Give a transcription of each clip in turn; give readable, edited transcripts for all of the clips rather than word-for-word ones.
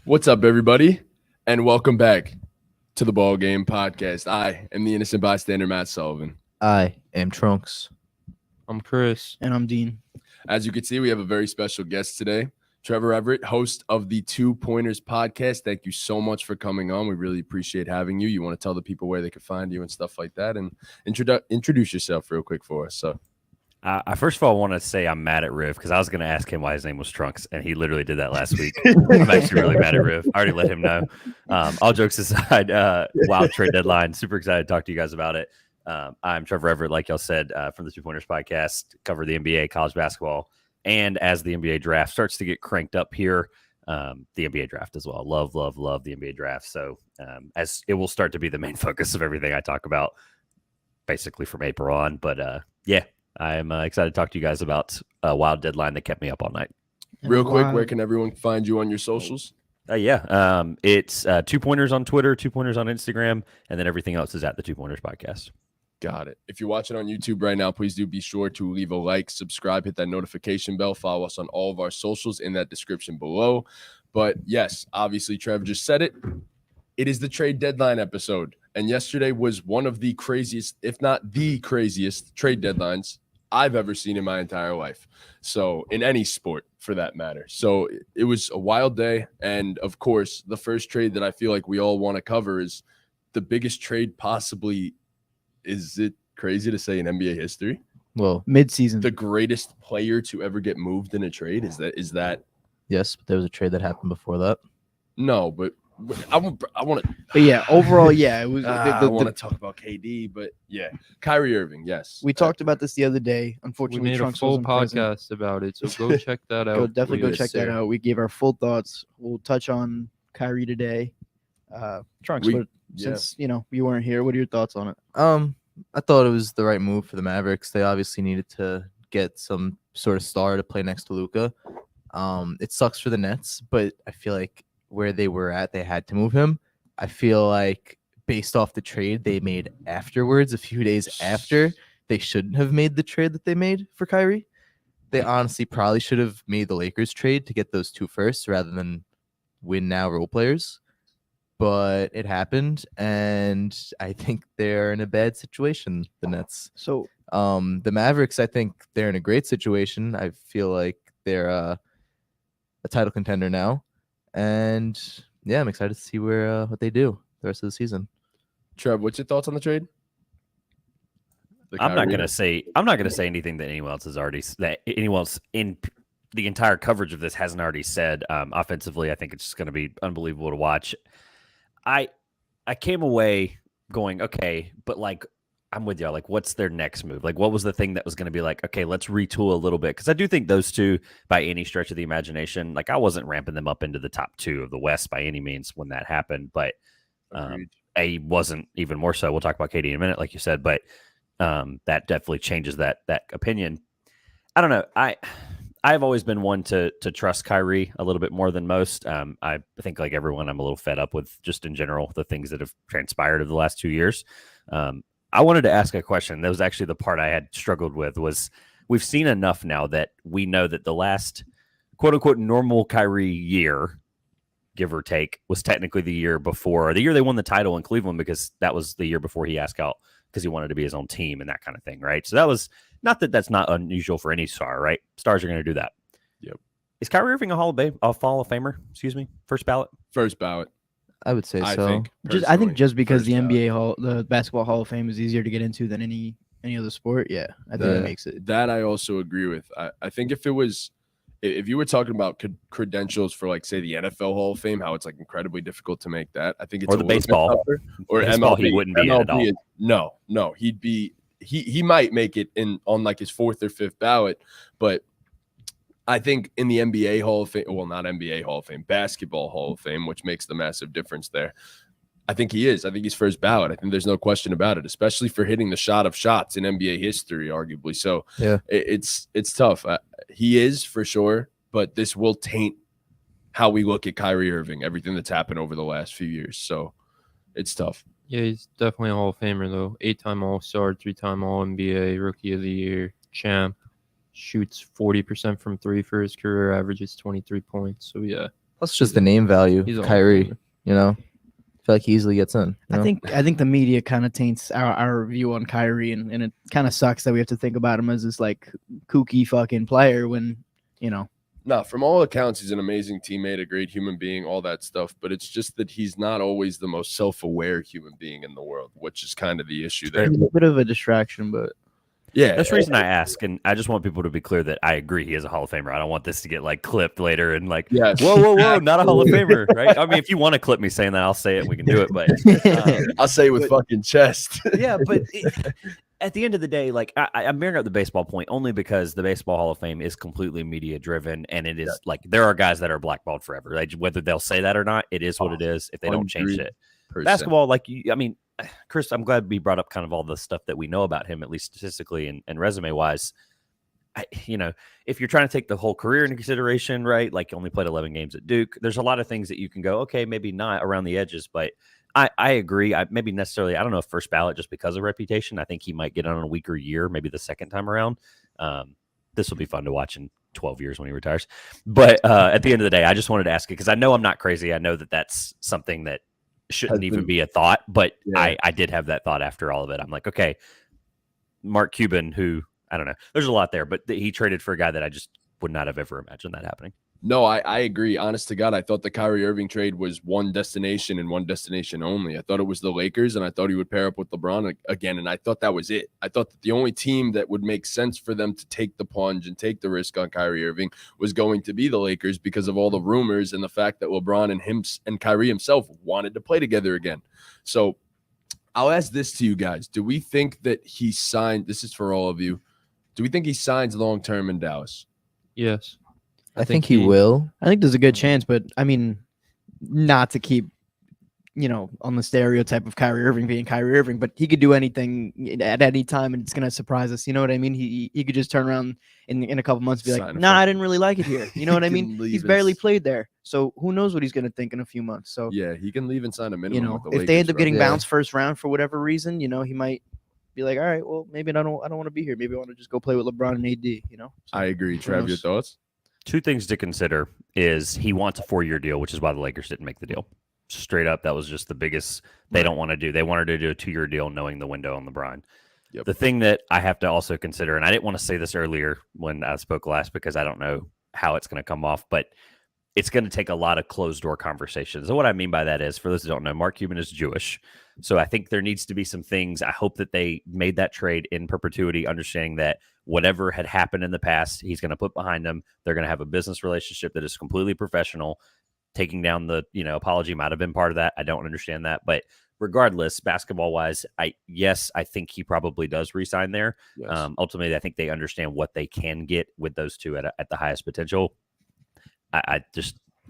What's up, everybody, and welcome back to the BallGame podcast. I am the innocent bystander, Matt Sullivan. I am Trunks. I'm Chris. And I'm Dean. As you can see, we have a very special guest today, Trevor Everett, host of the Two Pointers podcast. Thank you so much for coming on. We really appreciate having you. You want to tell the people where they can find you and stuff like that, and introduce yourself real quick for us. So. I first of all want to say I'm mad at Riv because I was going to ask him why his name was Trunks, and he literally did that last week. I'm actually really mad at Riv. I already let him know. All jokes aside, wild trade deadline. Super excited to talk to you guys about it. I'm Trevor Everett, like y'all said, from the Two Pointers podcast, cover the NBA, college basketball, and as the NBA draft starts to get cranked up here, the NBA draft as well. Love the NBA draft. So as it will start to be the main focus of everything I talk about, basically from April on. But yeah. I'm excited to talk to you guys about a wild deadline that kept me up all night. Real quick, where can everyone find you on your socials? It's 2 Pointers on Twitter, 2 Pointers on Instagram, and then everything else is at the 2 Pointers podcast. Got it. If you're watching on YouTube right now, please do be sure to leave a like, subscribe, hit that notification bell, follow us on all of our socials in that description below. But yes, obviously, Trev just said it. It is the trade deadline episode. And yesterday was one of the craziest, if not the craziest, trade deadlines I've ever seen in my entire life. So in any sport for that matter. So it was a wild day. And of course, the first trade that I feel like we all want to cover is the biggest trade possibly. Is it crazy to say in NBA history? Well, mid-season. The greatest player to ever get moved in a trade? Is that? Yes, but there was a trade that happened before that. No, but I want to. But yeah, overall, yeah, it was. I want to talk about KD, but yeah, Kyrie Irving. Yes, we talked about this the other day. Unfortunately, We made Trunks a full wasn't present. podcast about it, so go check that out. Definitely go Yes, check that sir. out. We gave our full thoughts. We'll touch on Kyrie today. Trunks, since you weren't here, what are your thoughts on it? I thought it was the right move for the Mavericks. They obviously needed to get some sort of star to play next to Luka. It sucks for the Nets, but I feel like where they were at, they had to move him. I feel like based off the trade they made afterwards, a few days after, they shouldn't have made the trade that they made for Kyrie. They honestly probably should have made the Lakers trade to get those two firsts rather than win now role players. But it happened, and I think they're in a bad situation, the Nets. So The Mavericks, I think they're in a great situation. I feel like they're a title contender now. And yeah, I'm excited to see what they do the rest of the season. Trev, what's your thoughts on the trade? I'm not gonna say anything that anyone else in the entire coverage of this hasn't already said. Offensively, I think it's just going to be unbelievable to watch. I came away going, okay, but like I'm with y'all. Like, what's their next move? Like, what was the thing that was going to be like, okay, let's retool a little bit? Because I do think those two, by any stretch of the imagination, like I wasn't ramping them up into the top two of the West by any means when that happened, but I wasn't even more so. We'll talk about KD in a minute, like you said, but that definitely changes that opinion. I don't know. I've always been one to trust Kyrie a little bit more than most. I think like everyone, I'm a little fed up with just in general the things that have transpired over the last 2 years. I wanted to ask a question. That was actually the part I had struggled with. Was we've seen enough now that we know that the last quote unquote normal Kyrie year, give or take, was technically the year before, the year they won the title in Cleveland, because that was the year before he asked out because he wanted to be his own team and that kind of thing, right? So that was not that that's not unusual for any star, right? Stars are going to do that. Yep. Is Kyrie Irving a Hall of Famer? Excuse me, first ballot. First ballot. I would say so. I think just because the first NBA the Basketball Hall of Fame is easier to get into than any other sport, yeah, I think it makes it. That I also agree with. I think if you were talking about credentials for like say the NFL Hall of Fame, how it's like incredibly difficult to make that. I think it's or the baseball or baseball, MLB. he wouldn't be in at all. No, he'd be. He might make it on like his fourth or fifth ballot, but I think in the NBA Hall of Fame, well, not NBA Hall of Fame, Basketball Hall of Fame, which makes the massive difference there. I think he is. I think he's first ballot. I think there's no question about it, especially for hitting the shot of shots in NBA history, arguably. So yeah, it's tough. He is for sure, but this will taint how we look at Kyrie Irving, everything that's happened over the last few years. So it's tough. Yeah, he's definitely a Hall of Famer, though. 8-time All-Star, 3-time All-NBA, Rookie of the Year, champ. Shoots 40% from three for his career, averages 23 points. So, yeah, Plus, just the name value. He's all Kyrie, over. you know, I feel like he easily gets in. you know? I think the media kind of taints our view on Kyrie, and it kind of sucks that we have to think about him as this like kooky fucking player when No, from all accounts, he's an amazing teammate, a great human being, all that stuff. But it's just that he's not always the most self-aware human being in the world, which is kind of the issue there. he's a bit of a distraction, but Yeah, That's the reason I ask, and I just want people to be clear that I agree he is a Hall of Famer. I don't want this to get like clipped later and like, Yes. whoa, not a Hall of Famer, right? I mean, if you want to clip me saying that, I'll say it and we can do it. But I'll say it with fucking chest. yeah, but at the end of the day, like I'm bringing up the baseball point only because the Baseball Hall of Fame is completely media driven, and it is like there are guys that are blackballed forever. Like, whether they'll say that or not, it is what it is. If they don't change it, 100%. basketball, like I mean, Chris, I'm glad we brought up kind of all the stuff that we know about him, at least statistically and resume wise. If you're trying to take the whole career into consideration, right? Like, you only played 11 games at Duke. There's a lot of things that you can go, okay, maybe not around the edges, but I agree. Maybe necessarily, I don't know if first ballot just because of reputation. I think he might get on a weaker year, maybe the second time around. This will be fun to watch in 12 years when he retires. But at the end of the day, I just wanted to ask it because I know I'm not crazy. I know that that's something that shouldn't even be a thought, but yeah. I did have that thought after all of it. I'm like, okay, Mark Cuban, who I don't know, there's a lot there, but he traded for a guy that I just would not have ever imagined that happening. No, I agree. Honest to God, I thought the Kyrie Irving trade was one destination and one destination only. I thought it was the Lakers, and I thought he would pair up with LeBron again, and I thought that was it. I thought that the only team that would make sense for them to take the plunge and take the risk on Kyrie Irving was going to be the Lakers because of all the rumors and the fact that LeBron and Kyrie himself wanted to play together again. So I'll ask this to you guys. Do we think that he signed – this is for all of you. Do we think he signs long-term in Dallas? Yes. I think he will. I think there's a good chance, but I mean, not to keep, on the stereotype of Kyrie Irving being Kyrie Irving, but he could do anything at any time, and it's gonna surprise us. You know what I mean? He could just turn around in a couple months and be like, "Nah, I didn't really like it here." You know what I mean? He's barely played there, so who knows what he's gonna think in a few months. So yeah, he can leave and sign a minimum. With the if Lakers, they end up getting right? bounced first round for whatever reason, he might be like, "All right, well, maybe I don't want to be here. Maybe I want to just go play with LeBron and AD." So, I agree. Trav, your thoughts? Two things to consider is he wants a 4-year deal, which is why the Lakers didn't make the deal. Straight up, that was just the biggest they don't want to do. They wanted to do a 2-year deal knowing the window on LeBron. Yep. The thing that I have to also consider, and I didn't want to say this earlier when I spoke last because I don't know how it's going to come off, but it's going to take a lot of closed-door conversations. And what I mean by that is, for those who don't know, Mark Cuban is Jewish. So I think there needs to be some things. I hope that they made that trade in perpetuity, understanding that whatever had happened in the past, he's going to put behind them. They're going to have a business relationship that is completely professional. Taking down the apology might have been part of that. I don't understand that. But regardless, basketball-wise, I think he probably does re-sign there. Yes. Ultimately, I think they understand what they can get with those two at the highest potential.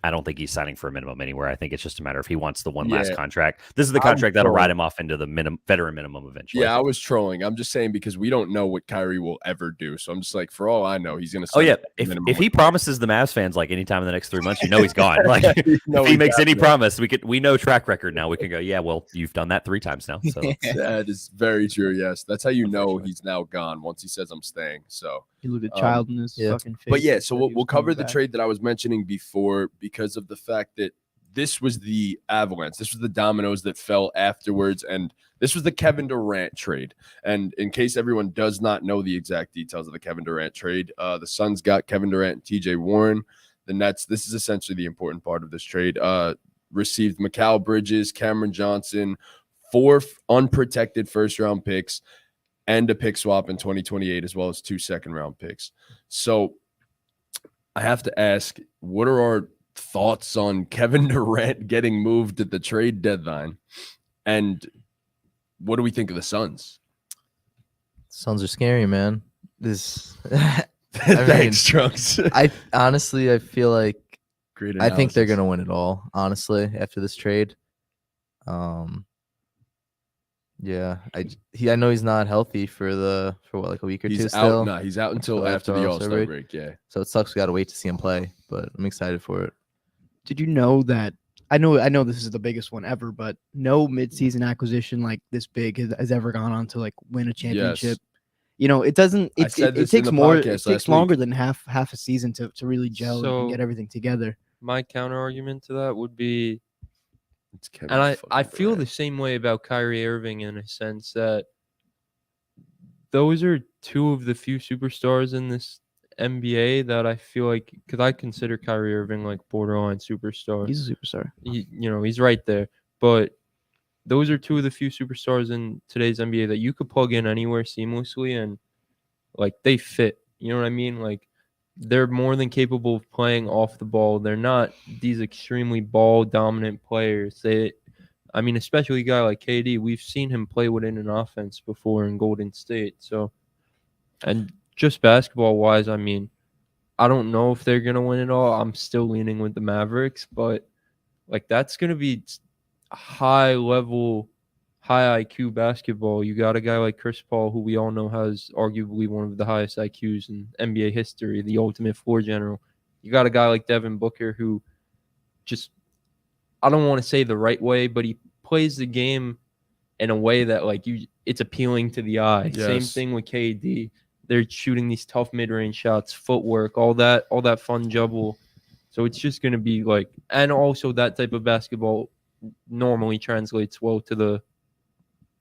I don't think he's signing for a minimum anywhere. I think it's just a matter of he wants the one last contract. This is the contract that'll ride him off into the veteran minimum eventually. Yeah, I was trolling. I'm just saying because we don't know what Kyrie will ever do. So I'm just like, for all I know, he's going to sign. Oh, yeah. If he promises the Mavs fans like anytime in the next 3 months, he's gone. Like if he makes any promise, we know track record now. We can go, yeah, well, you've done that 3 times now. So that is very true. Yes. That's how you know he's now gone once he says I'm staying. So you look at child in his fucking face. But yeah, so we'll cover the trade that I was mentioning before because of the fact that this was the avalanche. This was the dominoes that fell afterwards. And this was the Kevin Durant trade. And in case everyone does not know the exact details of the Kevin Durant trade, the Suns got Kevin Durant and TJ Warren. The Nets, this is essentially the important part of this trade, received Mikal Bridges, Cameron Johnson, 4 unprotected first-round picks, and a pick swap in 2028, as well as 2 second-round picks. So I have to ask, what are our thoughts on Kevin Durant getting moved at the trade deadline? And what do we think of the Suns? Suns are scary, man. Thanks, Trunks. I feel like great analysis. I think they're gonna win it all, honestly, after this trade. Yeah, I know he's not healthy for like a week or two. He's still. out. No, he's out until after the All-Star break. Yeah. So it sucks. We got to wait to see him play, but I'm excited for it. Did you know that? I know this is the biggest one ever, but no midseason acquisition like this big has ever gone on to like win a championship. Yes. It doesn't. It takes more. It takes longer than half a season to really gel So, and get everything together. my counter argument to that would be, It's Kevin and I fucking feel the Durant. same way about Kyrie Irving in a sense that those are two of the few superstars in this NBA that I feel like, because I consider Kyrie Irving like borderline superstar. He's a superstar. He's right there. But those are two of the few superstars in today's NBA that you could plug in anywhere seamlessly and like they fit. You know what I mean? Like they're more than capable of playing off the ball. They're not these extremely ball dominant players. Especially a guy like KD, we've seen him play within an offense before in Golden State. So, and just basketball wise, I don't know if they're going to win it all. I'm still leaning with the Mavericks, but like that's going to be high level, high IQ basketball. You got a guy like Chris Paul, who we all know has arguably one of the highest IQs in NBA history, the ultimate floor general. You got a guy like Devin Booker, who just, I don't want to say the right way, but he plays the game in a way that it's appealing to the eye. Yes. Same thing with KD. They're shooting these tough mid-range shots, footwork, all that fun juggle. So it's just going to be like, and also that type of basketball normally translates well to the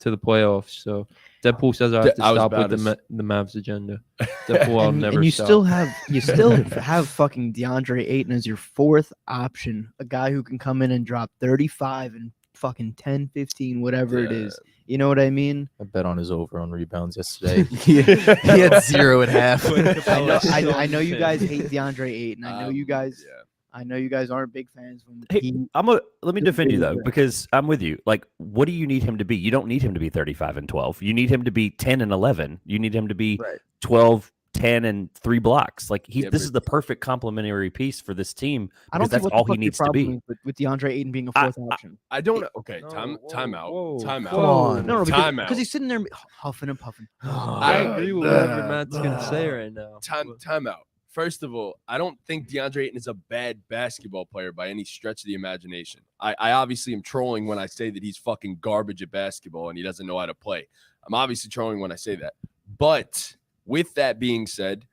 playoffs. So Deadpool says I have to I was stop with about the Mavs agenda. Deadpool, I'll never And you stop. still have fucking DeAndre Ayton as your fourth option, a guy who can come in and drop 35 and fucking 10, 15, whatever it Yeah. is. You know what I mean? I bet on his over on rebounds yesterday. he had 0.5. I know you guys hate DeAndre Ayton. I know you guys. Yeah. I know you guys aren't big fans when Hey, let me defend you though, because I'm with you. Like, what do you need him to be? You don't need him to be 35 and 12. You need him to be 10 and 11. You need him to be 12, 10, and 3 blocks. Like this is the perfect complementary piece for this team. I don't Because think that's all he needs to be. with DeAndre Ayton being a fourth option. I don't know. Okay, No, time out. whoa, Time whoa. out. Come on. No, Time out. because he's sitting there huffing and puffing. I agree with whatever Matt's gonna say right now. Time out. First of all, I don't think DeAndre Ayton is a bad basketball player by any stretch of the imagination. I obviously am trolling when I say that he's fucking garbage at basketball and he doesn't know how to play. I'm obviously trolling when I say that. But with that being said,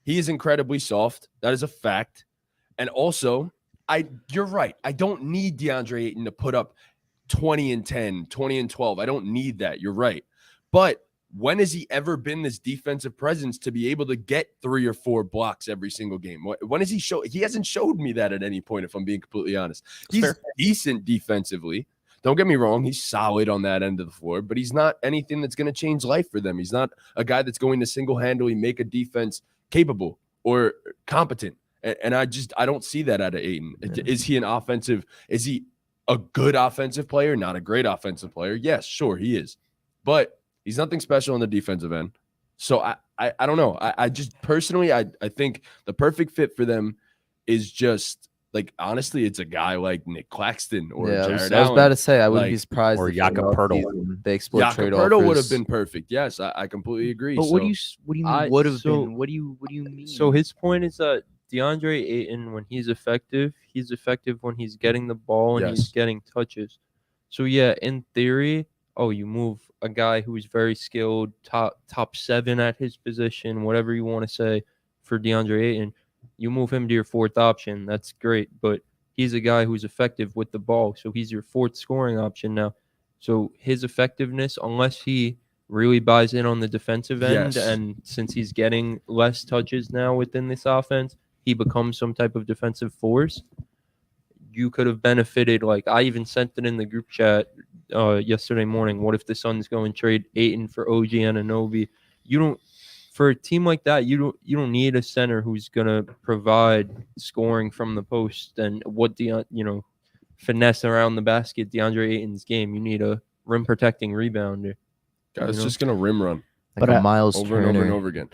he is incredibly soft. That is a fact. And also, you're right. I don't need DeAndre Ayton to put up 20 and 10, 20 and 12. I don't need that. You're right. But when has he ever been this defensive presence to be able to get 3 or 4 blocks every single game? When has he showed? He hasn't showed me that at any point, if I'm being completely honest. He's decent defensively. Don't get me wrong. He's solid on that end of the floor, but he's not anything that's going to change life for them. He's not a guy that's going to single-handedly make a defense capable or competent. And I don't see that out of Ayton. Is he is he a good offensive player? Not a great offensive player? Yes, sure, he is. But he's nothing special on the defensive end. So I don't know. I just personally, I think the perfect fit for them is just like, honestly, it's a guy like Nick Claxton or Jared Allen. I was about to say, I wouldn't be Like, surprised. or if Jakob in the Poeltl. offseason they explored Jakob trade Poeltl would have offers. been perfect. Yes, I completely agree. But So, what do you mean would have so- been? What do you mean? So his point is that DeAndre Ayton, when he's effective when he's getting the ball and Yes. he's getting touches. So yeah, in theory, you move a guy who's very skilled, top 7 at his position, whatever you want to say, for DeAndre Ayton, you move him to your 4th option. That's great, but he's a guy who's effective with the ball, so he's your 4th scoring option now. So his effectiveness, unless he really buys in on the defensive end, Yes. and since he's getting less touches now within this offense, he becomes some type of defensive force. You could have benefited. Like, I even sent it in the group chat yesterday morning. What if the Suns go and trade Ayton for OG Anunoby? For a team like that, you don't need a center who's gonna provide scoring from the post and finesse around the basket. DeAndre Ayton's game. You need a rim protecting rebounder. guys, just going to rim run Like But a Miles over Turner. and over and over again.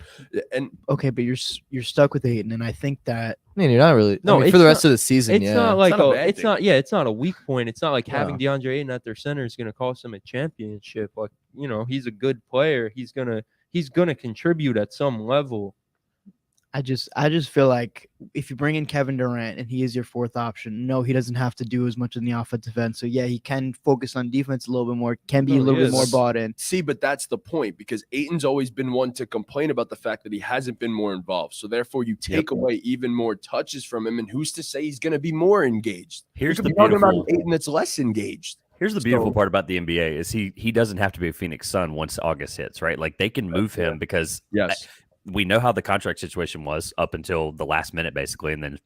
And okay, but you're stuck with Ayton, and I think that I mean, you're not really. No, for it's the rest not- of the season, It's yeah. not like not a bad it's thing. not. Yeah, it's not a weak point. It's not like having Yeah. DeAndre Ayton at their center is going to cost them a championship. Like, he's a good player. He's gonna contribute at some level. I just feel like if you bring in Kevin Durant and he is your fourth option, no, he doesn't have to do as much in the offensive end. So yeah, he can focus on defense a little bit more, can be a No, little he bit more is. bought in. See, but that's the point because Ayton's always been one to complain about the fact that he hasn't been more involved. So therefore, you take away even more touches from him, and who's to say he's going to be more engaged? Here's We the could be talking about beautiful- Ayton that's less engaged. Here's the beautiful So- part about the NBA is he doesn't have to be a Phoenix Sun once August hits, right? Like they can move him because Yes, we know how the contract situation was up until the last minute, basically, and then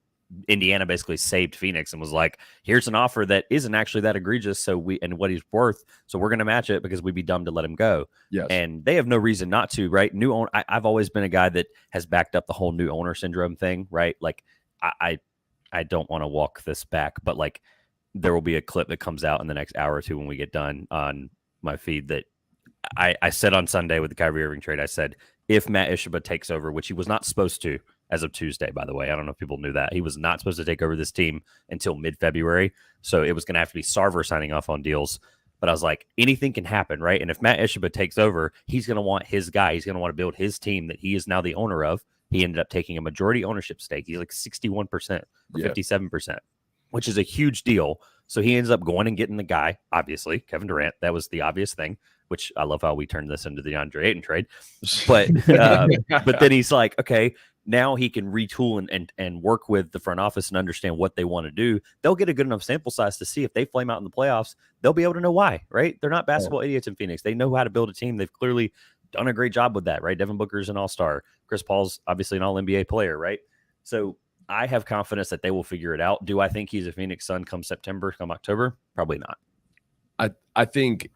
Indiana basically saved Phoenix and was like, "Here's an offer that isn't actually that egregious, so and what he's worth, so we're going to match it because we'd be dumb to let him go." yes, And they have no reason not to, right? I've always been a guy that has backed up the whole new owner syndrome thing, right? Like I don't want to walk this back, but like there will be a clip that comes out in the next hour or two when we get done on my feed that I said on Sunday with the Kyrie Irving trade. I said if Matt Ishbia takes over, which he was not supposed to as of Tuesday, by the way, I don't know if people knew that he was not supposed to take over this team until mid-February, so it was going to have to be Sarver signing off on deals. But I was like, anything can happen, right? And if Matt Ishbia takes over, he's going to want his guy. He's going to want to build his team that he is now the owner of. He ended up taking a majority ownership stake. He's like 61% or 57%, which is a huge deal. So he ends up going and getting the guy, obviously, Kevin Durant. That was the obvious thing, which I love how we turned this into the DeAndre Ayton trade. But then he's like, okay, now he can retool and work with the front office and understand what they want to do. They'll get a good enough sample size to see if they flame out in the playoffs. They'll be able to know why, right? They're not basketball idiots in Phoenix. They know how to build a team. They've clearly done a great job with that, right? Devin Booker's an all-star. Chris Paul's obviously an all-NBA player, right? So I have confidence that they will figure it out. Do I think he's a Phoenix Sun come September, come October? Probably not. I think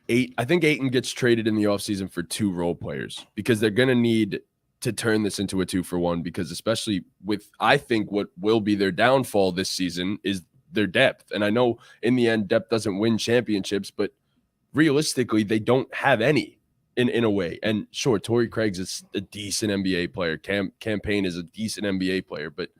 Ayton gets traded in the offseason for 2 role players because they're going to need to turn this into a 2-for-1 because especially with, I think what will be their downfall this season is their depth. And I know in the end, depth doesn't win championships, but realistically, they don't have any in a way. And sure, Torrey Craig's is a decent NBA player. Campaign is a decent NBA player, but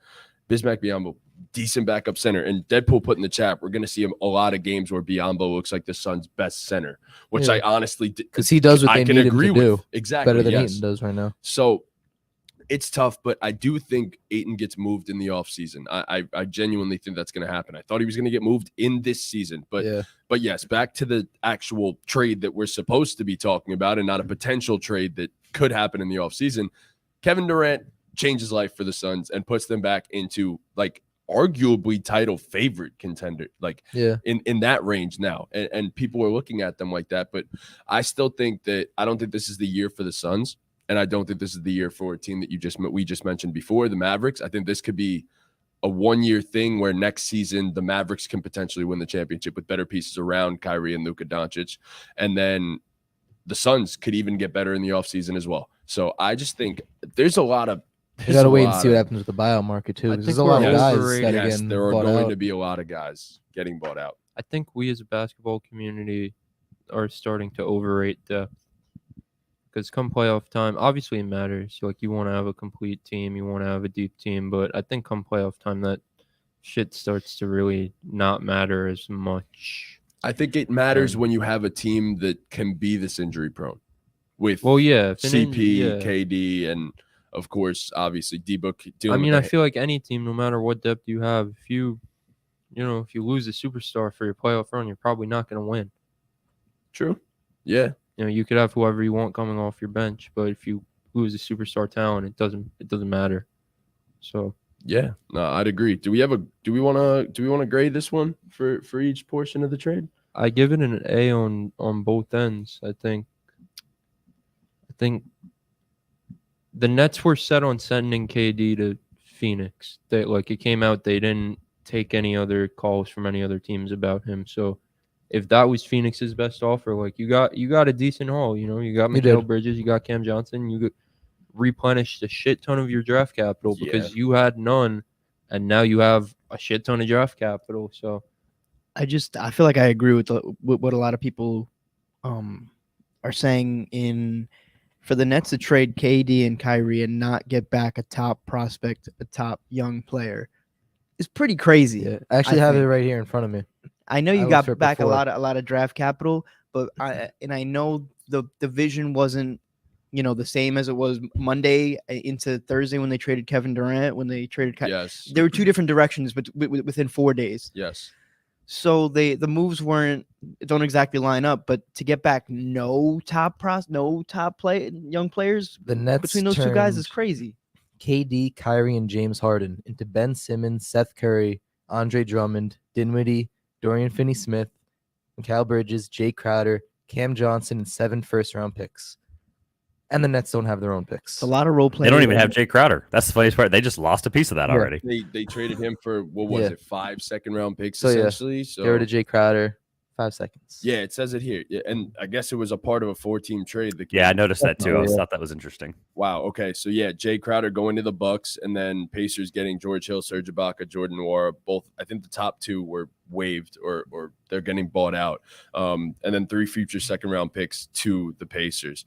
Bismack Biyombo, decent backup center. And Deadpool put in the chat, we're going to see a lot of games where Biyombo looks like the Suns' best center, which I honestly, because he does what I they can need him agree to with. do Exactly. better than yes. Ayton does right now. So it's tough, but I do think Ayton gets moved in the offseason. I genuinely think that's going to happen. I thought he was going to get moved in this season, but yes, back to the actual trade that we're supposed to be talking about and not a potential trade that could happen in the offseason. Kevin Durant changes life for the Suns and puts them back into like arguably title favorite contender, like in that range now. And people are looking at them like that, but I still think that I don't think this is the year for the Suns. And I don't think this is the year for a team that we just mentioned before, the Mavericks. I think this could be a one-year thing where next season the Mavericks can potentially win the championship with better pieces around Kyrie and Luka Doncic. And then the Suns could even get better in the offseason as well. So I just think there's a lot of You got to wait and see what happens with the buyout market too. Because there's a lot of guys that are getting there are bought going out. to be a lot of guys getting bought out. I think we as a basketball community are starting to overrate depth. Because come playoff time, obviously it matters. Like you want to have a complete team, you want to have a deep team, but I think come playoff time that shit starts to really not matter as much. I think it matters when you have a team that can be this injury prone with CP, KD, and of course, obviously D-Book. I mean, I feel like any team, no matter what depth you have, if you lose a superstar for your playoff run, you're probably not going to win. True. Yeah. You could have whoever you want coming off your bench, but if you lose a superstar talent, it doesn't matter. So yeah, no, I'd agree. Do we want to grade this one for each portion of the trade? I give it an A on both ends. I think the Nets were set on sending KD to Phoenix. It came out they didn't take any other calls from any other teams about him. So if that was Phoenix's best offer, you got a decent haul. You got Mikal Bridges, you got Cam Johnson, you replenished a shit ton of your draft capital because you had none, and now you have a shit ton of draft capital. So I feel like I agree with what a lot of people are saying for the Nets to trade KD and Kyrie and not get back a top prospect, a top young player is pretty crazy. Yeah, I actually have it right here in front of me. I know you got back a lot of draft capital, but I know the vision wasn't the same as it was Monday into Thursday when they traded Kevin Durant, when they traded Yes. there were two different directions, but within 4 days. Yes. So the moves don't exactly line up, but to get back young players The Nets between those two guys is turned crazy. KD, Kyrie, and James Harden into Ben Simmons, Seth Curry, Andre Drummond, Dinwiddie, Dorian Finney-Smith, Mikal Bridges, Jay Crowder, Cam Johnson, and 7 first-round picks. And the Nets don't have their own picks. It's a lot of role playing. They don't even have Jay Crowder. That's the funniest part. They just lost a piece of that Yeah. already. They traded him for what was Yeah. it, 5 second-round picks So, yeah. essentially. So Get rid of Jay Crowder, 5 seconds. yeah, it says it here. Yeah, and I guess it was a part of a 4-team trade. Yeah, I noticed that too. I Yeah. thought that was interesting. Wow. Okay. So yeah, Jay Crowder going to the Bucks, and then Pacers getting George Hill, Serge Ibaka, Jordan Nwora. Both, I think the top 2 were waived or they're getting bought out. And then 3 future second-round picks to the Pacers.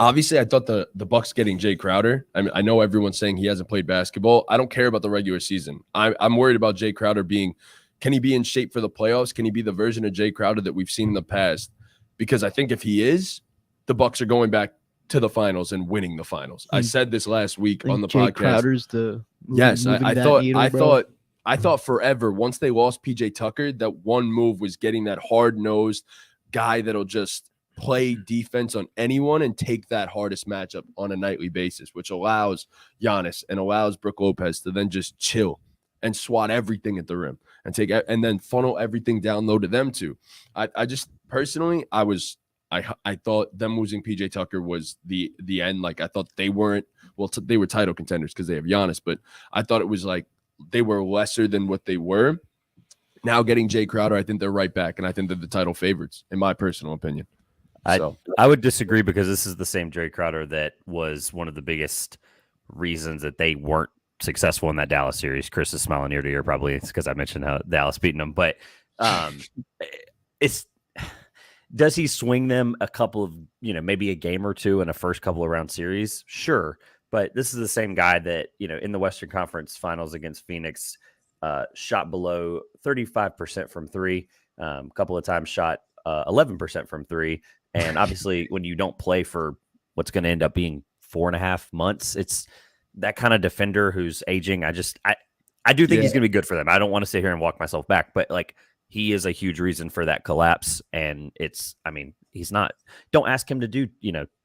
Obviously, I thought the Bucks getting Jay Crowder. I mean, I know everyone's saying he hasn't played basketball. I don't care about the regular season. I'm worried about Jay Crowder can he be in shape for the playoffs? Can he be the version of Jay Crowder that we've seen in the past? Because I think if he is, the Bucks are going back to the finals and winning the finals. I said this last week on the Jay podcast. Crowder's the Yes, moving I that thought needle, I thought forever once they lost PJ Tucker that one move was getting that hard-nosed guy that'll just play defense on anyone and take that hardest matchup on a nightly basis, which allows Giannis and allows Brook Lopez to then just chill and swat everything at the rim and then funnel everything down low to them too. I just personally I thought them losing PJ Tucker was the end. Like I thought they weren't they were title contenders because they have Giannis, but I thought it was like they were lesser than what they were. Now getting Jay Crowder, I think they're right back, and I think they're the title favorites, in my personal opinion. I would disagree because this is the same Jay Crowder that was one of the biggest reasons that they weren't successful in that Dallas series. Chris is smiling ear to ear, probably it's because I mentioned how Dallas beating them, but does he swing them a couple of, maybe a game or two in a first couple of round series? Sure. But this is the same guy that, in the Western Conference Finals against Phoenix, shot below 35% from 3, a couple of times shot 11% from 3. And obviously, when you don't play for what's going to end up being 4.5 months, it's that kind of defender who's aging. I do think he's going to be good for them. I don't want to sit here and walk myself back, but he is a huge reason for that collapse. And he's not. Don't ask him to do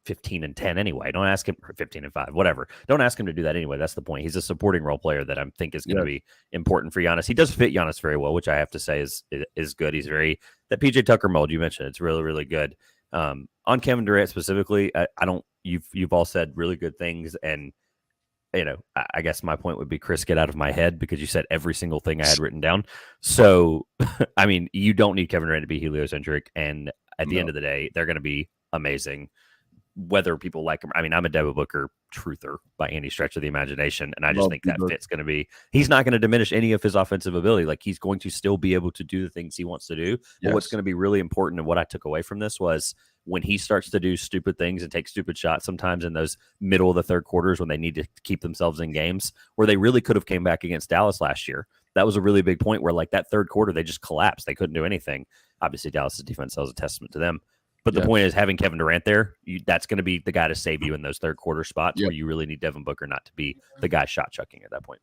15 and 10 anyway. Don't ask him 15 and 5, whatever. Don't ask him to do that anyway. That's the point. He's a supporting role player that I think is going to be important for Giannis. He does fit Giannis very well, which I have to say is good. He's that PJ Tucker mold you mentioned. It's really, really good. On Kevin Durant specifically, you've all said really good things, and I guess my point would be, Chris, get out of my head because you said every single thing I had written down. So you don't need Kevin Durant to be heliocentric, and at the end of the day, they're going to be amazing. Whether people like him, I'm a Devin Booker truther by any stretch of the imagination, and I just think that fit's going to be. He's not going to diminish any of his offensive ability. Like, he's going to still be able to do the things he wants to do. But what's going to be really important, and what I took away from this, was when he starts to do stupid things and take stupid shots sometimes in those middle of the third quarters when they need to keep themselves in games where they really could have came back against Dallas last year. That was a really big point where that third quarter they just collapsed. They couldn't do anything. Obviously, Dallas's defense was a testament to them. But the point is, having Kevin Durant there, that's going to be the guy to save you in those third quarter spots where you really need Devin Booker not to be the guy shot chucking at that point.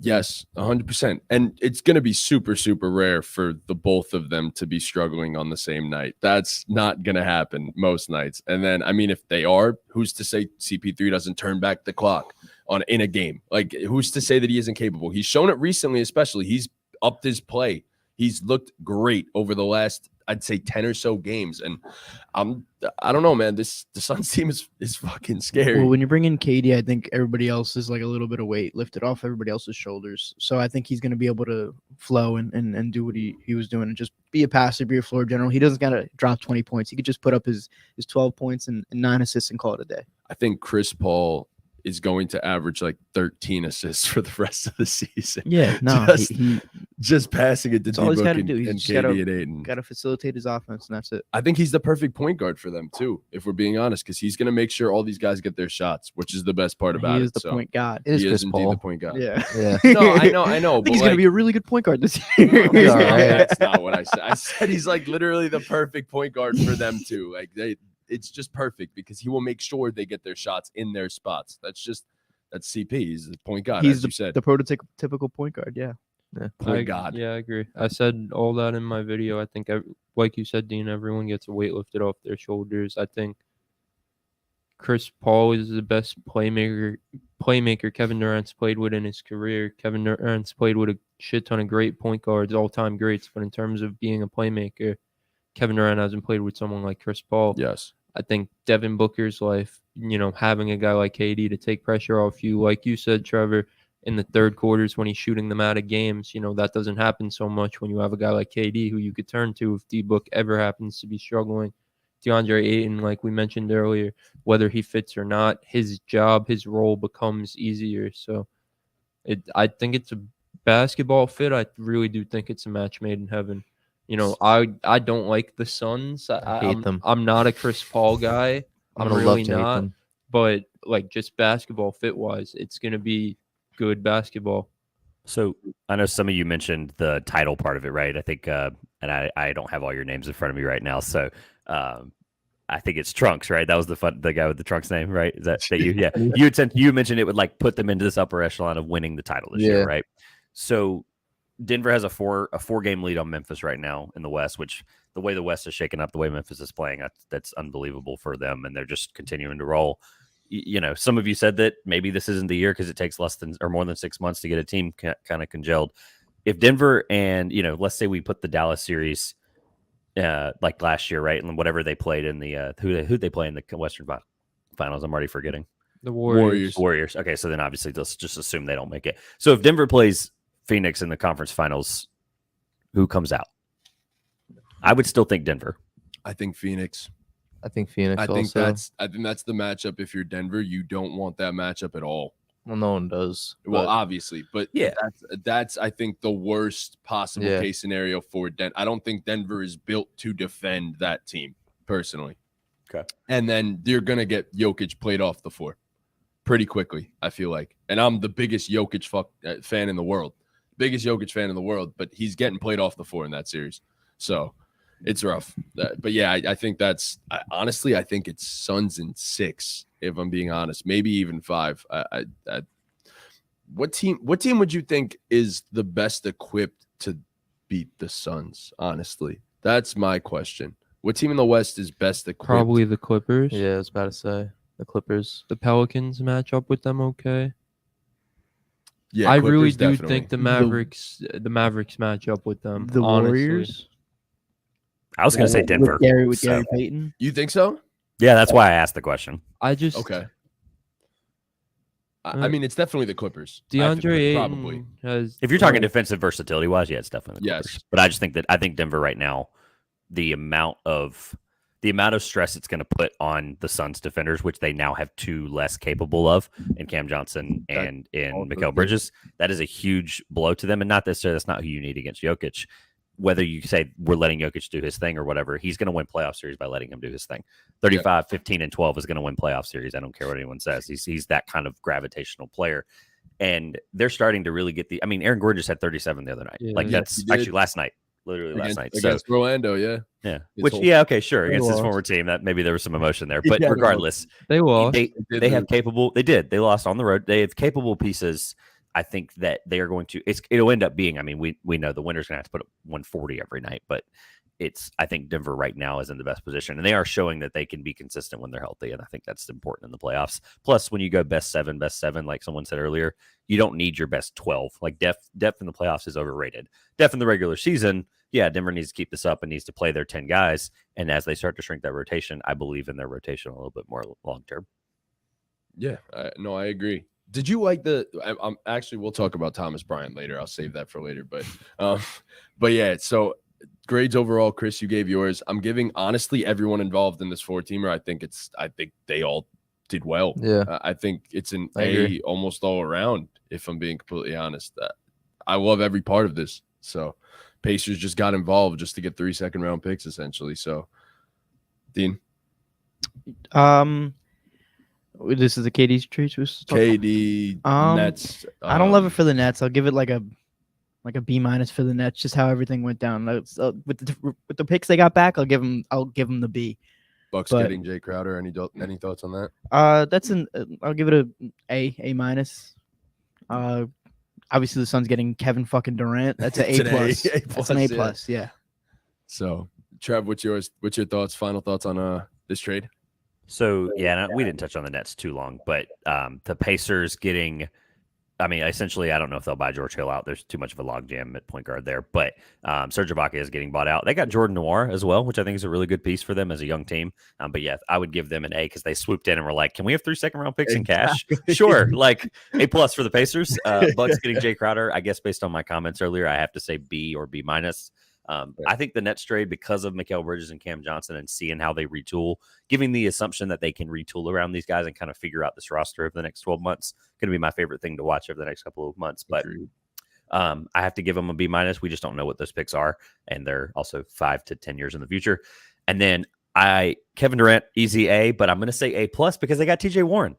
Yes, 100%. And it's going to be super, super rare for the both of them to be struggling on the same night. That's not going to happen most nights. And then, if they are, who's to say CP3 doesn't turn back the clock in a game? Who's to say that he isn't capable? He's shown it recently, especially. He's upped his play. He's looked great over the last, I'd say, 10 or so games. And I don't know, man. The Suns team is fucking scary. Well, when you bring in KD, I think everybody else is a little bit of weight lifted off everybody else's shoulders. So I think he's going to be able to flow and do what he was doing and just be a passer, be a floor general. He doesn't got to drop 20 points. He could just put up his 12 points and 9 assists and call it a day. I think Chris Paul is going to average 13 assists for the rest of the season. Yeah, no, just passing it to all he's got to D-Book do. and He's KD and Ayton. Got to facilitate his offense, and that's it. I think he's the perfect point guard for them too, if we're being honest, because he's going to make sure all these guys get their shots, which is the best part about it. He is the point guard. It is He Chris is indeed Paul. the point guard. Yeah. No, I know. I think he's going to be a really good point guard this No, year. that's not what I said. I said he's literally the perfect point guard for them too. it's just perfect because he will make sure they get their shots in their spots. That's CP. He's the point guard, He's as you said. the prototypical point guard. Yeah. Point guard. Yeah, I agree. I said all that in my video. I think, like you said, Dean, everyone gets a weight lifted off their shoulders. I think Chris Paul is the best playmaker Kevin Durant's played with in his career. Kevin Durant's played with a shit ton of great point guards, all-time greats. But in terms of being a playmaker, Kevin Durant hasn't played with someone like Chris Paul. Yes. I think Devin Booker's life, having a guy like KD to take pressure off you, like you said, Trevor, in the third quarters when he's shooting them out of games, that doesn't happen so much when you have a guy like KD who you could turn to if D-Book ever happens to be struggling. DeAndre Ayton, like we mentioned earlier, whether he fits or not, his role becomes easier. So I think it's a basketball fit. I really do think it's a match made in heaven. I don't like the Suns. I hate them. I'm not a Chris Paul guy. I'm I'm gonna really love to hate not. them. But like just basketball fit wise, it's gonna be good basketball. So I know some of you mentioned the title part of it, right? I think, and I don't have all your names in front of me right now, so I think it's Trunks, right? That was the guy with the Trunks name, right? Is that you? Yeah, you mentioned it would like put them into this upper echelon of winning the title this year, right? So Denver has a four game lead on Memphis right now in the West, which the way the West is shaken up, the way Memphis is playing, that's unbelievable for them, and they're just continuing to roll. Some of you said that maybe this isn't the year because it takes less than or more than 6 months to get a team kind of congealed. If Denver and, let's say we put the Dallas series like last year, right? And whatever they played in the who'd they play in the Western Finals? I'm already forgetting. The Warriors. Okay, so then obviously let's just assume they don't make it. So if Denver plays Phoenix in the conference finals, who comes out? I would still think Denver. I think Phoenix. I think Phoenix. I think also. that's the matchup. If you're Denver, you don't want that matchup at all. Well, no one does. Well, obviously, but yeah, that's I think the worst possible case scenario for Denver. I don't think Denver is built to defend that team personally. Okay, and then they're gonna get Jokic played off the floor pretty quickly. I feel like, and I'm the biggest Jokic fan in the world, but he's getting played off the floor in that series, so it's rough. But yeah, I think honestly, I think it's Suns in 6. If I'm being honest, maybe even 5. What team would you think is the best equipped to beat the Suns? Honestly, that's my question. What team in the West is best equipped? Probably the Clippers. Yeah, I was about to say the Clippers. The Pelicans match up with them okay. Yeah, I Clippers, really do definitely. think the Mavericks match up with them. The honestly. Warriors. I was going to say Denver. With Gary Payton. You think so? Yeah, that's why I asked the question. I just Okay. I mean, it's definitely the Clippers. DeAndre probably. Ayton has. If you're talking defensive versatility wise, yeah, it's definitely the Clippers. Yes. But I think Denver right now, the amount of stress it's going to put on the Suns defenders, which they now have 2 less capable of in Cam Johnson and in Mikal Bridges, that is a huge blow to them. And not necessarily that's not who you need against Jokic. Whether you say we're letting Jokic do his thing or whatever, he's going to win playoff series by letting him do his thing. 35, 15, and 12 is going to win playoff series. I don't care what anyone says. He's that kind of gravitational player. And they're starting to really get Aaron Gordon just had 37 the other night. Yeah. That's actually last night. Literally last night. Against Orlando, yeah. Yeah. Okay, sure. Against his former team, that maybe there was some emotion there. But regardless, they lost. They have capable. They did. They lost on the road. They have capable pieces. I think that they are going to. It'll end up being. We know the winner's going to have to put up 140 every night, but I think Denver right now is in the best position, and they are showing that they can be consistent when they're healthy, and I think that's important in the playoffs. Plus, when you go best seven, like someone said earlier, you don't need your best 12. Like depth in the playoffs is overrated. Depth in the regular season, yeah, Denver needs to keep this up and needs to play their 10 guys, and as they start to shrink that rotation, I believe in their rotation a little bit more long term. Yeah, no, I agree. Did you like I'm actually, we'll talk about Thomas Bryant later. I'll save that for later. But yeah, so grades overall, Chris, you gave yours. I'm giving honestly everyone involved in this 4-teamer. I think they all did well. Yeah. I think it's an I A agree. almost all around, if I'm being completely honest. I love every part of this. So Pacers just got involved just to get 3 second-round picks, essentially. So, Dean? This is the KD's treats. KD, Nets. I don't love it for the Nets. I'll give it like a B- for the Nets. Just how everything went down. With the picks they got back, I'll give them the B. Bucks But- getting Jay Crowder. Any thoughts on that? That's an I'll give it A minus. Obviously the Suns getting Kevin fucking Durant. That's an It's A an plus. A That's an A plus, yeah. plus. Yeah. So, Trev, what's your thoughts? Final thoughts on this trade? So yeah, we didn't touch on the Nets too long, but the Pacers getting, I mean, essentially, I don't know if they'll buy George Hill out. There's too much of a logjam at point guard there, but Serge Ibaka is getting bought out. They got Jordan Noir as well, which I think is a really good piece for them as a young team. But yeah, I would give them an A because they swooped in and were like, "Can we have 3 second-round picks in cash?" Sure, like A plus for the Pacers. Bucks getting Jay Crowder. I guess based on my comments earlier, I have to say B or B minus. I think the Nets trade, because of Mikal Bridges and Cam Johnson and seeing how they retool, giving the assumption that they can retool around these guys and kind of figure out this roster over the next 12 months, going to be my favorite thing to watch over the next couple of months. But I have to give them a B minus. We just don't know what those picks are, and they're also 5 to 10 years in the future. And then Kevin Durant, easy A, but I'm going to say A plus because they got TJ Warren.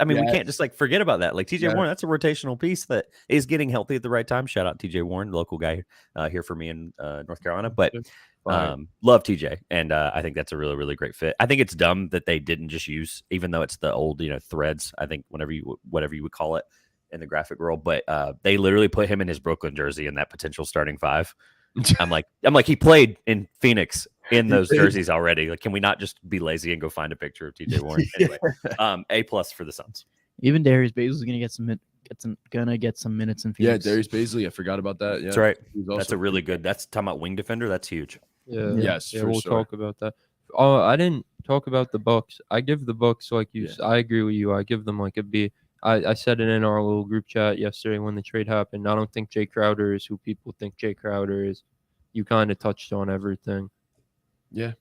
We can't just forget about that. Like TJ Warren, that's a rotational piece that is getting healthy at the right time. Shout out TJ Warren, the local guy here for me in North Carolina. But love TJ, and I think that's a really, really great fit. I think it's dumb that they didn't just use, even though it's the old threads. I think whatever you would call it in the graphic world, but they literally put him in his Brooklyn jersey in that potential starting 5. I'm like he played in Phoenix in those jerseys already. Like, can we not just be lazy and go find a picture of TJ Warren? Anyway, A plus for the Suns. Even Darius Bazley is gonna get some minutes in Phoenix. Yeah, Darius Bazley. I forgot about that. Yeah, That's right. He's That's also a really good. That's talking about wing defender. That's huge. Yeah. Yes, Yeah, for we'll sure. talk about that. I didn't talk about the Bucks. I give the Bucks, like you. Yeah. I agree with you. I give them like a B. I said it in our little group chat yesterday when the trade happened. I don't think Jay Crowder is who people think Jay Crowder is. You kind of touched on everything. Yeah.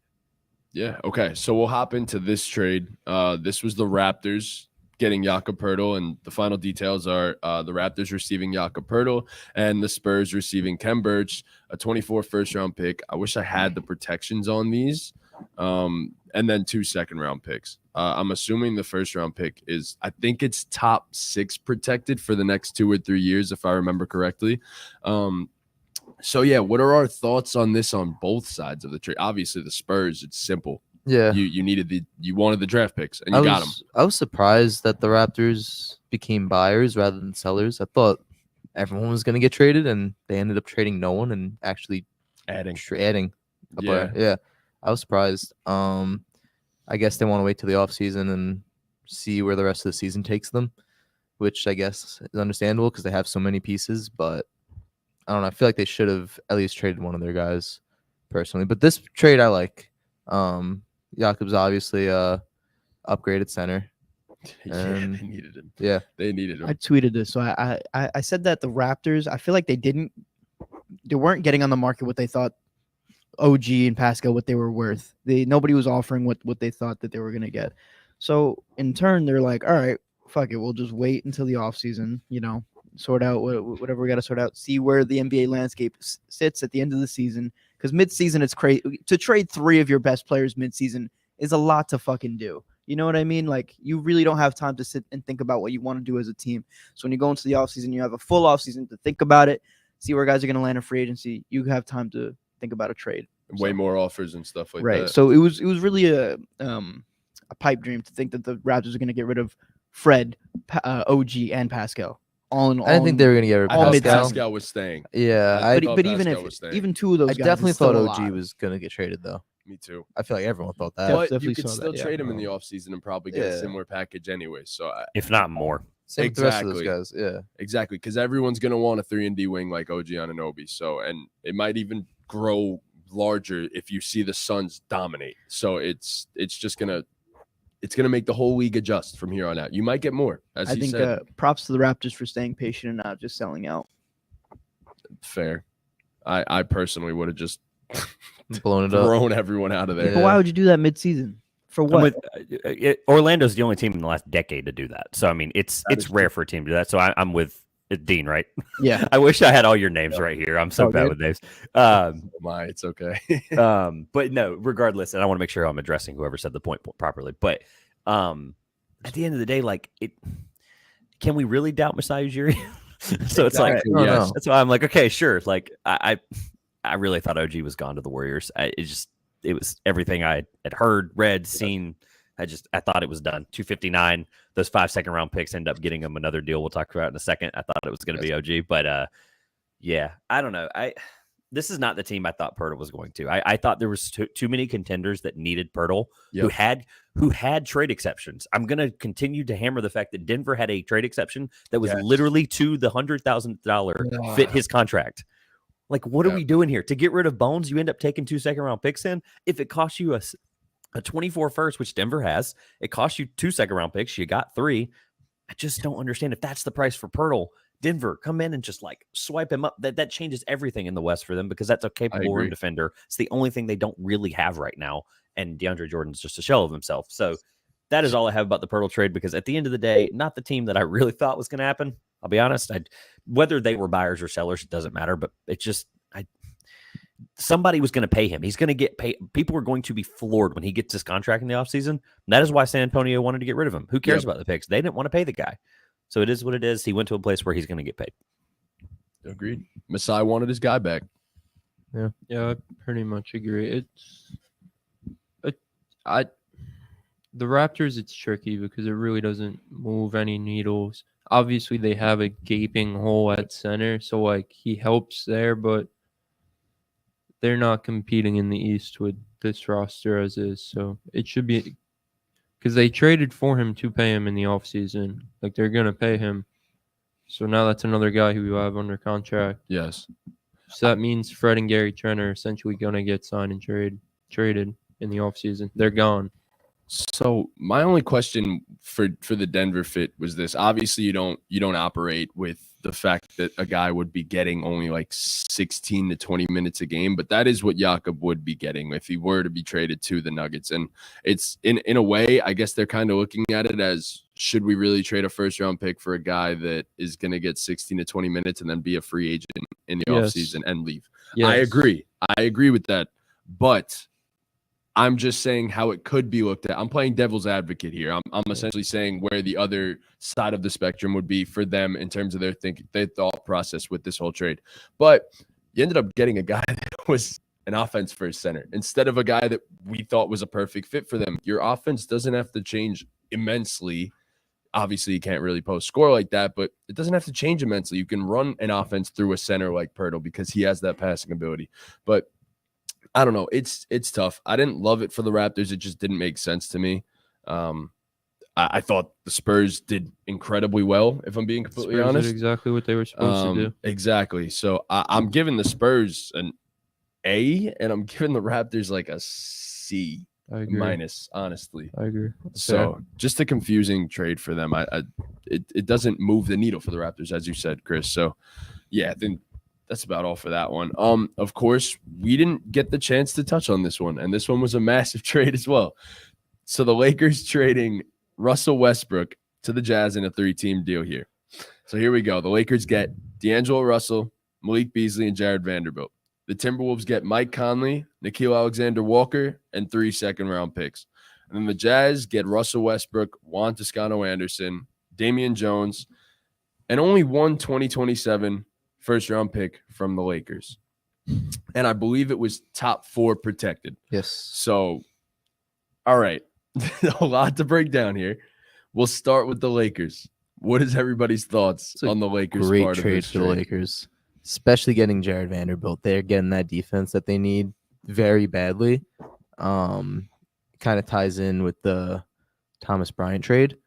Okay. So we'll hop into this trade. This was the Raptors getting Jakob Poeltl, and the final details are the Raptors receiving Jakob Poeltl and the Spurs receiving Khem Birch, a 24 first-round pick. I wish I had the protections on these, and then 2 second-round picks. I'm assuming the first-round pick is, I think it's top 6 protected for the next 2 or 3 years, if I remember correctly. So yeah, what are our thoughts on this on both sides of the trade? Obviously, the Spurs, it's simple. Yeah. You wanted the draft picks and you got them. I was surprised that the Raptors became buyers rather than sellers. I thought everyone was going to get traded, and they ended up trading no one and actually adding a player. Yeah, I was surprised. I guess they want to wait till the offseason and see where the rest of the season takes them, which I guess is understandable because they have so many pieces. But I don't know. I feel like they should have at least traded one of their guys personally. But this trade I like. Jakob's obviously upgraded center. They needed him. Yeah, they needed him. I tweeted this. So I said that the Raptors, I feel like they weren't getting on the market what they thought OG and Pascal what they were worth. Nobody was offering what they thought that they were gonna get. So in turn, they're like, all right, fuck it, we'll just wait until the offseason, sort out whatever we got to sort out, see where the NBA landscape sits at the end of the season. Because mid-season, it's crazy to trade 3 of your best players mid-season is a lot to fucking do. You know what I mean? Like, you really don't have time to sit and think about what you want to do as a team. So when you go into the offseason, you have a full offseason to think about it, see where guys are going to land in free agency. You have time to think about a trade. Way more offers and stuff like right. that. So it was really a pipe dream to think that the Raptors are going to get rid of Fred, OG, and Pascal. I didn't think they were going to get rid I of thought Pascal. Pascal was staying. Yeah, I I thought but even Pascal if was staying. even 2 of those guys, definitely is still thought a OG lot. was going to get traded, though. Me too. I feel like everyone thought that. But definitely you could saw still that, yeah. trade him in the offseason and probably get a Yeah. similar package anyway. So If not more. Same with the rest of those Exactly. guys. Yeah. exactly, because everyone's gonna want a 3-and-D wing like OG Anunoby. So, and it might even grow larger if you see the Suns dominate. So it's just gonna make the whole league adjust from here on out. You might get more, as I you think said. props to the Raptors for staying patient and not just selling out. Fair. I personally would have just Blown it up. thrown everyone out of there. But why would you do that mid-season? For I'm what? with, Orlando's the only team in the last decade to do that. So I mean, it's is rare for a team to do that. So I'm with Dean, right? Yeah. I wish I had all your names right here. I'm so Oh, bad good. with names. It's okay. But no, regardless, and I want to make sure I'm addressing whoever said the point properly. But at the end of the day, like can we really doubt Masai Ujiri? So it's like, Exactly, no, yes. no. that's why I'm like, okay, sure. Like I really thought OG was gone to the Warriors. It just it was everything I had heard, read, seen. I thought it was done. 259. Those 5 second-round picks end up getting him another deal we'll talk about in a second. I thought it was going to be OG, but yeah, I don't know. This is not the team I thought Pirtle was going to. I thought there was too many contenders that needed Pirtle who had trade exceptions. I'm going to continue to hammer the fact that Denver had a trade exception that was literally to the $100,000 fit his contract. Like, what are we doing here? To get rid of Bones, you end up taking 2 second-round picks in. If it costs you a 24 first, which Denver has, it costs you 2 second-round picks. You got 3. I just don't understand if that's the price for Pirtle. Denver, come in and just like swipe him up. That changes everything in the West for them because that's a capable rim defender. It's the only thing they don't really have right now. And DeAndre Jordan's just a shell of himself. So that is all I have about the Pirtle trade because at the end of the day, not the team that I really thought was going to happen. I'll be honest. Whether they were buyers or sellers, it doesn't matter. But it just, somebody was going to pay him. He's going to get paid. People are going to be floored when he gets his contract in the offseason. That is why San Antonio wanted to get rid of him. Who cares about the picks? They didn't want to pay the guy. So it is what it is. He went to a place where he's going to get paid. Agreed. Masai wanted his guy back. Yeah, I pretty much agree. The Raptors, it's tricky because it really doesn't move any needles. Obviously, they have a gaping hole at center, so like he helps there, but they're not competing in the East with this roster as is. So it should be because they traded for him to pay him in the offseason. Like they're gonna pay him. So now that's another guy who you have under contract. Yes. So that means Fred and Gary Trent are essentially gonna get signed and traded in the offseason. They're gone. So my only question for the Denver fit was this. Obviously, you don't operate with the fact that a guy would be getting only like 16 to 20 minutes a game, but that is what Jakob would be getting if he were to be traded to the Nuggets. And it's in a way, I guess they're kind of looking at it as, should we really trade a first round pick for a guy that is going to get 16 to 20 minutes and then be a free agent in the offseason and leave? Yes. I agree with that. But I'm just saying how it could be looked at. I'm playing devil's advocate here. I'm essentially saying where the other side of the spectrum would be for them in terms of their thought process with this whole trade. But you ended up getting a guy that was an offense first center instead of a guy that we thought was a perfect fit for them. Your offense doesn't have to change immensely. Obviously, you can't really post score like that, but it doesn't have to change immensely. You can run an offense through a center like Pirtle because he has that passing ability. But I don't know. It's tough. I didn't love it for the Raptors. It just didn't make sense to me. I thought the Spurs did incredibly well, if I'm being completely honest. Did exactly what they were supposed to do. Exactly. So I'm giving the Spurs an A, and I'm giving the Raptors like a C minus, honestly. I agree. So just a confusing trade for them. It doesn't move the needle for the Raptors, as you said, Chris. So, yeah, I think that's about all for that one. Of course, we didn't get the chance to touch on this one, and this one was a massive trade as well. So the Lakers trading Russell Westbrook to the Jazz in a 3-team deal here. So here we go. The Lakers get D'Angelo Russell, Malik Beasley, and Jared Vanderbilt. The Timberwolves get Mike Conley, Nickeil Alexander-Walker, and 3 second-round picks. And then the Jazz get Russell Westbrook, Juan Toscano-Anderson, Damian Jones, and only one 2027 first-round pick from the Lakers. And I believe it was top 4 protected. Yes. So, all right. A lot to break down here. We'll start with the Lakers. What is everybody's thoughts on the Lakers? Great part trade of for the Lakers, especially getting Jared Vanderbilt. They're getting that defense that they need very badly. Kind of ties in with the Thomas Bryant trade.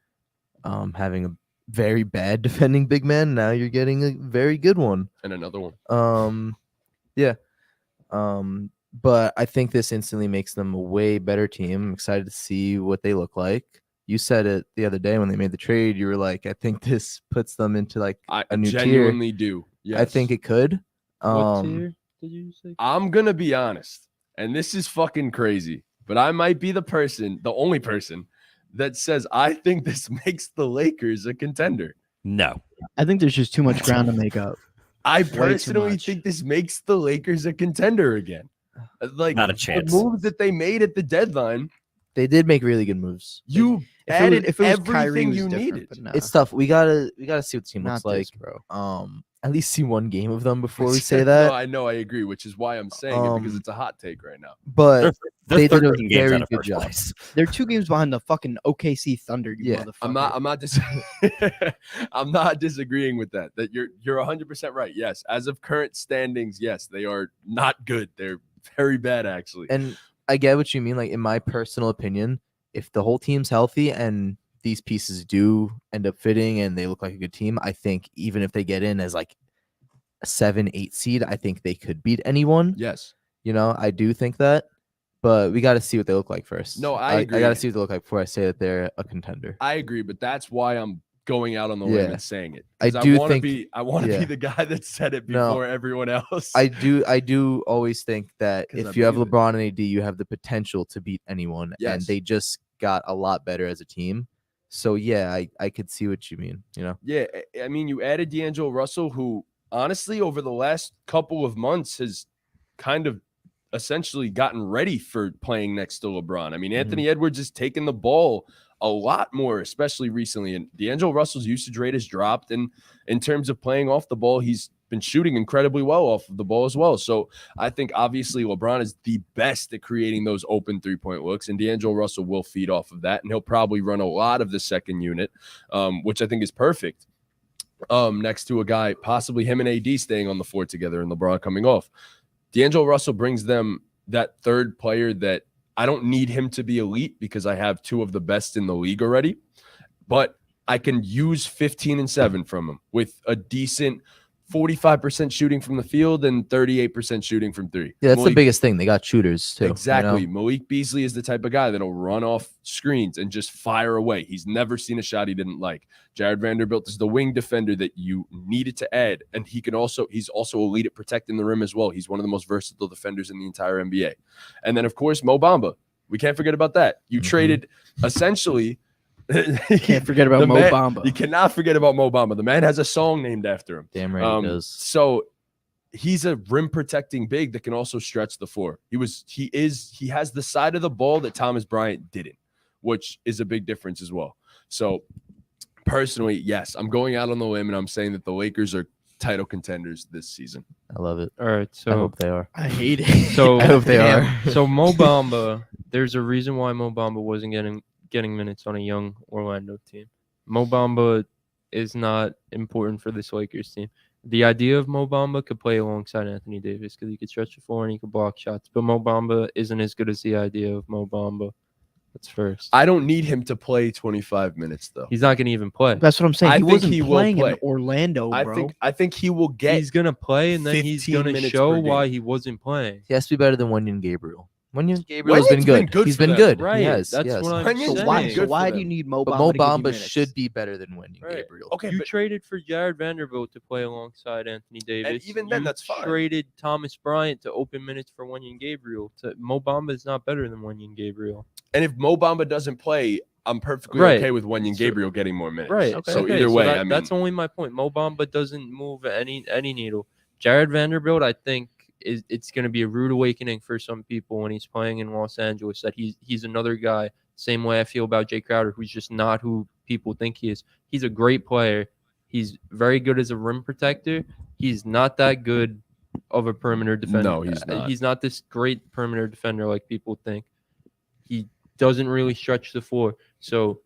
Having a very bad defending big man. Now you're getting a very good one. And another one. Yeah. But I think this instantly makes them a way better team. I'm excited to see what they look like. You said it the other day when they made the trade. You were like, I think this puts them into like a new tier. I genuinely do. Yes. I think it could. What tier did you say? I'm going to be honest, and this is fucking crazy, but I might be the only person that says I think this makes the Lakers a contender. No. I think there's just too much ground to make up. I personally think this makes the Lakers a contender again. Like, not a chance. The moves that they made at the deadline, they did make really good moves. You added everything you needed. Nah. It's tough. We gotta see what the team looks Not like, this, bro. At least see one game of them before we say that. No, I know, I agree, which is why I'm saying it because it's a hot take right now. But They're They did a 13 games very out of good first job. place. They're 2 games behind the fucking OKC Thunder. You Yeah, motherfucker. I'm not disagreeing with that. That you're 100% right. Yes, as of current standings, yes, they are not good. They're very bad, actually. And I get what you mean. Like, in my personal opinion, if the whole team's healthy and these pieces do end up fitting and they look like a good team, I think even if they get in as like a 7-8 seed, I think they could beat anyone. Yes. I do think that, but we got to see what they look like first. No, I agree. I got to see what they look like before I say that they're a contender. I agree, but that's why I'm going out on the limb Yeah. and saying it. I 'Cause do wanna think- I want to yeah. be the guy that said it No, before everyone else. I do always think that 'Cause I if you have believe it. LeBron and AD, you have the potential to beat anyone, and Yes. they just got a lot better as a team. So yeah, I could see what you mean. Yeah, I mean, you added D'Angelo Russell, who honestly over the last couple of months has kind of essentially gotten ready for playing next to LeBron. I mean, Anthony Edwards is taking the ball a lot more, especially recently. And D'Angelo Russell's usage rate has dropped. And in terms of playing off the ball, he's been shooting incredibly well off of the ball as well. So I think obviously LeBron is the best at creating those open 3-point looks, and D'Angelo Russell will feed off of that. And he'll probably run a lot of the second unit, which I think is perfect. Next to a guy, possibly him and AD staying on the floor together and LeBron coming off. D'Angelo Russell brings them that third player that I don't need him to be elite because I have 2 of the best in the league already, but I can use 15 and 7 from him with a decent 45% shooting from the field and 38% shooting from 3. Yeah, that's the Malik- biggest thing. They got shooters too. Exactly. Malik Beasley is the type of guy that'll run off screens and just fire away. He's never seen a shot he didn't like. Jared Vanderbilt is the wing defender that you needed to add. And he's also elite at protecting the rim as well. He's one of the most versatile defenders in the entire NBA. And then, of course, Mo Bamba. We can't forget about that. You traded essentially. Can't forget about Mo Bamba. You cannot forget about Mo Bamba. The man has a song named after him. Damn right he does. So he's a rim protecting big that can also stretch the floor. He has the side of the ball that Thomas Bryant didn't, which is a big difference as well. So personally, yes, I'm going out on the limb and I'm saying that the Lakers are title contenders this season. I love it. All right, I so hope they are. I hate it. So I hope they Damn. are. so Mo Bamba, there's a reason why Mo Bamba wasn't getting minutes on a young Orlando team. Mo Bamba is not important for this Lakers team. The idea of Mo Bamba could play alongside Anthony Davis because he could stretch the floor and he could block shots. But Mo Bamba isn't as good as the idea of Mo Bamba. That's first. I don't need him to play 25 minutes though. He's not going to even play. That's what I'm saying. I He think wasn't he will playing play. in Orlando, bro. I think he will get. He's going to play, and then he's 15 going to minutes show per game. why he wasn't playing. He has to be better than Wenyan Gabriel. Wenyan Gabriel's been Wenyan's good. been good He's for been them. good. Right. Yes, That's yes. what I'm Wenyan's so saying. why, good so for why them. do you need Mo But Bamba? Mo to give you Bamba minutes? should be better than Wenyan Right. Gabriel. Okay, You but traded for Jared Vanderbilt to play alongside Anthony Davis. even then, You that's fine. Traded Thomas Bryant to open minutes for Wenyan Gabriel. Mo Bamba is not better than Wenyan Gabriel. and if Mo Bamba doesn't play, I'm perfectly Right. okay with Wenyan So- Gabriel getting more minutes. Right. So either way, I mean, that's only my point. Mo Bamba doesn't move any needle. Jared Vanderbilt, I think, it's going to be a rude awakening for some people when he's playing in Los Angeles. That he's another guy. Same way I feel about Jay Crowder, who's just not who people think he is. He's a great player. He's very good as a rim protector. He's not that good of a perimeter defender. No, he's not. He's not this great perimeter defender like people think. He doesn't really stretch the floor. So,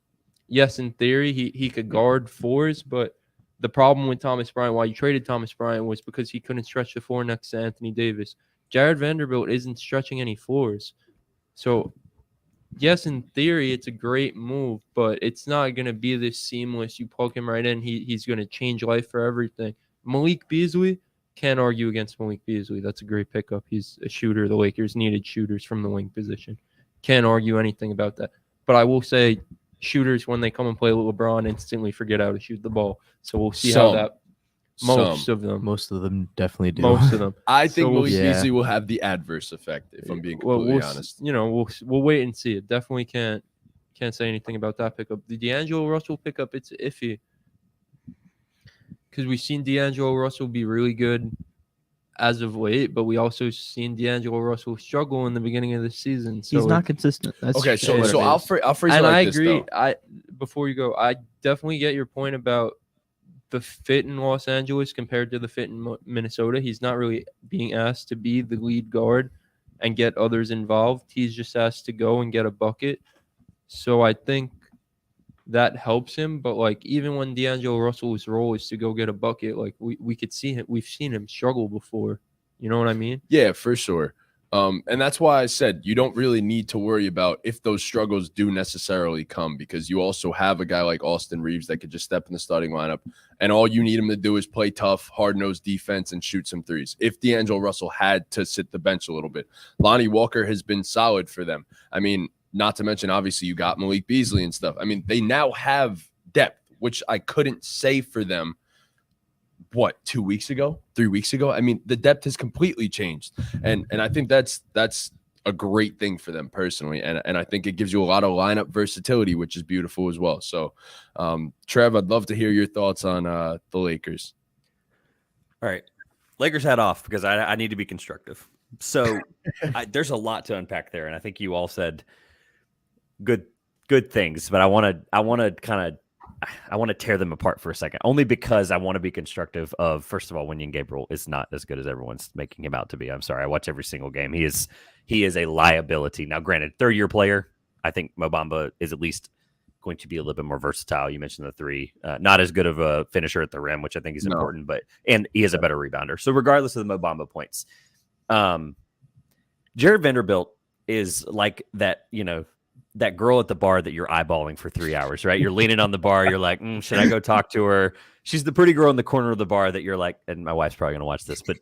yes, in theory, he could guard fours, but the problem with Thomas Bryant, why you traded Thomas Bryant, was because he couldn't stretch the floor next to Anthony Davis. Jared Vanderbilt isn't stretching any floors. So, yes, in theory, it's a great move, but it's not going to be this seamless. You plug him right in, he's going to change life for everything. Malik Beasley, can't argue against Malik Beasley. That's a great pickup. He's a shooter. The Lakers needed shooters from the wing position. Can't argue anything about that. But I will say shooters, when they come and play with LeBron, instantly forget how to shoot the ball. So we'll see how that most of them. Most of them definitely do. Most of them. I think So we'll Malik see. Beasley will have the adverse effect, if I'm being completely honest. We'll wait and see. It definitely can't say anything about that pickup. The D'Angelo Russell pickup, it's iffy because we've seen D'Angelo Russell be really good as of late, but we also seen D'Angelo Russell struggle in the beginning of the season. So He's not consistent. That's Okay, just so what it I'll is. phrase it and like I this, agree. though. Before you go, I definitely get your point about the fit in Los Angeles compared to the fit in Minnesota. He's not really being asked to be the lead guard, and get others involved. He's just asked to go and get a bucket. So I think that helps him. But like even when D'Angelo Russell's role is to go get a bucket, like we could see him. We've seen him struggle before. You know what I mean? Yeah, for sure. And that's why I said you don't really need to worry about if those struggles do necessarily come, because you also have a guy like Austin Reeves that could just step in the starting lineup, and all you need him to do is play tough, hard-nosed defense and shoot some threes. If D'Angelo Russell had to sit the bench a little bit, Lonnie Walker has been solid for them. I mean, not to mention, obviously, you got Malik Beasley and stuff. I mean, they now have depth, which I couldn't say for them, 2 weeks ago, 3 weeks ago. I mean, the depth has completely changed. And I think that's a great thing for them personally. And I think it gives you a lot of lineup versatility, which is beautiful as well. So, Trev, I'd love to hear your thoughts on the Lakers. All right. Lakers hat off because I need to be constructive. So there's a lot to unpack there. And I think you all said good things, but I want to tear them apart for a second, only because I want to be constructive of, first of all, Wenyen Gabriel is not as good as everyone's making him out to be. I'm sorry. I watch every single game. He is a liability. Now, granted, third-year player, I think Mo Bamba is at least going to be a little bit more versatile. You mentioned the three, not as good of a finisher at the rim, which I think is important, and he is a better rebounder. So regardless of the Mo Bamba points, Jared Vanderbilt is like that, that girl at the bar that you're eyeballing for 3 hours, right? You're leaning on the bar. You're like, should I go talk to her? She's the pretty girl in the corner of the bar that you're like, and my wife's probably going to watch this, but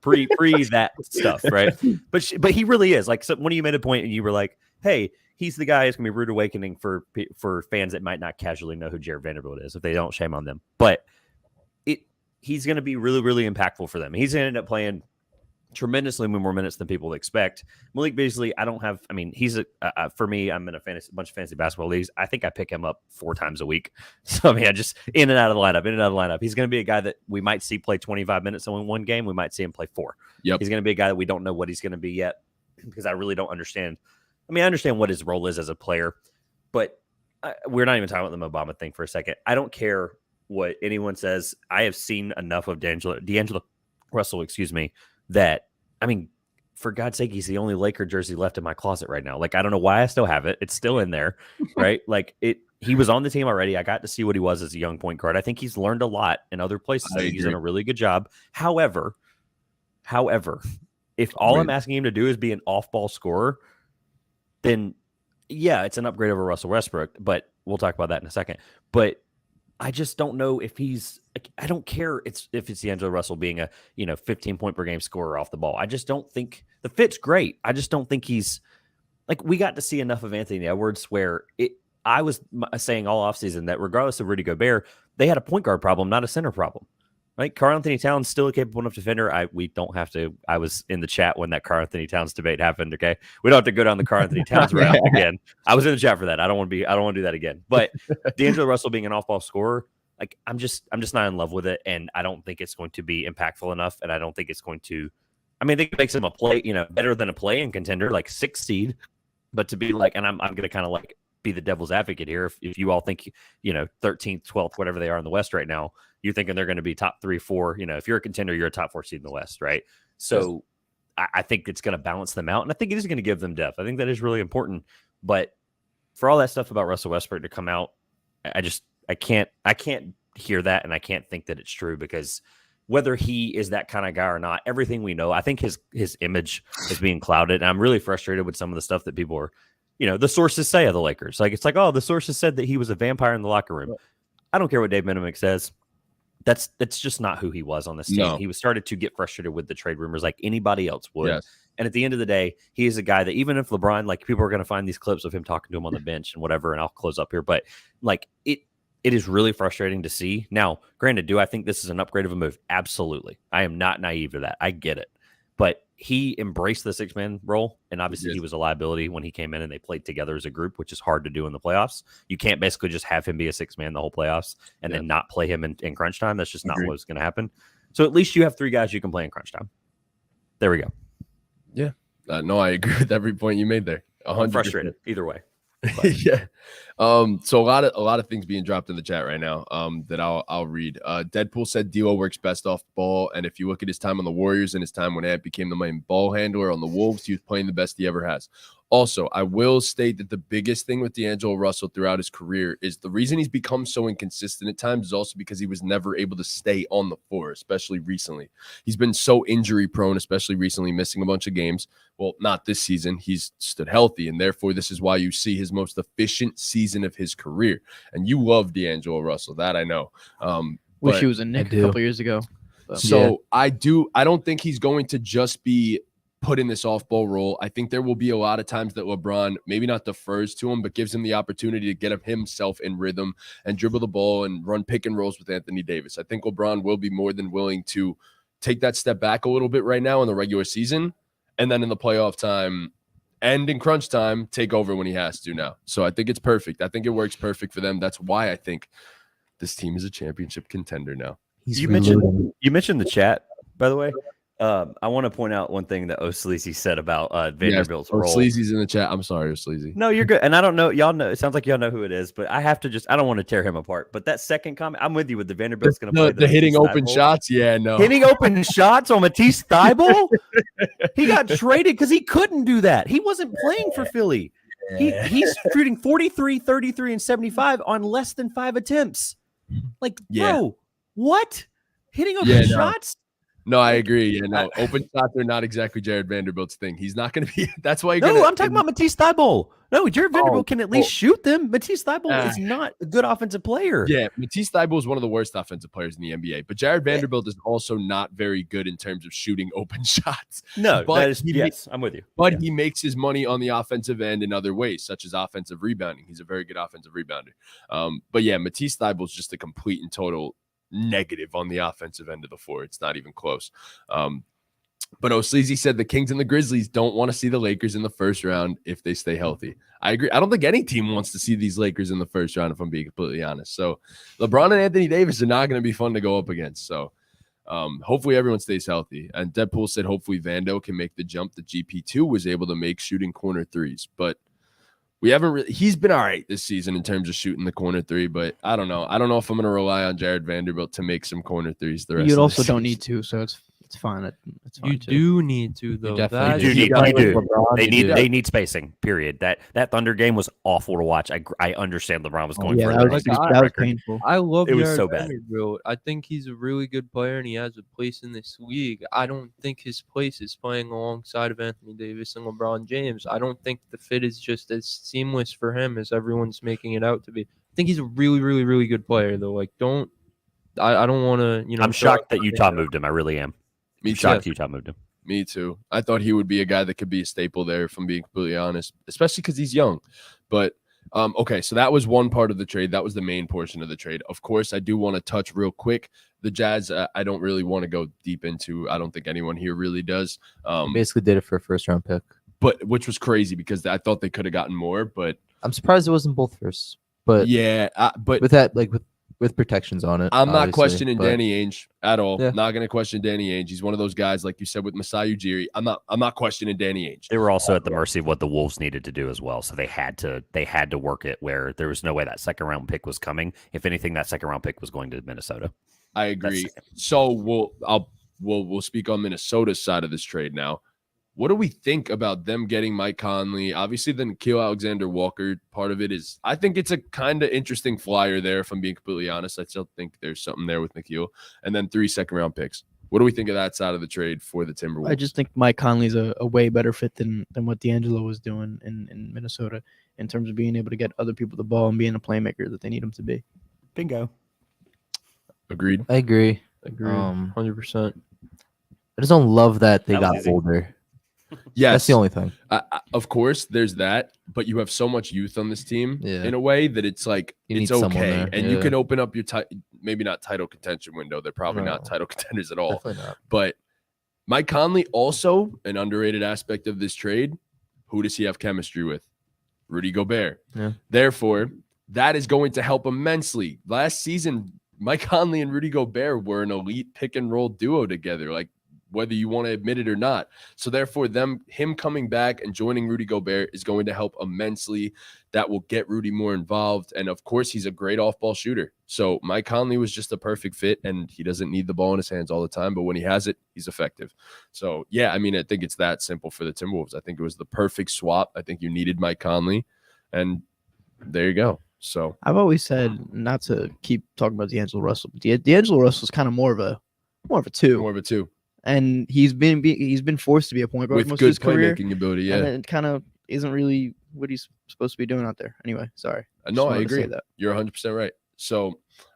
pre that stuff, right? But he really is like, so when you made a point and you were like, hey, he's the guy who's going to be rude awakening for fans that might not casually know who Jared Vanderbilt is. If they don't, shame on them. But he's going to be really, really impactful for them. He's going to end up playing tremendously more minutes than people expect. Malik Beasley, he's for me, I'm in a bunch of fantasy basketball leagues. I think I pick him up 4 times a week. So I just in and out of the lineup. He's going to be a guy that we might see play 25 minutes in one game. We might see him play 4. Yep. He's going to be a guy that we don't know what he's going to be yet, because I really don't understand. I understand what his role is as a player, but we're not even talking about the Obama thing for a second. I don't care what anyone says. I have seen enough of D'Angelo Russell, that, for God's sake, he's the only Laker jersey left in my closet right now. Like, I don't know why I still have it. It's still in there, right? He was on the team already. I got to see what he was as a young point guard. I think he's learned a lot in other places. I think he's done a really good job. However, if all I'm asking him to do is be an off-ball scorer, then yeah, it's an upgrade over Russell Westbrook, but we'll talk about that in a second. But I just don't know if I don't care if it's D'Angelo Russell being a 15 point per game scorer off the ball. I just don't think the fit's great. I just don't think he's we got to see enough of Anthony Edwards where I was saying all offseason that regardless of Rudy Gobert, they had a point guard problem, not a center problem. Right? Karl Anthony Towns still a capable enough defender. We don't have to. I was in the chat when that Karl Anthony Towns debate happened. Okay, we don't have to go down the Karl Anthony Towns route again. I was in the chat for that. I don't want to do that again. But D'Angelo Russell being an off-ball scorer, I'm just not in love with it, and I don't think it's going to be impactful enough. And I don't think it's going to. I think it makes him a play, better than a play-in contender, like 6th seed. But to be and I'm going to kind of be the devil's advocate here. If you all think 13th, 12th, whatever they are in the West right now, you're thinking they're going to be top 3, 4. If you're a contender, you're a top 4 seed in the West, right? So I think it's going to balance them out, and I think it is going to give them depth. I think that is really important. But for all that stuff about Russell Westbrook to come out, I can't hear that, and I can't think that it's true, because whether he is that kind of guy or not, everything we know, I think his image is being clouded, and I'm really frustrated with some of the stuff that people are. The sources say of the Lakers. The sources said that he was a vampire in the locker room. I don't care what Dave Minimick says. That's just not who he was on this team. No. He was started to get frustrated with the trade rumors like anybody else would. Yes. And at the end of the day, he is a guy that even if LeBron, people are going to find these clips of him talking to him on the bench and whatever, and I'll close up here. But it is really frustrating to see. Now, granted, do I think this is an upgrade of a move? Absolutely. I am not naive to that. I get it. But he embraced the 6-man role, and obviously he was a liability when he came in and they played together as a group, which is hard to do in the playoffs. You can't basically just have him be a 6-man the whole playoffs and then not play him in crunch time. That's just not what's going to happen. So at least you have 3 guys you can play in crunch time. There we go. Yeah. No, I agree with every point you made there. 100%. I'm frustrated either way. Yeah. So a lot of things being dropped in the chat right now. That I'll read. Deadpool said D'Lo works best off ball, and if you look at his time on the Warriors and his time when Ant became the main ball handler on the Wolves, he was playing the best he ever has. Also, I will state that the biggest thing with D'Angelo Russell throughout his career is the reason he's become so inconsistent at times is also because he was never able to stay on the floor, especially recently. He's been so injury prone, especially recently, missing a bunch of games. Well, not this season. He's stood healthy, and therefore this is why you see his most efficient season of his career. And you love D'Angelo Russell, that I know. Wish but- he was a Knick a do. couple years ago. So I don't think he's going to just be put in this off-ball role. I think there will be a lot of times that LeBron maybe not defers to him, but gives him the opportunity to get himself in rhythm and dribble the ball and run pick and rolls with Anthony Davis. I think LeBron will be more than willing to take that step back a little bit right now in the regular season, and then in the playoff time and in crunch time, take over when he has to now. So I think it's perfect. I think it works perfect for them. That's why I think this team is a championship contender now. You mentioned the chat, by the way. I want to point out one thing that O'Sleazy said about Vanderbilt's role. Sleazy's in the chat. I'm sorry, Sleazy. No, you're good. And I don't know. Y'all know. It sounds like y'all know who it is, but I have to I don't want to tear him apart. But that second comment, I'm with you with the Vanderbilt's going to play The hitting Matisse open Thybulle. shots. Yeah, no. Hitting open shots on Matisse Thybulle? He got traded because he couldn't do that. He wasn't playing for Philly. He's shooting 43, 33, and 75 on less than 5 attempts. Like, bro, what? Hitting open shots? No, I agree. Yeah, no, open shots are not exactly Jared Vanderbilt's thing. He's not going to be. That's why. No, I'm talking about Matisse Thybulle. No, Jared Vanderbilt can at least shoot them. Matisse Thybulle is not a good offensive player. Yeah, Matisse Thybulle is one of the worst offensive players in the NBA, but Jared Vanderbilt is also not very good in terms of shooting open shots. No, but that is yes, I'm with you. But he makes his money on the offensive end in other ways, such as offensive rebounding. He's a very good offensive rebounder. But yeah, Matisse Thybulle is just a complete and total negative on the offensive end of the floor. It's not even close. But O'Sleazy said the Kings and the Grizzlies don't want to see the Lakers in the first round if they stay healthy. I agree. I don't think any team wants to see these Lakers in the first round, if I'm being completely honest. So LeBron and Anthony Davis are not going to be fun to go up against. So hopefully everyone stays healthy. And Deadpool said hopefully Vando can make the jump that GP2 was able to make shooting corner threes. But we haven't really, he's been all right this season in terms of shooting the corner three, but I don't know. I don't know if I'm going to rely on Jared Vanderbilt to make some corner threes the rest You of also the don't season. need to, so it's fine. It's fine You too. do need to, though. definitely They do. do. They need spacing. Period. That Thunder game was awful to watch. I understand LeBron was going Yeah, for that it. was, Like, that was record. painful. I love It was Jared so bad. Vanderbilt. I think he's a really good player and he has a place in this league. I don't think his place is playing alongside of Anthony Davis and LeBron James. I don't think the fit is just as seamless for him as everyone's making it out to be. I think he's a really, really, really good player, though. Like, I don't want to, I'm shocked that Utah moved him. I really am. Me I'm too. shocked Utah moved him. Me too. I thought he would be a guy that could be a staple there, if I'm being completely honest, especially because he's young. But okay, so that was one part of the trade. That was the main portion of the trade. Of course, I do want to touch real quick. The Jazz, I don't really want to go deep into. I don't think anyone here really does. Basically did it for a first round pick. But which was crazy because I thought they could have gotten more. But I'm surprised it wasn't both firsts. But yeah, but with that, like with protections on it. I'm not obviously, questioning but Danny Ainge at all. Yeah. Not going to question Danny Ainge. He's one of those guys, like you said, with Masai Ujiri. I'm not questioning Danny Ainge. They were also at the mercy of what the Wolves needed to do as well. So they had to work it where there was no way that second round pick was coming. If anything, that second round pick was going to Minnesota. I agree. So we'll speak on Minnesota's side of this trade now. What do we think about them getting Mike Conley? Obviously, the Nikhil Alexander-Walker part of it is, I think it's a kind of interesting flyer there, if I'm being completely honest. I still think there's something there with Nikhil. And then 3 second-round picks. What do we think of that side of the trade for the Timberwolves? I just think Mike Conley's a way better fit than what D'Angelo was doing in Minnesota in terms of being able to get other people the ball and being a playmaker that they need him to be. Bingo. Agreed. I agree. Agree. 100%. I just don't love that they That was got easy. older. Yes. That's the only thing. Of course, there's that, but you have so much youth on this team Yeah. in a way that it's like You it's need someone okay, there, and you yeah. can open up your maybe not title contention window. They're probably not No. title contenders at all. Definitely not. But Mike Conley, also an underrated aspect of this trade. Who does he have chemistry with? Rudy Gobert. Yeah. Therefore, that is going to help immensely. Last season, Mike Conley and Rudy Gobert were an elite pick and roll duo together. Like, whether you want to admit it or not. So therefore, him coming back and joining Rudy Gobert is going to help immensely. That will get Rudy more involved. And of course, he's a great off-ball shooter. So Mike Conley was just a perfect fit, and he doesn't need the ball in his hands all the time, but when he has it, he's effective. So yeah, I mean, I think it's that simple for the Timberwolves. I think it was the perfect swap. I think you needed Mike Conley, and there you go. So I've always said, not to keep talking about D'Angelo Russell, but D'Angelo Russell's kind of more of a two. more of a two And he's been forced to be a point guard with most of good his career. playmaking ability. And Yeah, it kind of isn't really what he's supposed to be doing out there. Anyway, sorry. no, Just I wanted to say agree. that. You're 100% right. So,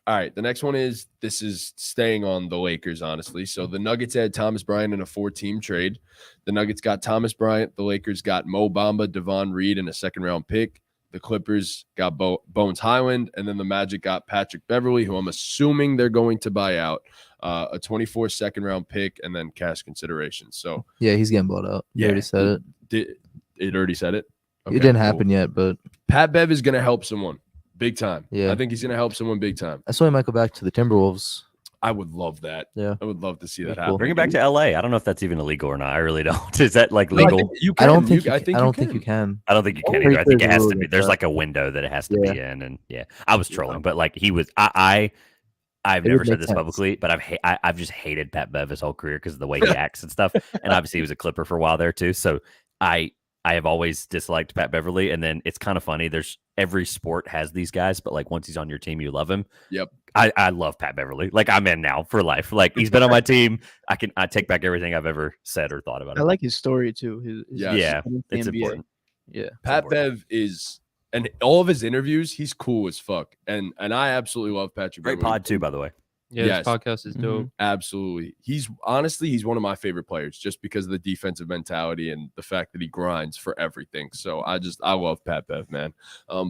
all right, the next one is this is staying on the Lakers, honestly. So the Nuggets had Thomas Bryant in a 4-team trade. The Nuggets got Thomas Bryant. The Lakers got Mo Bamba, Devon Reed, and a second-round pick. The Clippers got Bones Highland, and then the Magic got Patrick Beverly, who I'm assuming they're going to buy out, a 24 second-round pick, and then cash consideration. So Yeah, he's getting bought out. You already said it. It already said it? It Okay, didn't cool. happen yet, but Pat Bev is going to help someone big time. Yeah. I think he's going to help someone big time. I saw he might go back to the Timberwolves. I would love that. Yeah. I would love to see that Cool. happen. Bring it back to LA. I don't know if that's even illegal or not. I really don't. Is that like No, I legal? think you I can. don't think You- you, I think I you don't think can. you can. I don't think you can Oh, either. I think it there's a has rule to be. against There's that. like a window that it has to Yeah. be in, and yeah, I was trolling, but like he was. I've It never would said make this sense. publicly, but I've just hated Pat Bev his whole career because of the way he acts and stuff. And obviously he was a Clipper for a while there too. So I have always disliked Pat Beverly, and then it's kind of funny. There's every sport has these guys, but like once he's on your team, you love him. Yep. I love Pat Beverly. Like I'm in now for life. Like he's been on my team. I take back everything I've ever said or thought about I him. like his story too. His Yes. Yeah, in the it's NBA. important. Yeah. Pat important. Bev is, and all of his interviews, he's cool as fuck. And I absolutely love Patrick Great Beverly. pod too, by the way. Yeah, Yes. this podcast is dope. Mhm. Absolutely. He's honestly one of my favorite players just because of the defensive mentality and the fact that he grinds for everything. So I love Pat Bev, man.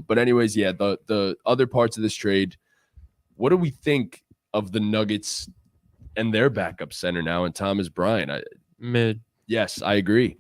But anyways, yeah, the other parts of this trade, what do we think of the Nuggets and their backup center now and Thomas Bryant? Mid. Yes, I agree.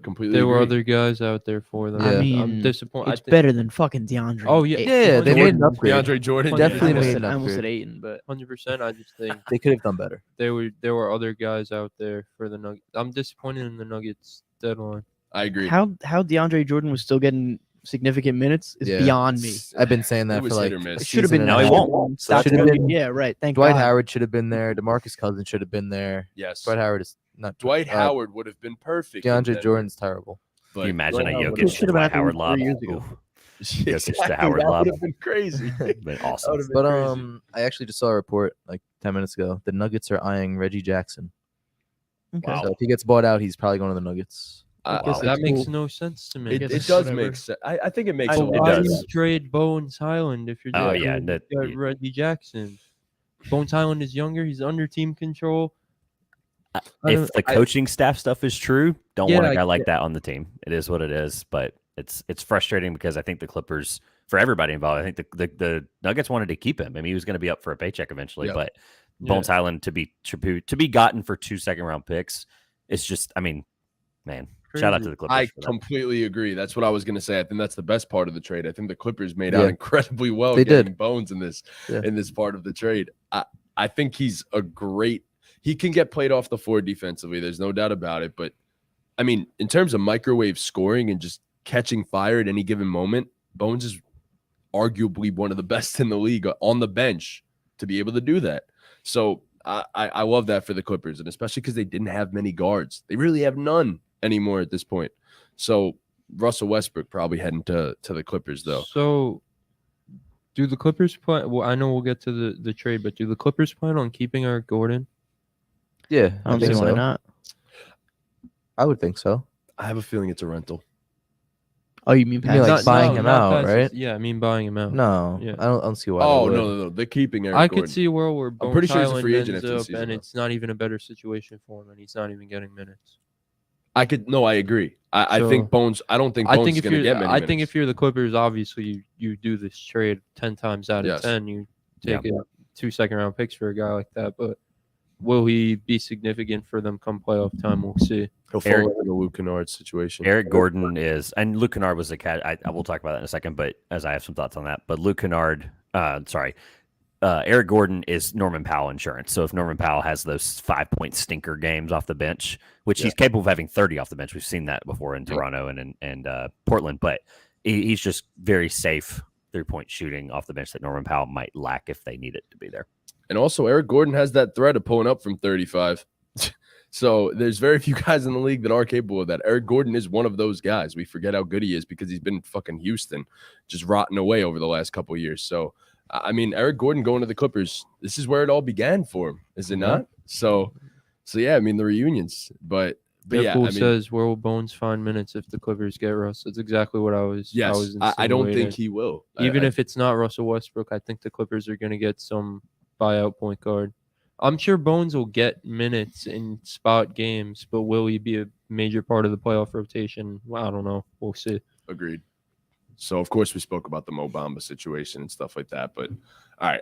Completely There were agree. other guys out there for them. Yeah. I I'm mean, disappointed. it's better than fucking DeAndre. Oh, yeah. Yeah, they made an upgrade. DeAndre Jordan. Definitely I almost made said, an I almost said upgrade. Ayton, but 100%. I just think They could have done better. there were other guys out there for the Nuggets. I'm disappointed in the Nuggets deadline. I agree. how DeAndre Jordan was still getting significant minutes is Yeah. beyond me. I've been saying It that was for hit like or miss. a It should have season been. and a No, he half. won't. Stop Should have it. been- Yeah, right. Thank Dwight God. Howard should have been there. DeMarcus Cousins should have been there. Yes. Dwight Howard is not. Dwight uh, Howard would have been perfect. in DeAndre Denver, Jordan's terrible. but Can you imagine a Dwight Howard Jokic would Should to have been Dwight out there Howard 3 lob? years ago. Oof, have- Jokic to Howard that lob. would have been crazy. been awesome. would've been But crazy. I actually just saw a report like 10 minutes ago. The Nuggets are eyeing Reggie Jackson. Okay. Wow. So if he gets bought out, he's probably going to the Nuggets. I- guess I- That That's makes cool. no sense to me. it, guess it it's does whatever. make sense. I think it makes So a it why lot of do you does. sense. trade Bones Highland if you're Oh, just yeah, gonna that- get Reggie Jackson? Bones Highland is younger. He's under team control. I If don't- the coaching staff stuff is true, don't want Yeah, a guy I like get- that on the team. It is what it is, but it's frustrating because I think the Clippers, for everybody involved, I think the Nuggets wanted to keep him. I mean, he was going to be up for a paycheck eventually, Yep. but Yeah. Bones Highland to be gotten for 2 second-round picks, it's just, I mean, man, shout out Crazy. to the Clippers. I for that. completely agree. That's what I was going to say. I think that's the best part of the trade. I think the Clippers made Yeah. out incredibly well They getting did. Bones in this Yeah. part of the trade. I think he's he can get played off the floor defensively. There's no doubt about it. But I mean, in terms of microwave scoring and just catching fire at any given moment, Bones is arguably one of the best in the league on the bench to be able to do that. So I love that for the Clippers, and especially because they didn't have many guards. They really have none anymore at this point. So Russell Westbrook probably heading to the Clippers, though. So, do the Clippers plan? Well, I know we'll get to the trade, but do the Clippers plan on keeping Eric Gordon? Yeah, I don't think see why so. not. I would think so. I have a feeling it's a rental. Oh, you mean You mean, like, Pat? buying him not out, Paxson. right? Yeah, I mean buying him out. No, Yeah. I don't see why. Oh they would. no, they're keeping Eric I Gordon. could see a world where Bones pretty sure he's a Highland free agent ends after the up season, and though. it's not even a better situation for him, and he's not even getting minutes. I agree. I So- think Bones. I don't think I Bones think is if going to you're, get many I think minutes. if you're the Clippers, obviously you do this trade 10 times out of Yes. 10. You take it 2 second-round picks for a guy like that, but will he be significant for them come playoff time? We'll see. He'll Eric- fall into the Luke Kennard situation. Eric Gordon is, and Luke Kennard was a cat. I will talk about that in a second, but as I have some thoughts on that. But Luke Kennard, Eric Gordon is Norman Powell insurance. So if Norman Powell has those 5-point stinker games off the bench, which he's capable of having 30 off the bench, we've seen that before in Toronto and Portland, but he's just very safe 3-point shooting off the bench that Norman Powell might lack if they need it to be there. And also, Eric Gordon has that threat of pulling up from 35. So there's very few guys in the league that are capable of that. Eric Gordon is one of those guys. We forget how good he is because he's been in fucking Houston, just rotting away over the last couple of years. So, I mean, Eric Gordon going to the Clippers, this is where it all began for him, is it not? So yeah, I mean, the reunions. But yeah, Fool I mean, says, where will Bones find minutes if the Clippers get Russ? That's exactly what I was. yes, I don't think he will. Even if it's not Russell Westbrook, I think the Clippers are going to get some buyout point guard. I'm sure Bones will get minutes in spot games, but will he be a major part of the playoff rotation? Well, I don't know. We'll see. Agreed. So of course we spoke about the Mo Bamba situation and stuff like that, but all right,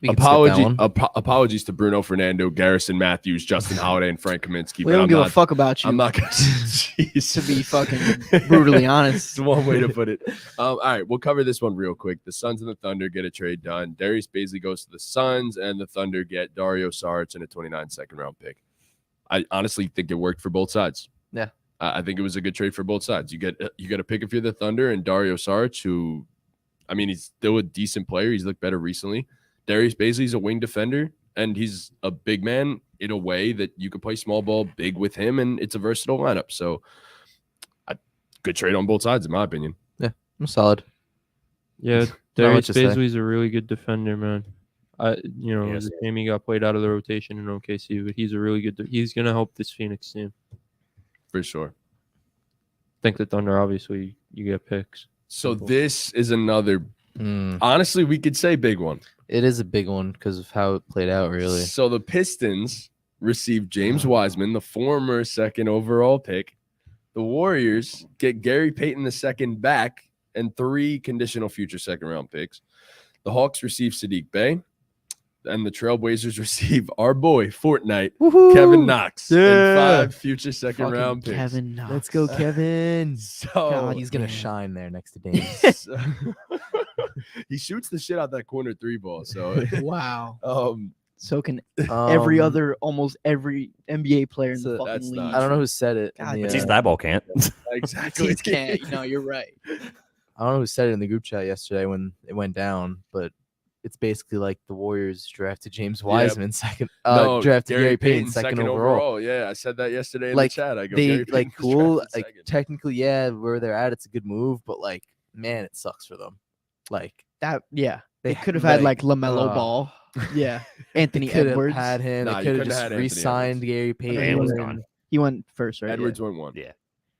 We can skip that one. apologies to Bruno Fernando, Garrison Matthews, Justin Holiday, and Frank Kaminsky. We don't give a fuck about you. I'm not gonna to be fucking brutally honest. It's one way to put it. All right, we'll cover this one real quick. The Suns and the Thunder get a trade done. Darius Bazley goes to the Suns, and the Thunder get Dario Saric and a 29 second-round pick. I honestly think it worked for both sides. Yeah. I think it was a good trade for both sides. You get a pick if you're the Thunder, and Dario Saric, who, I mean, he's still a decent player. He's looked better recently. Darius Bazley's a wing defender, and he's a big man in a way that you could play small ball big with him, and it's a versatile lineup. So, good trade on both sides, in my opinion. Yeah, I'm solid. Yeah, Not Darius much to say. Bazley's a really good defender, man. Yes. The game he got played out of the rotation in OKC, but he's a really good. He's gonna help this Phoenix team. For sure. Think the Thunder, obviously, you get picks. So Simple. this is another, honestly, we could say big one. It is a big one because of how it played out, really. So the Pistons received James Wiseman, the former second overall pick. The Warriors get Gary Payton II back and 3 conditional future second-round picks. The Hawks receive Sadiq Bey. And the Trailblazers receive our boy, Fortnite, Kevin Knox, and 5 future second-round picks. Kevin Knox. Let's go, Kevin. So God, He's going to damn. shine there next to Davis. he shoots the shit out that corner 3 ball. So, Wow. So can almost every NBA player in the so that's fucking not- league. I don't know who said it. in God the, damn. Batiste eyeball can't. exactly. Teams can't. No, you're right. I don't know who said it in the group chat yesterday when it went down, but it's basically like the Warriors drafted James Wiseman drafted Gary Payton second overall. Yeah, I said that yesterday in Like, the chat. I go, They Gary like Payton's cool, drafted like second. technically, yeah, where they're at, it's a good move, but like, man, it sucks for them. Like That yeah. they They could have had like LaMelo uh, Ball. Yeah. Anthony could have Edwards. had him. Nah, They you could have couldn't just have had Anthony re-signed Edwards. Gary Payton. Man was and- gone. He went first, right? Edwards Yeah. went 1. Yeah.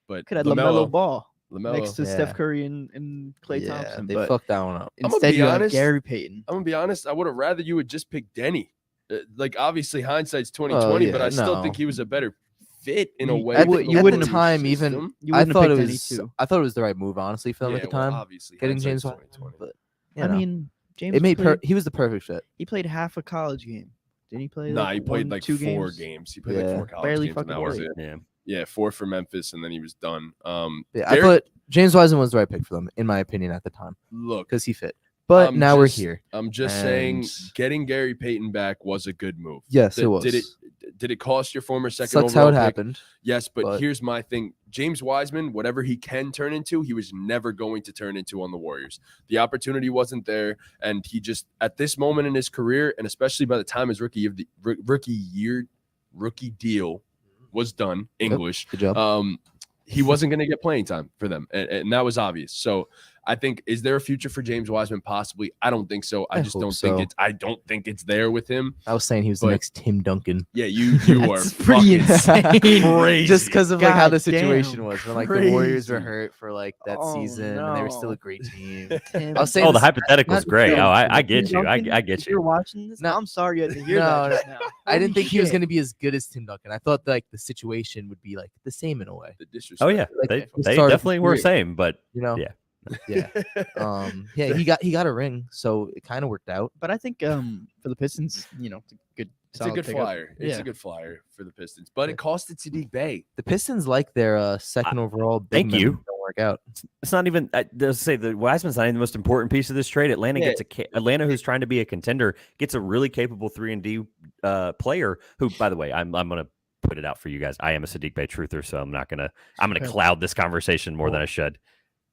But Could have had LaMelo Ball LaMelo. next to Yeah. Steph Curry and Klay Yeah, Thompson. they But fucked that one up. gonna instead, be you have honest, Gary Payton. I'm gonna be honest. I would have rather you would just pick Denny. Like obviously hindsight's 2020, but yeah, I still no. think he was a better fit in a You- way. At for the, the you at wouldn't the have time, even system. You I wouldn't have thought it picked was. any two. I thought it was the right move, honestly, for them Yeah, at the well, time. obviously, Getting hindsight's James Wiseman, 2020. but I you know, mean, James it made played, he was the perfect fit. he played half a college game. Didn't he play? Nah, like he played like 2 4 games? games. He played like Yeah. 4 college Barely games, and fucking that was played. it. Yeah. Yeah, 4 for Memphis, and then he was done. Yeah, I Gary- thought James Wiseman was the right pick for them, in my opinion, at the time, Look, because he fit. But I'm now we're just- here. I'm just saying, And- getting Gary Payton back was a good move. Yes, it was. Did it cost your former second Sucks overall how it pick? happened. Yes, but but- here's my thing. James Wiseman, whatever he can turn into, he was never going to turn into on the Warriors. The opportunity wasn't there, and he just at this moment in his career, and especially by the time his rookie deal was done, English, Good job. he wasn't going to get playing time for them, and that was obvious. So I think, is there a future for James Wiseman? Possibly. I don't think so. I I just hope don't think so. it's. I don't think it's there with him. I was saying he was the but- next Tim Duncan. Yeah, you are That's pretty fucking insane. crazy. Just because of like how the God damn, situation was, when like the Warriors were crazy. hurt for like that Oh, season, and they were still no. a great team. Tim I was saying Oh, the this- hypothetical's not- great. no, Oh, I get you. Duncan, I get if you're you. watching this, No. I'm sorry you had to hear No, that just now. I didn't Holy think he was shit. going to be as good as Tim Duncan. I thought like the situation would be like the same in a way. the disrespect. Oh yeah, Like, they the they start of definitely his were career. same, but You know? Yeah. Yeah. Yeah. He got a ring, so it kind of worked out. But I think for the Pistons, it's a good. It's a solid good pickup. flyer. It's Yeah. a good flyer for the Pistons, but it costed Sadiq Bey. The Pistons like their second overall. Big thank man you. work out. It's not even. They'll say the Wiseman's not even the most important piece of this trade. Atlanta Yeah. Atlanta, who's trying to be a contender, gets a really capable 3-and-D player. Who, by the way, I'm gonna put it out for you guys. I am a Sadiq Bey truther, so I'm gonna cloud this conversation more than I should.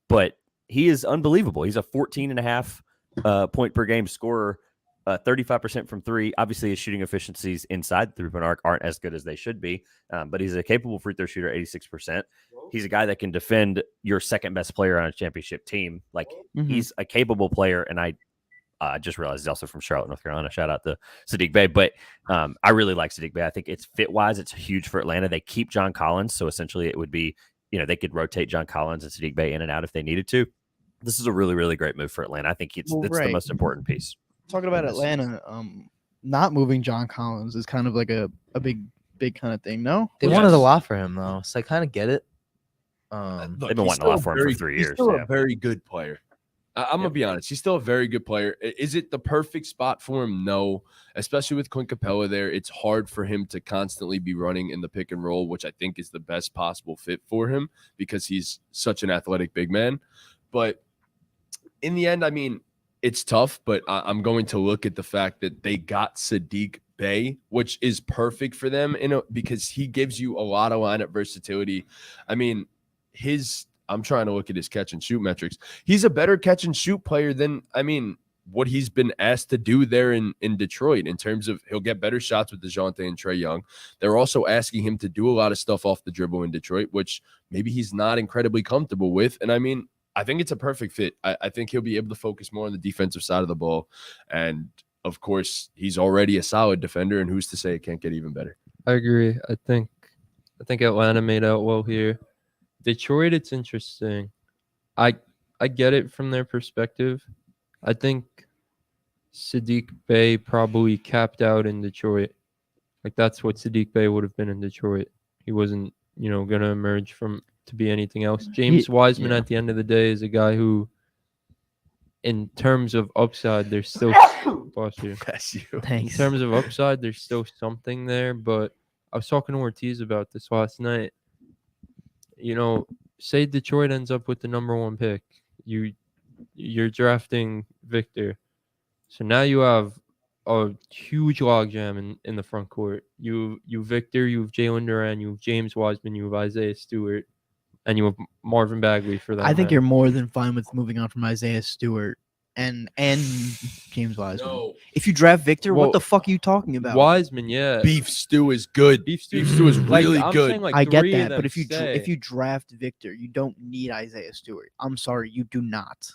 But he is unbelievable. He's a 14.5 point per game scorer. 35% from three. Obviously, his shooting efficiencies inside the 3-point arc aren't as good as they should be, but he's a capable free throw shooter, 86%. He's a guy that can defend your second best player on a championship team. Like, he's a capable player, and I just realized he's also from Charlotte, North Carolina. Shout out to Sadiq Bey. But I really like Sadiq Bey. I think it's fit-wise, it's huge for Atlanta. They keep John Collins, so essentially it would be, they could rotate John Collins and Sadiq Bey in and out if they needed to. This is a really, really great move for Atlanta. I think it's the most important piece. Talking about Atlanta, not moving John Collins is kind of like a big kind of thing. No, They wanted a lot for him though, so I kind of get it. Look, They've been wanting a lot for him for 3 years. He's still a very good player. I'm going to be honest. He's still a very good player. Is it the perfect spot for him? No. Especially with Clint Capella there, it's hard for him to constantly be running in the pick and roll, which I think is the best possible fit for him because he's such an athletic big man. But in the end, I mean, it's tough, but I'm going to look at the fact that they got Sadiq Bey, which is perfect for them because he gives you a lot of lineup versatility. I mean, I'm trying to look at his catch and shoot metrics. He's a better catch and shoot player than, what he's been asked to do there in Detroit in terms of he'll get better shots with DeJounte and Trae Young. They're also asking him to do a lot of stuff off the dribble in Detroit, which maybe he's not incredibly comfortable with. And I think it's a perfect fit. I think he'll be able to focus more on the defensive side of the ball. And, of course, he's already a solid defender, and who's to say it can't get even better? I agree. I think Atlanta made out well here. Detroit, it's interesting. I get it from their perspective. I think Sadiq Bey probably capped out in Detroit. Like, that's what Sadiq Bey would have been in Detroit. He wasn't, going to emerge to be anything else. James Wiseman at the end of the day is a guy who, in terms of upside, there's still bless you. In terms of upside, there's still something there. But I was talking to Ortiz about this last night. Say Detroit ends up with the number 1 pick. You're drafting Victor. So now you have a huge logjam in the front court. You Victor, you have Jalen Duran, you have James Wiseman, you have Isaiah Stewart, and you have Marvin Bagley for that. I think you're more than fine with moving on from Isaiah Stewart and James Wiseman. No. If you draft Victor, what the fuck are you talking about? Wiseman, yeah. Beef stew is good. Beef stew is really good. Saying, I get that, but if you draft Victor, you don't need Isaiah Stewart. I'm sorry, you do not.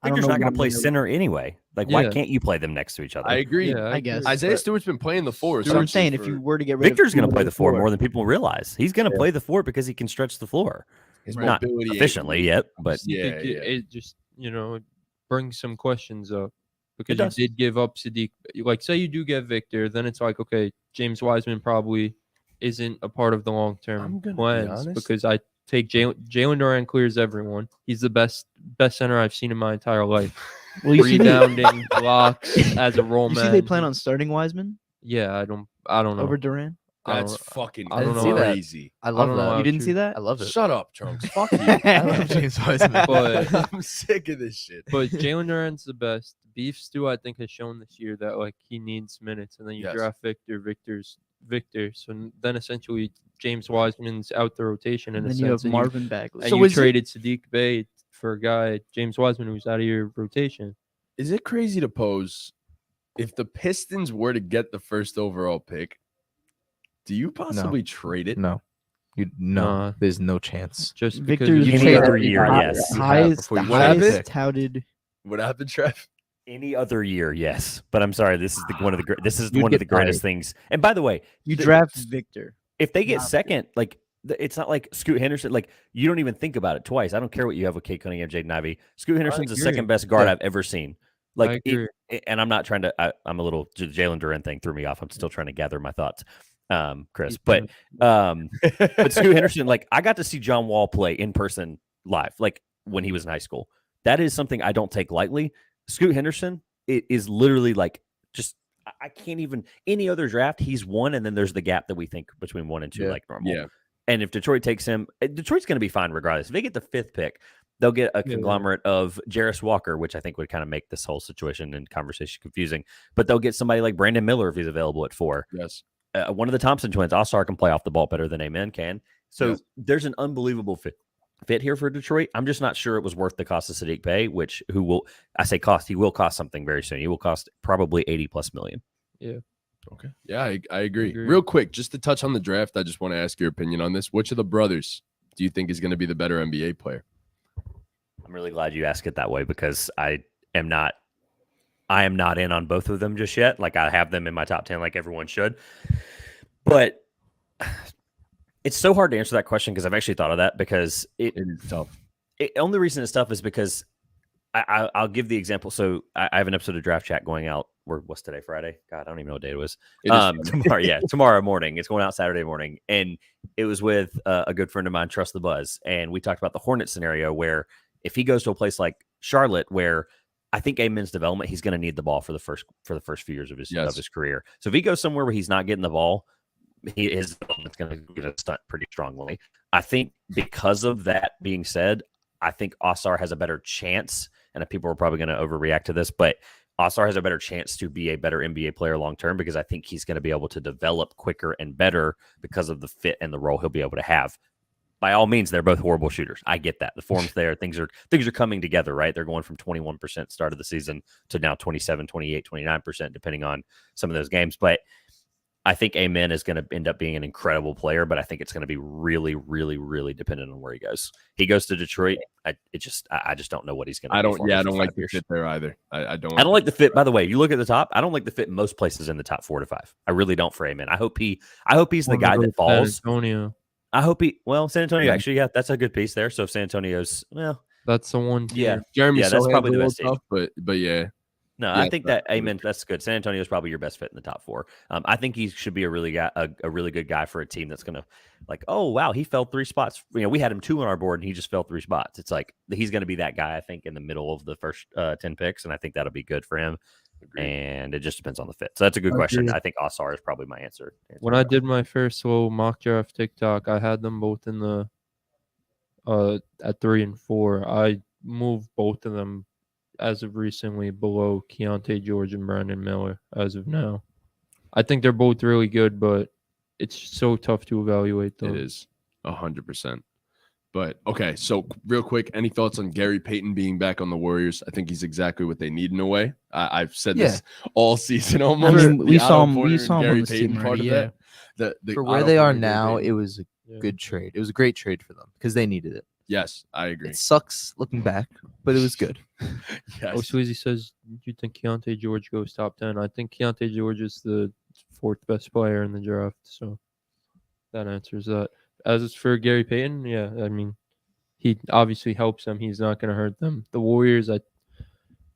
Victor's not going to play center anyway. Like, why can't you play them next to each other? I agree. Yeah, I guess Isaiah Stewart's been playing the 4. So I'm saying if you were to get rid Victor's of going to play the 4 more than people realize. He's going to play the 4 because he can stretch the floor. His not mobility efficiently yet, but it just brings some questions up because you did give up Sadiq. Like, say you do get Victor, then it's like, okay, James Wiseman probably isn't a part of the long-term plans because I take Jalen Duran clears everyone. He's the best center I've seen in my entire life. Well, you rebounding, blocks as a role man. See, they plan on starting Wiseman. Yeah, I don't know Over Duran. That's fucking I don't know. crazy. I love that. You didn't see that? I love it. Shut up, Trunks. Fuck you. I love James Wiseman. But I'm sick of this shit. But Jalen Duran's the best. Beef Stew, I think, has shown this year that like he needs minutes, and then you draft Victor's Victor. So then essentially James Wiseman's out the rotation in And a then sense. you have and Marvin Bagley. And you traded Sadiq Bey for a guy, James Wiseman, who's out of your rotation. Is it crazy to pose if the Pistons were to get the first overall pick? Do you possibly trade it? No. There's no chance. Just Victor because any other year, yes. Highest touted. What happened, Trev? Any other year, yes. But I'm sorry, this is one of the greatest things. And by the way, you draft Victor. If they get second, like it's not like Scoot Henderson. Like you don't even think about it twice. I don't care what you have with Kate Cunningham, Jaden Ivey. Scoot Henderson's the second best guard I've ever seen. Like, and I'm not trying to. I'm a little Jalen Duran thing threw me off. I'm still trying to gather my thoughts, Chris. But Scoot Henderson, like I got to see John Wall play in person live, like when he was in high school. That is something I don't take lightly. Scoot Henderson, it is literally like just I can't even any other draft. He's 1, and then there's the gap that we think between 1 and 2, like normal. Yeah. And if Detroit takes him, Detroit's going to be fine regardless. If they get the 5th pick, they'll get a conglomerate of Jarris Walker, which I think would kind of make this whole situation and conversation confusing. But they'll get somebody like Brandon Miller if he's available at 4. Yes. One of the Thompson twins, Osar, can play off the ball better than Amen can. So there's an unbelievable fit here for Detroit. I'm just not sure it was worth the cost of Sadiq Bey, he will cost something very soon. He will cost probably 80+ million. Yeah. Okay. Yeah, I agree. Real quick, just to touch on the draft, I just want to ask your opinion on this. Which of the brothers do you think is going to be the better NBA player? I'm really glad you asked it that way because I am not in on both of them just yet. Like I have them in my top 10 like everyone should. But it's so hard to answer that question because I've actually thought of that because it is tough. Only reason it's tough is because I'll give the example. So I have an episode of Draft Chat going out. What's today? Friday? God, I don't even know what day it was. Tomorrow morning. It's going out Saturday morning. And it was with a good friend of mine, Trust the Buzz. And we talked about the Hornet scenario where if he goes to a place like Charlotte, where I think Amen's development, he's going to need the ball for the first few years of his career. So if he goes somewhere where he's not getting the ball, his development's going to stunt pretty strongly. I think because of that being said, I think Osar has a better chance, and people are probably going to overreact to this, but Osar has a better chance to be a better NBA player long term because I think he's going to be able to develop quicker and better because of the fit and the role he'll be able to have. By all means, they're both horrible shooters. I get that. The form's there. Things are coming together, right? They're going from 21% start of the season to now 27, 28, 29%, depending on some of those games. But I think Amen is going to end up being an incredible player, but I think it's going to be really, really, really dependent on where he goes. He goes to Detroit. I just don't know what he's going to do. I don't like the fit there either. I don't like the fit. By the way, you look at the top, I don't like the fit in most places in the top 4 to 5. I really don't for Amen. I hope he's the guy that falls. San Antonio. I hope San Antonio, actually, yeah, that's a good piece there. So if San Antonio's, that's the one. Yeah. Jeremy, that's probably the best tough, but yeah. No, yeah, I think that Amen. That's good. San Antonio is probably your best fit in the top 4. I think he should be a really good guy for a team that's gonna like. Oh wow, he fell 3 spots. We had him 2 on our board, and he just fell 3 spots. It's like he's gonna be that guy. I think in the middle of the first 10 picks, and I think that'll be good for him. Agreed. And it just depends on the fit. So that's a good question. I think Osar is probably my answer. When I did my first little mock draft TikTok, I had them both in the at 3 and 4. I moved both of them as of recently below Keontae George and Brandon Miller as of now. I think they're both really good, but it's so tough to evaluate them. It is 100%. But okay, so real quick, any thoughts on Gary Payton being back on the Warriors? I think he's exactly what they need in a way. I've said this all season almost. I mean, we saw him on this team already, For where they are now, it was a good trade. It was a great trade for them because they needed it. Yes, I agree. It sucks looking back, but it was good. Yes. Oh, Sweezy says, do you think Keontae George goes top 10? I think Keontae George is the 4th best player in the draft, so that answers that. As for Gary Payton, yeah, I mean, he obviously helps them. He's not going to hurt them. The Warriors,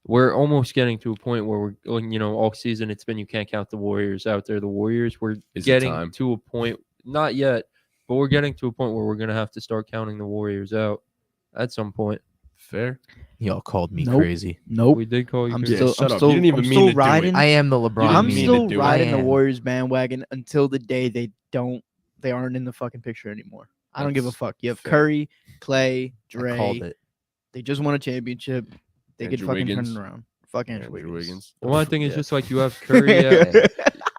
we're almost getting to a point where we're, all season it's been you can't count the Warriors out there. The Warriors, we're getting to a point, not yet, but we're getting to a point where we're going to have to start counting the Warriors out at some point. Fair. Y'all called me crazy. Nope. We did call you crazy. Shut up. You didn't even mean to riding. do it. I am the LeBron. I'm still riding the I am. Warriors bandwagon until the day they aren't in the fucking picture anymore. I don't give a fuck. You have Curry, Clay, Dre. I called it. They just won a championship. They Andrew could fucking Wiggins. turn it around. Fuck Andrew Wiggins. The one thing is just like you have Curry out.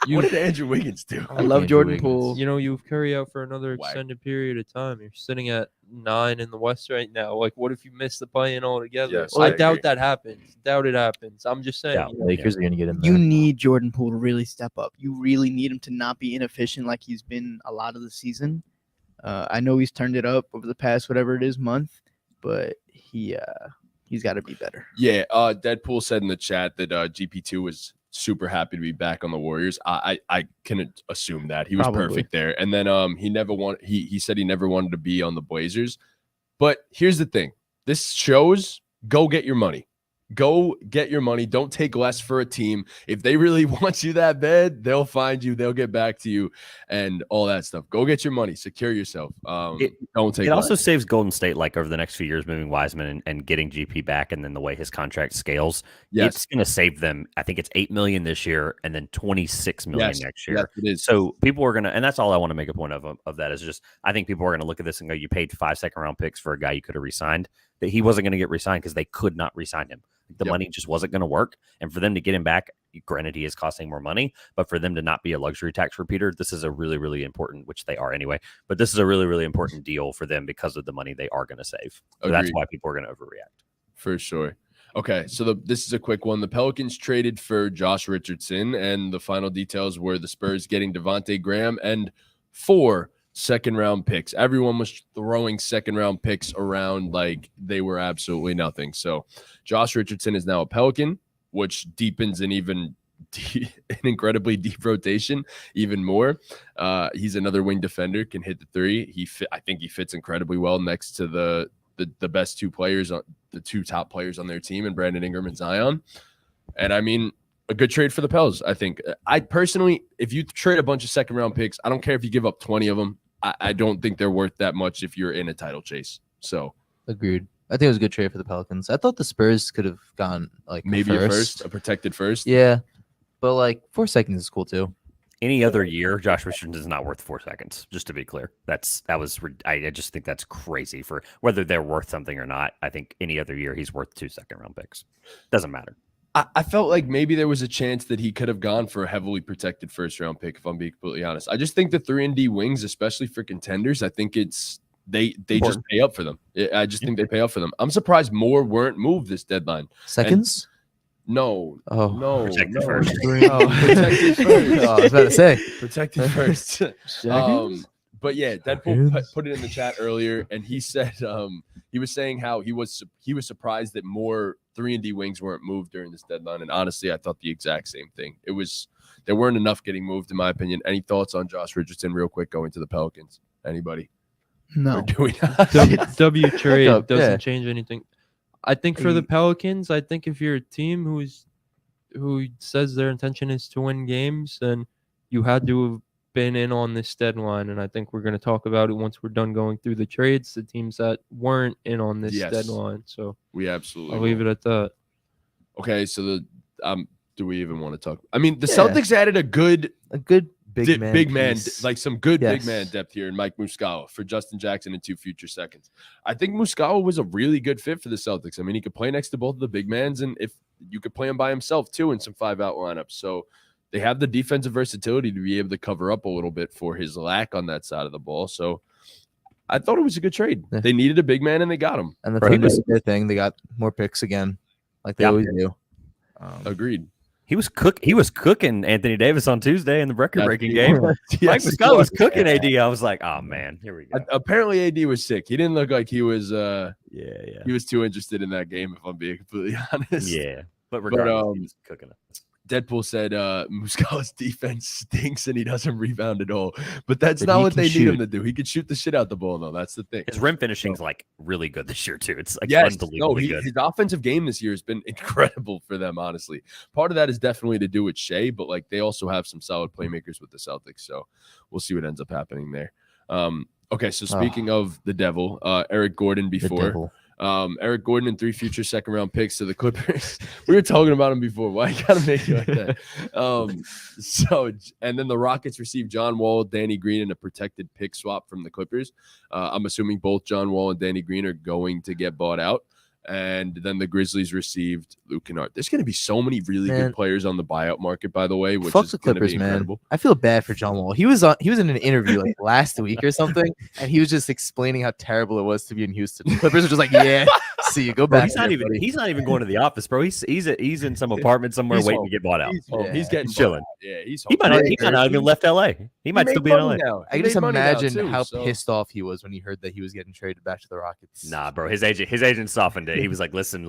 What did Andrew Wiggins do? I love Jordan Poole. You have Curry out for another extended period of time. You're sitting at 9 in the West right now. Like, what if you miss the play-in altogether? Yes, I I doubt agree. that happens. Doubt it happens. I'm just saying. Yeah. Lakers are going to get in there. You need Jordan Poole to really step up. You really need him to not be inefficient like he's been a lot of the season. I know he's turned it up over the past month, but he's got to be better. Yeah, Deadpool said in the chat that GP2 was super happy to be back on the Warriors. I can assume that he was perfect there. And then he said he never wanted to be on the Blazers. But here's the thing: this shows go get your money. Go get your money. Don't take less for a team. If they really want you that bad, they'll find you. They'll get back to you and all that stuff. Go get your money. Secure yourself. Don't take It also less. saves Golden State, like over the next few years, moving Wiseman and getting GP back, and then the way his contract scales, Yes. it's going to save them. I think it's $8 million this year, and then $26 million next year. Yes, it is. So people are going to, and that's all I want to make a point of that is just, I think people are going to look at this and go, you paid 5 second-round picks for a guy you could have re-signed, that he wasn't going to get re-signed because they could not re-sign him. The money just wasn't going to work. And for them to get him back, granted, he is costing more money, but for them to not be a luxury tax repeater, this is a really, really important, which they are anyway, but this is a really, really important deal for them because of the money they are going to save. So that's why people are going to overreact. For sure. Okay, so this is a quick one. The Pelicans traded for Josh Richardson, and the final details were the Spurs getting Devontae Graham and 4 second-round picks. Everyone was throwing second-round picks around like they were absolutely nothing. So Josh Richardson is now a Pelican, which deepens an an incredibly deep rotation even more. He's another wing defender, can hit the 3. I think he fits incredibly well next to the best 2 players, the 2 top players on their team, and Brandon Ingram and Zion. And I mean, a good trade for the Pels, I think. I personally, if you trade a bunch of second-round picks, I don't care if you give up 20 of them. I don't think they're worth that much if you're in a title chase. So Agreed. I think it was a good trade for the Pelicans. I thought the Spurs could have gone like maybe a protected first. Yeah, but like 4 seconds is cool too. Any other year, Josh Richardson is not worth 4 seconds. Just to be clear, I just think that's crazy for whether they're worth something or not. I think any other year he's worth 2 second-round picks. Doesn't matter. I felt like maybe there was a chance that he could have gone for a heavily protected first-round pick, if I'm being completely honest. I just think the 3-and-D wings, especially for contenders, I think they just pay up for them. I just think they pay up for them. I'm surprised more weren't moved this deadline. Seconds? No. Protected first. Protected first. I was about to say. Protected first. But yeah, Deadpool put it in the chat earlier, and he said he was saying how he was surprised that more 3-and-D wings weren't moved during this deadline. And honestly, I thought the exact same thing. There weren't enough getting moved, in my opinion. Any thoughts on Josh Richardson, real quick, going to the Pelicans? Anybody? No. Or do we not? W trade doesn't Yeah. change anything. I think for the Pelicans, I think if you're a team who says their intention is to win games, then you had to have been in on this deadline. And I think we're going to talk about it once we're done going through the trades, the teams that weren't in on this deadline. So we absolutely I'll leave it at that. Okay, so do we even want to talk? I mean, the Celtics added a good big man, piece. like some good big Yes. man depth here in Mike Muscala for Justin Jackson and 2 future seconds. I think Muscala was a really good fit for the Celtics. I mean, he could play next to both of the big mans, and if you could play him by himself too in some 5-out lineups. So they have the defensive versatility to be able to cover up a little bit for his lack on that side of the ball. So I thought it was a good trade. Yeah. They needed a big man, and they got him. And the Right. Thunder Smith thing, they got more picks again, like they always do. Agreed. He was cooking Anthony Davis on Tuesday in the record-breaking game. Mike Yes, he Muscala was cooking AD. I was like, oh man, here we go. Apparently, AD was sick. He didn't look like he was. Yeah. He was too interested in that game, if I'm being completely honest. Yeah. But regardless, he was cooking it. Deadpool said Muscala's defense stinks and he doesn't rebound at all. But that's But not he what can they need him shoot. to do. He could shoot the shit out the ball, though. That's the thing. His rim finishing's like really good this year too. It's like Yes, unbelievably good. his offensive game this year has been incredible for them, honestly. Part of that is definitely to do with Shea, but like they also have some solid playmakers with the Celtics. So we'll see what ends up happening there. Okay, so speaking of the devil, Eric Gordon The before. devil. Eric Gordon and 3 future second-round picks to the Clippers. We were talking about him before. Why you gotta make it like that? And then the Rockets received John Wall, Danny Green, and a protected pick swap from the Clippers. I'm assuming both John Wall and Danny Green are going to get bought out. And then the Grizzlies received Luke Kennard. There's going to be so many really good players on the buyout market, by the way, which Fuck is the going to be Clippers, man. incredible. I feel bad for John Wall. He was in an interview like last week or something, and he was just explaining how terrible it was to be in Houston. The Clippers are just like, yeah, see you go Bro, back. he's not even going to the office, bro. He's in some apartment somewhere He's waiting home. to get bought out. He's home. Yeah. He's getting Chilling. bought out. Yeah, he's home. He might not even left LA. He might still be in LA. I can just imagine how pissed off he was when he heard that he was getting traded back to the Rockets. Nah, bro. His agent softened it. He was like, listen.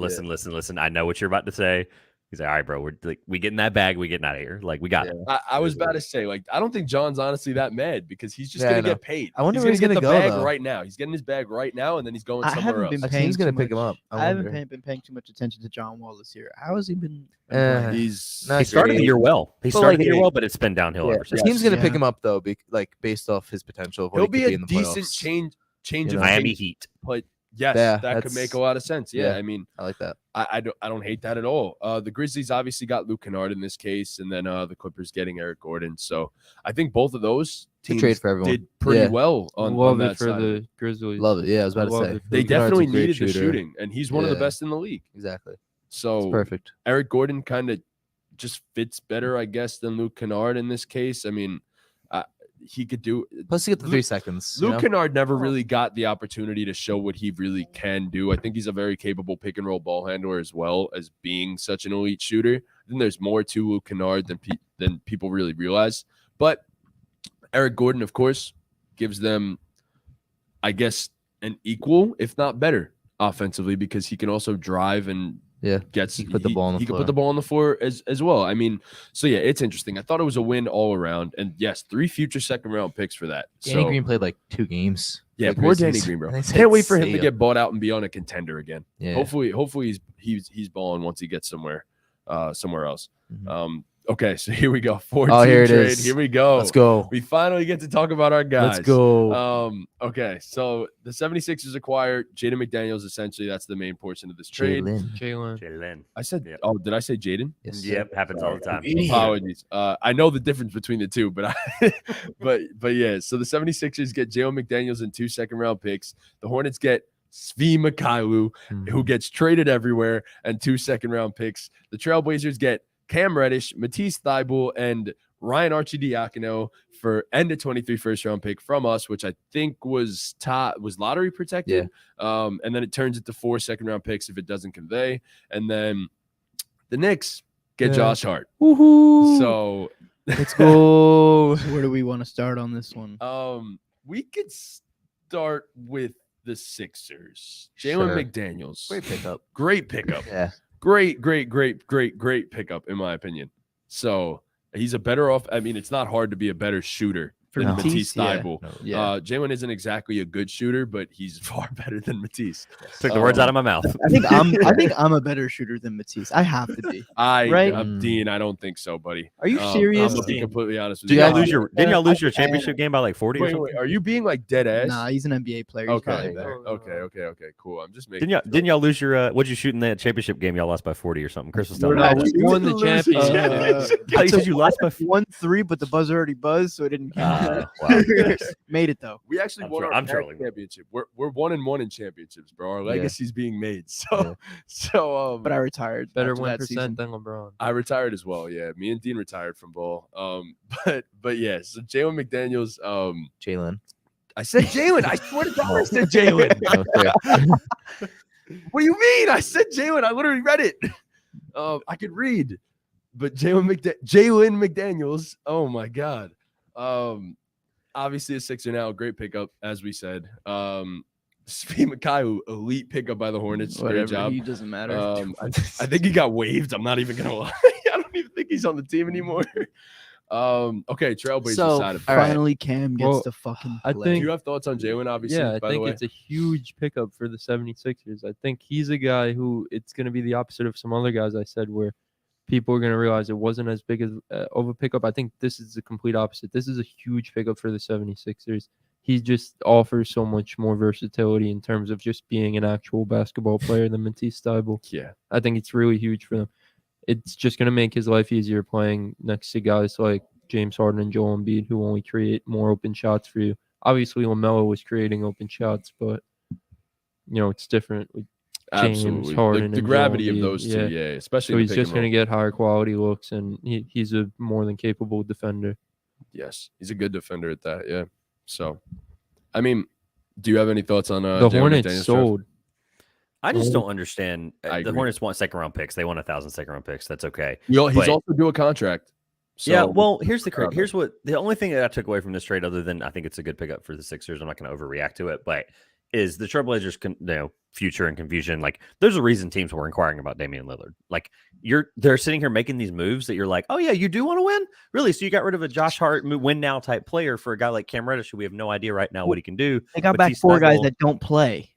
I know what you're about to say. He's like, all right, bro, we getting that bag, we getting out of here. Like, we got it. I was about to say, like, I don't think John's honestly that mad because he's just Yeah, I gonna know. get paid. I wonder he's where he's gonna gonna get go, the bag though. right now. He's getting his bag right now, and then he's going I somewhere haven't else. been A paying team's gonna too pick him much- up. I haven't wonder. been paying too much attention to John Wall this year. How has he been? Eh. He's No, He started the great. year well. He But, started like, the year it- well, but it's been downhill ever The since. team's gonna pick Yeah. him up though, based off his potential of what he'll he be could be a in the decent playoffs. change You of know? Miami pace, Heat. but yes, Yeah, that could make that's- a lot of sense. Yeah, yeah. I mean, I like that. I don't hate that at all. The Grizzlies obviously got Luke Kennard in this case, and then the Clippers getting Eric Gordon. So I think both of those Good teams trade for everyone. did pretty Yeah. well on Love that it for side. the Grizzlies. Love it. Yeah, I was about Love to say it for They Luke definitely Kennard's a great needed the shooter. shooting, and he's one of the Yeah. best in the league. Exactly. It's So perfect. Eric Gordon kind of just fits better, I guess, than Luke Kennard in this case. I mean, he could do. Plus, you get the Luke- 3 seconds. Luke Kennard never really got the opportunity to show what he really can do. I think he's a very capable pick and roll ball handler as well as being such an elite shooter. I think there's more to Luke Kennard than people really realize. But Eric Gordon, of course, gives them, I guess, an equal, if not better, offensively because he can also drive and Yeah, gets he can put the ball on the he can floor. put the ball on the floor as well. I mean, so yeah, it's interesting. I thought it was a win all around, and yes, 3 future second round picks for that. Danny So, Green played like 2 games. yeah, for the poor Danny Grizzlies. Green, bro. And they said, Can't wait for him "See to ya." get bought out and be on a contender again. Yeah. Hopefully he's balling once he gets somewhere else. Mhm. Okay, so here we go. 4 Oh, team here it trade. is. Here we go. Let's go. We finally get to talk about our guys. Let's go. Okay, so the 76ers acquired Jaden McDaniels. Essentially, that's the main portion of this trade. Jalen. Jalen. Jalen. I said, Yep. oh, did I say Jaden? Yes, sir. Yep, happens all the time. Apologies. I know the difference between the two, but but yeah. So the 76ers get Jalen McDaniels and 2 second-round picks. The Hornets get Svi Mikhailuk, who gets traded everywhere, and 2 second-round picks. The Trailblazers get Cam Reddish, Matisse Thybulle, and Ryan Arcidiacono and a 23 first-round pick from us, which I think was lottery protected. And then it turns into 4 second-round picks if it doesn't convey. And then the Knicks get Yeah. Josh Hart. Woohoo! So let's go. Where do we want to start on this one? we could start with the Sixers. Jalen Sure. McDaniels. Great pickup. Great pickup. Yeah. Great pickup, in my opinion. So he's a better off. I mean, it's not hard to be a better shooter For than Matisse, Matisse yeah. Thybulle. No. Yeah. Jalen isn't exactly a good shooter, but he's far better than Matisse. Took the words out of my mouth. I think I'm a better shooter than Matisse. I have to be. Right? Dean, I don't think so, buddy. Are you I'm serious? gonna be completely honest with Didn't you. y'all lose your didn't y'all lose your I- championship game by like 40 or Wait, something? are you being like dead ass? Nah, he's an NBA player. He's probably Okay. better. Okay. Cool. I'm just making. Didn't y'all lose your what'd you shoot in that championship game? Y'all lost by 40 or something. Chris was telling me. No, that. we won the championship. I thought you lost by 1-3, but the buzzer already buzzed, so it didn't count. wow. Made it though. We actually I'm won tro- our I'm tag trolling. championship. We're 1-1 in championships, bro. Our Yeah. legacy's being made. Yeah. So But I retired. Better after win that season. percent than LeBron. I retired as well. Yeah, me and Dean retired from ball. But yeah. So Jalen McDaniels. Jalen. I said Jalen. I swear to God, I said Jalen. Okay. What do you mean? I said Jalen. I literally read it. I could read, but Jalen McDaniels. Oh my God. Obviously a Sixer now. Great pickup, as we said. Svi Mikhailuk, elite pickup by the Hornets. Whatever. Great job. He doesn't matter. I think he got waived. I'm not even gonna lie. I don't even think he's on the team anymore. Okay, Trailblazers So, side of all right. Finally, Cam gets Well, to fucking I play. Do think- you have thoughts on Jalen? Obviously, Yeah, I by the think way. it's a huge pickup for the 76ers. I think he's a guy who it's going to be the opposite of some other guys I said where people are going to realize it wasn't as big of a pickup. I think this is the complete opposite. This is a huge pickup for the 76ers. He just offers so much more versatility in terms of just being an actual basketball player than Matisse Thybulle. Yeah. I think it's really huge for them. It's just going to make his life easier playing next to guys like James Harden and Joel Embiid, who only create more open shots for you. Obviously, LaMelo was creating open shots, but it's different with James Absolutely. Harden The and gravity Joel of Embiid. those two, yeah, especially So the he's pick just and going to roll. get higher quality looks, and he's a more than capable defender. Yes, he's a good defender at that. Yeah. So, I mean, do you have any thoughts on The Jalen Hornets McDaniels, Trev? sold. I just don't understand. I The agree. Hornets want second round picks. They want 1,000 second round picks. That's okay. He's But- also due a contract. So, Yeah, well, here's the proud of here's what the only thing that I took away from this trade, other than I think it's a good pickup for the Sixers. I'm not going to overreact to it, but is the Trailblazers future and confusion. Like, there's a reason teams were inquiring about Damian Lillard. Like, they're sitting here making these moves that you're like, oh yeah, you do want to win, really? So you got rid of a Josh Hart win now type player for a guy like Cam Reddish, who we have no idea right now what he can do. They got but back he's 4 guys snuggle- that don't play.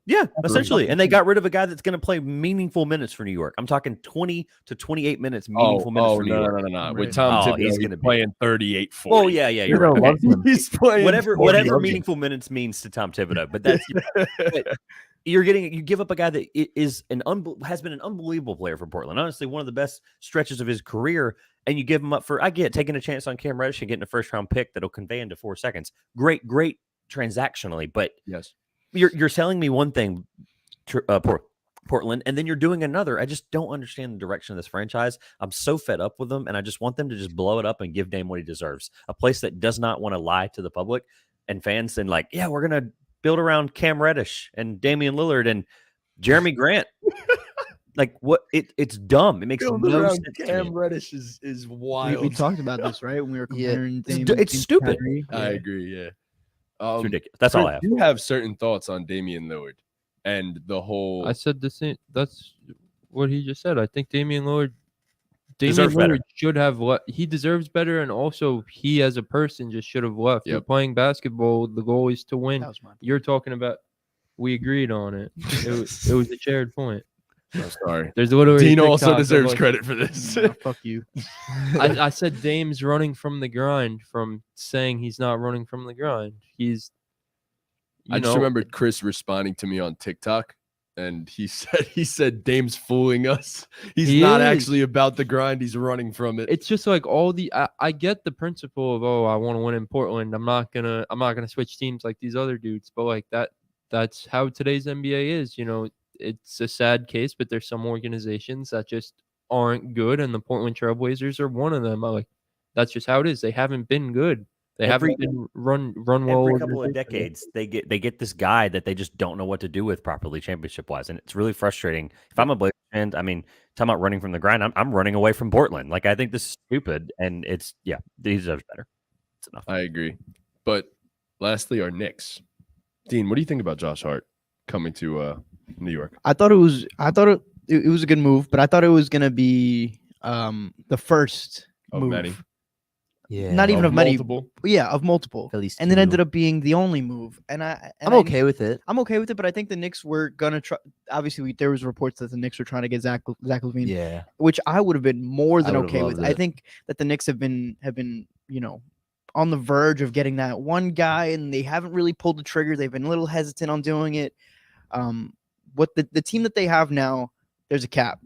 Yeah, That's essentially. fucking And they huge. got rid of a guy that's going to play meaningful minutes for New York. I'm talking 20 to 28 minutes, meaningful minutes for New no, York. no. With Right. Tom Oh, Thibodeau, he's he's gonna be- playing 38, 40. Oh, yeah, you're Thibodeau right. loves him. He's playing Whatever 40. meaningful minutes means to Tom Thibodeau, but that's you give up a guy that has been an unbelievable player for Portland. Honestly, one of the best stretches of his career, and you give him up for, I get taking a chance on Cam Reddish and getting a first round pick that'll convey into 4 seconds. Great transactionally, but Yes. you're selling me one thing, Portland, and then you're doing another. I just don't understand the direction of this franchise. I'm so fed up with them, and I just want them to just blow it up and give Dame what he deserves. A place that does not want to lie to the public and fans, and like, yeah, we're gonna build around Cam Reddish and Damian Lillard and Jeremy Grant. Like, what? It's dumb. It makes no sense to Cam me. Reddish is wild. We talked about this, right? When we were Yeah. comparing It's stupid. Kyrie. I agree. Yeah. It's ridiculous. That's all I have. You have certain thoughts on Damian Lillard and the whole. I said the same. That's what he just said. I think Damian Lillard Deserves better. should have left. He deserves better, and also he as a person just should have left. You're Yep. playing basketball. The goal is to win. That was my You're talking about. We agreed on it. It was a shared point. I'm sorry. There's literally Dean a also TikTok of, deserves like, credit for this. Nah, fuck you. I said Dame's running from the grind from saying he's not running from the grind. He's. I just remembered Chris responding to me on TikTok, and he said Dame's fooling us. He's He not is. actually about the grind. He's running from it. It's just like all the I get the principle of, oh, I want to win in Portland. I'm not gonna switch teams like these other dudes. But like that's how today's NBA is. It's a sad case, but there's some organizations that just aren't good, and the Portland Trailblazers are one of them. That's just how it is. They haven't been good. They Every- haven't been run well. Every couple of organizationally. decades, they get this guy that they just don't know what to do with properly, championship wise, and it's really frustrating. If I'm a Blazers fan, I mean, talking about running from the grind, I'm running away from Portland. Like, I think this is stupid, and he deserves better. It's enough. I agree. But lastly, our Knicks. Dean, what do you think about Josh Hart coming to New York? I thought it was a good move, but I thought it was gonna be the first Of move. many? Yeah. Not even of many. multiple? Yeah, of multiple. At least And then two. ended up being the only move. And I'm okay with it. I'm okay with it, but I think the Knicks were gonna try. Obviously, there was reports that the Knicks were trying to get Zach LaVine, Yeah. which I would have been more than I would've okay with. loved I it. think that the Knicks have been on the verge of getting that one guy, and they haven't really pulled the trigger. They've been a little hesitant on doing it. What the team that they have now, there's a cap.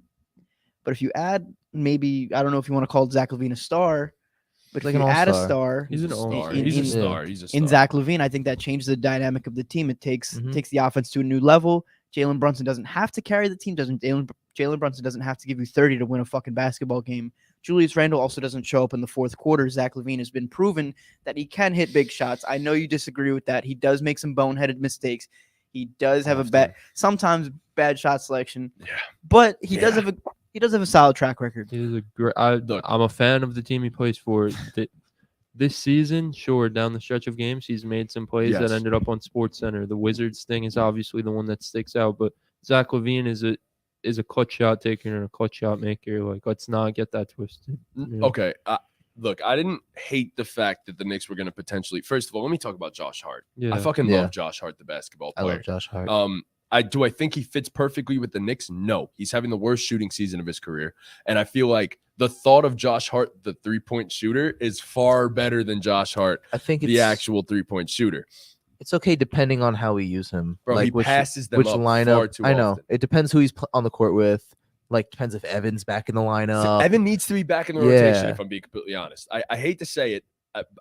But if you add, maybe, I don't know if you want to call Zach LaVine a star, but Like if you an add a all-star. star, He's an Star. all-star. He's a in- star. He's a star. in Zach LaVine, I think that changes the dynamic of the team. It takes Mhm. takes the offense to a new level. Jalen Brunson doesn't have to carry the team. Jalen Brunson doesn't have to give you 30 to win a fucking basketball game. Julius Randle also doesn't show up in the fourth quarter. Zach LaVine has been proven that he can hit big shots. I know you disagree with that. He does make some boneheaded mistakes. He does have sometimes bad shot selection. Yeah. But he does have a solid track record. He is a great. Look. I'm a fan of the team he plays for. This season, sure, down the stretch of games, he's made some plays Yes. that ended up on SportsCenter. The Wizards thing is obviously the one that sticks out, but Zach LaVine is a clutch shot taker and a clutch shot maker. Like, let's not get that twisted. Yeah. Okay. Look, I didn't hate the fact that the Knicks were going to potentially. First of all, let me talk about Josh Hart. Yeah. I fucking Yeah. love Josh Hart, the basketball I player. love Josh Hart. I think he fits perfectly with the Knicks. No, he's having the worst shooting season of his career, and I feel like the thought of Josh Hart, the 3-point shooter, is far better than Josh Hart, I think it's the actual 3-point shooter. it's okay depending on how we use him. Bro, he which, passes them which up lineup. far too I know. often. It depends who he's on the court with. Like, depends if Evan's back in the lineup. So Evan needs to be back in the rotation, Yeah. if I'm being completely honest. I hate to say it.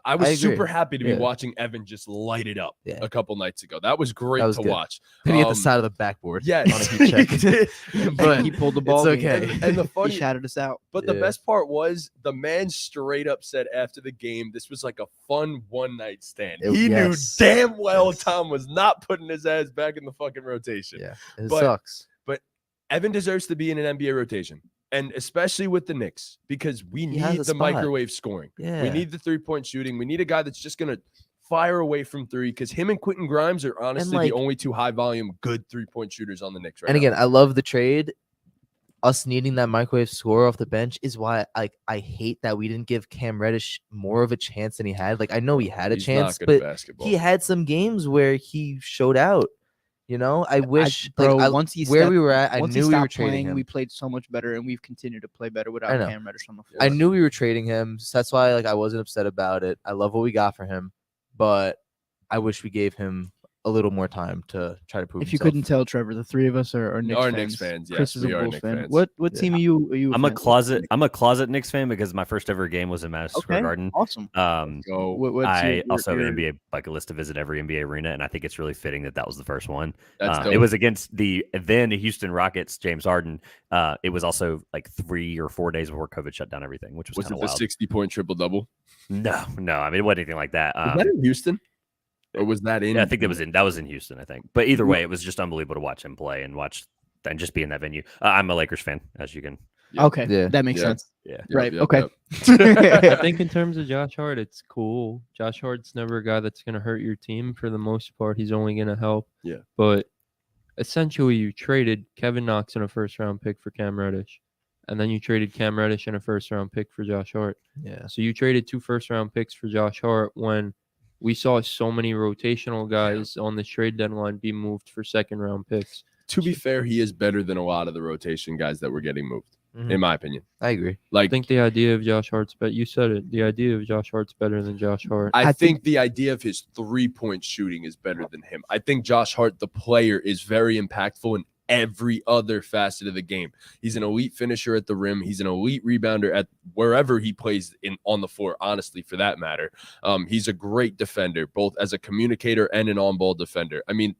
I was I agree. super happy to be Yeah. watching Evan just light it up Yeah. a couple nights ago. That was great That was to good. watch. Maybe at the side of the backboard. Yes, on a heat check. he did. But he pulled the ball. it's okay. And the He funny, shouted us out. but the Yeah. best part was the man straight up said after the game, this was like a fun one night stand. He Yes. knew damn well Yes. Tom was not putting his ass back in the fucking rotation. Yeah, it But- sucks. Evan deserves to be in an NBA rotation, and especially with the Knicks, because we He has need a the spot. microwave scoring. Yeah, We need the 3-point shooting. We need a guy that's just going to fire away from three because him and Quentin Grimes are honestly like- the only two high volume good 3-point shooters on the Knicks right And now. again, I love the trade. Us needing that microwave scorer off the bench is why I hate that we didn't give Cam Reddish more of a chance than he had. Like I know he had a He's chance, not good at but basketball. he had some games where he showed out. You know, I wish bro. like, Once he where stepped- we were at, I once he knew we were stopped trading playing, him. we played so much better, and we've continued to play better I without know. Cam Reddish on the floor. I knew we were trading him, so that's why like I wasn't upset about it. I love what we got for him, but I wish we gave him a little more time to try to prove If you himself. couldn't tell, Trevor, the three of us are Knicks Are fans. Knicks fans, yes, Chris is a we are Bulls Knicks fan. fans. What Yeah. team are you? I'm a closet Knicks fan because my first ever game was in Madison Square Okay, Garden. awesome. Go. What's I your- also have your- an NBA bucket list to visit every NBA arena, and I think it's really fitting that was the first one. That's dope. It was against the then Houston Rockets, James Harden. It was also like 3 or 4 days before COVID shut down everything, which was Was kind it of the wild. 60-point triple-double? No, I mean it wasn't anything like that. Was that in Houston? Or was that in? Yeah, I think that was in Houston. I think, but either way, it was just unbelievable to watch him play and just be in that venue. I'm a Lakers fan, as you can. Okay, Yeah. that makes Yeah. sense. Yeah. Right. Yep, Okay. I think in terms of Josh Hart, it's cool. Josh Hart's never a guy that's going to hurt your team for the most part. He's only going to help. Yeah. But essentially, you traded Kevin Knox and a first-round pick for Cam Reddish. And then you traded Cam Reddish and a first-round pick for Josh Hart. Yeah. So you traded 2 first-round picks for Josh Hart when we saw so many rotational guys on the trade deadline be moved for second-round picks. To be fair, he is better than a lot of the rotation guys that were getting moved, Mhm. in my opinion. I agree. I Like, think the idea of Josh Hart's you said it. The idea of Josh Hart's better than Josh Hart. I I think the idea of his 3-point shooting is better than him. I think Josh Hart, the player, is very impactful in every other facet of the game. He's an elite finisher at the rim. He's an elite rebounder at wherever he plays on the floor, honestly, for that matter. He's a great defender, both as a communicator and an on-ball defender. I mean,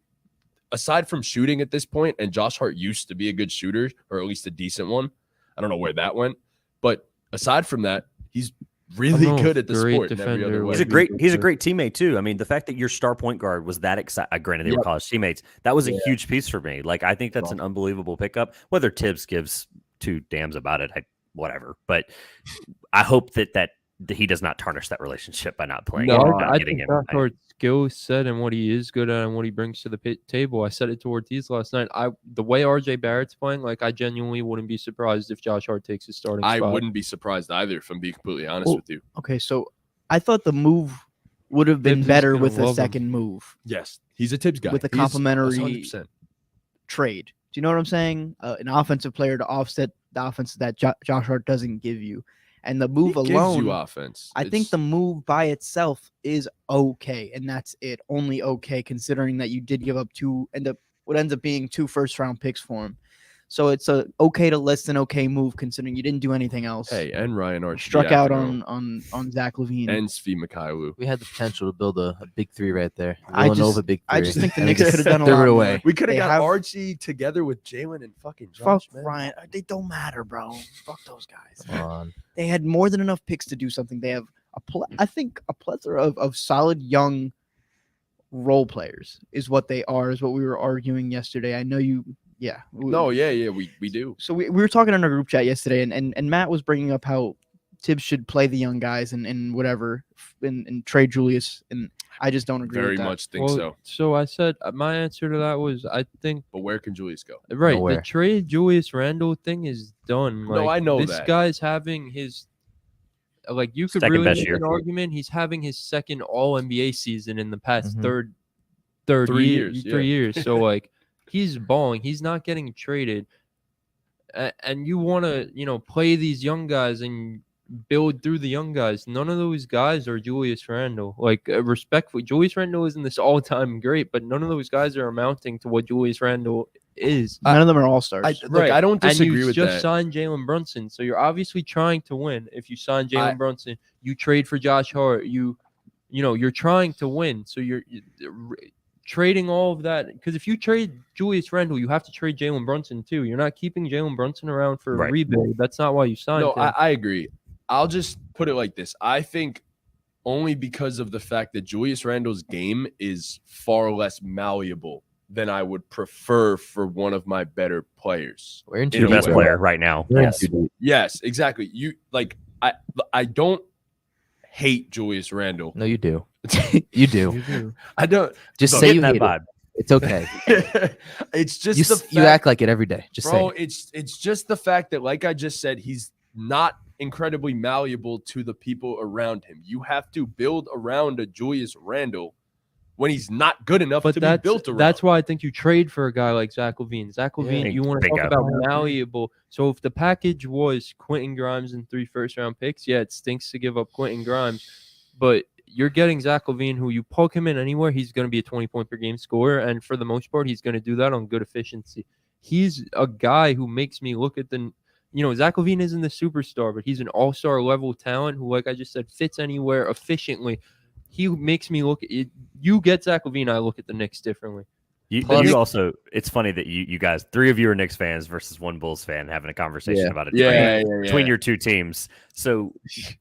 aside from shooting at this point, and Josh Hart used to be a good shooter, or at least a decent one. I don't know where that went. But aside from that, he's really know, good at the great sport in every defender, other way. He's a great teammate too. I mean, the fact that your star point guard was that excited, granted they were college teammates, that was a huge piece for me. Like, I think that's an unbelievable pickup. Whether Tibbs gives 2 damns about it, whatever. But I hope that he does not tarnish that relationship by not playing. No, him, not I getting think him. Josh Hart's skill set and what he is good at and what he brings to the table. I said it to Ortiz last night. The way RJ Barrett's playing, like, I genuinely wouldn't be surprised if Josh Hart takes his starting I spot. wouldn't be surprised either, if I'm being completely honest Well, with you. Okay, so I thought the move would have been Tibbs is better gonna with a love him. second move Yes, he's a Tibbs guy. with a He's complimentary 100%. trade. Do you know what I'm saying? An offensive player to offset the offense that Josh Hart doesn't give you. And the move He gives alone, you offense. I think It's- the move by itself is okay, and that's it. Only okay, considering that you did give up what ends up being 2 first-round picks for him. So it's a okay to less than okay move, considering you didn't do anything else. Hey, and Ryan Archie Struck out on Zach LaVine. and Svi Mikhailu. We had the potential to build a big 3 right there. I Villanova just- big 3. I just think the And we Knicks just could have done a threw lot it more. away. We could have They got have- Archie together with Jalen and fucking Fuck Josh, man. Ryan. They don't matter, bro. Fuck those guys. Come on. They had more than enough picks to do something. They have I think a plethora of solid young role players is what they are, is what we were arguing yesterday. I know you, yeah. No, yeah, we do. So we were talking in our group chat yesterday, and Matt was bringing up how Tibbs should play the young guys and whatever, and trade Julius, and I just don't agree Very with that. much think Well, so. So I said my answer to that was I think But where can Julius go? right Nowhere. the trade Julius Randle thing is done. No, I know this that. guy's having his you could Second really best make year. an argument he's having his second All NBA season in the past Mhm. third 3 year, years, 3 yeah. years. So he's balling. He's not getting traded, and you want to play these young guys and build through the young guys. None of those guys are Julius Randle. Respectfully, Julius Randle isn't this all-time great, but none of those guys are amounting to what Julius Randle is. None of them are all stars. I don't disagree and you with just that. signed Jalen Brunson, so you're obviously trying to win. If you sign I- Jalen Brunson, you trade for Josh Hart. You're trying to win. So you're trading all of that, because if you trade Julius Randle, you have to trade Jalen Brunson too. You're not keeping Jalen Brunson around for a Right. rebuild. That's not why you signed No, him. I agree. I'll just put it like this. I think only because of the fact that Julius Randle's game is far less malleable than I would prefer for one of my better players. We're in In Your a best way. player right now. We're in Yes. too deep. Yes, exactly. I don't hate Julius Randle. No, you do. You do. You do. I don't. Just Look, say Getting you that hate vibe. it. It's okay. It's just You, the you fact, act like it every day. Just bro. say it. It's just the fact that, like I just said, he's not incredibly malleable to the people around him. You have to build around a Julius Randle when he's not good enough But to be built around. that's why I think you trade for a guy like Zach LaVine. Zach LaVine, you want to talk Bingo. about malleable. So if the package was Quentin Grimes and 3 first-round picks, yeah, it stinks to give up Quentin Grimes. But you're getting Zach LaVine, who you plug him in anywhere, he's going to be a 20-point-per-game scorer. And for the most part, he's going to do that on good efficiency. He's a guy who makes me look at Zach LaVine isn't the superstar, but he's an all-star level talent who, like I just said, fits anywhere efficiently. He makes me look at it. You get Zach LaVine, I look at the Knicks differently. You also, it's funny that you guys, 3 of you are Knicks fans versus 1 Bulls fan having a conversation about it between your 2 teams. So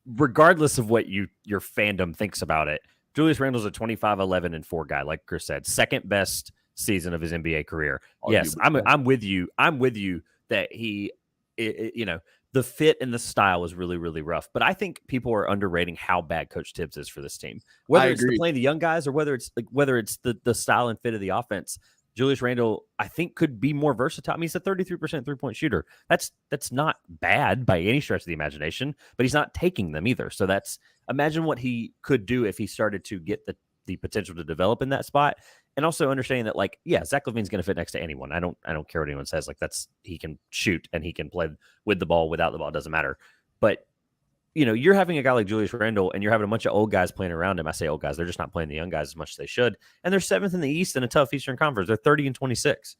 regardless of what your fandom thinks about it, Julius Randle's a 25, 11, and 4 guy, like Chris said, second best season of his NBA career. Yes, I'm with you. I'm with you that the fit and the style is really, really rough. But I think people are underrating how bad Coach Tibbs is for this team. Whether it's playing the young guys or whether it's the style and fit of the offense, Julius Randle, I think, could be more versatile. I mean, he's a 33% 3-point shooter. That's not bad by any stretch of the imagination, but he's not taking them either. So imagine what he could do if he started to get the potential to develop in that spot. And also understanding that, Zach LaVine's going to fit next to anyone. I don't care what anyone says. He can shoot and he can play with the ball, without the ball. It doesn't matter. But, you're having a guy like Julius Randle and you're having a bunch of old guys playing around him. I say old guys. They're just not playing the young guys as much as they should. And they're 7th in the East in a tough Eastern Conference. They're 30-26.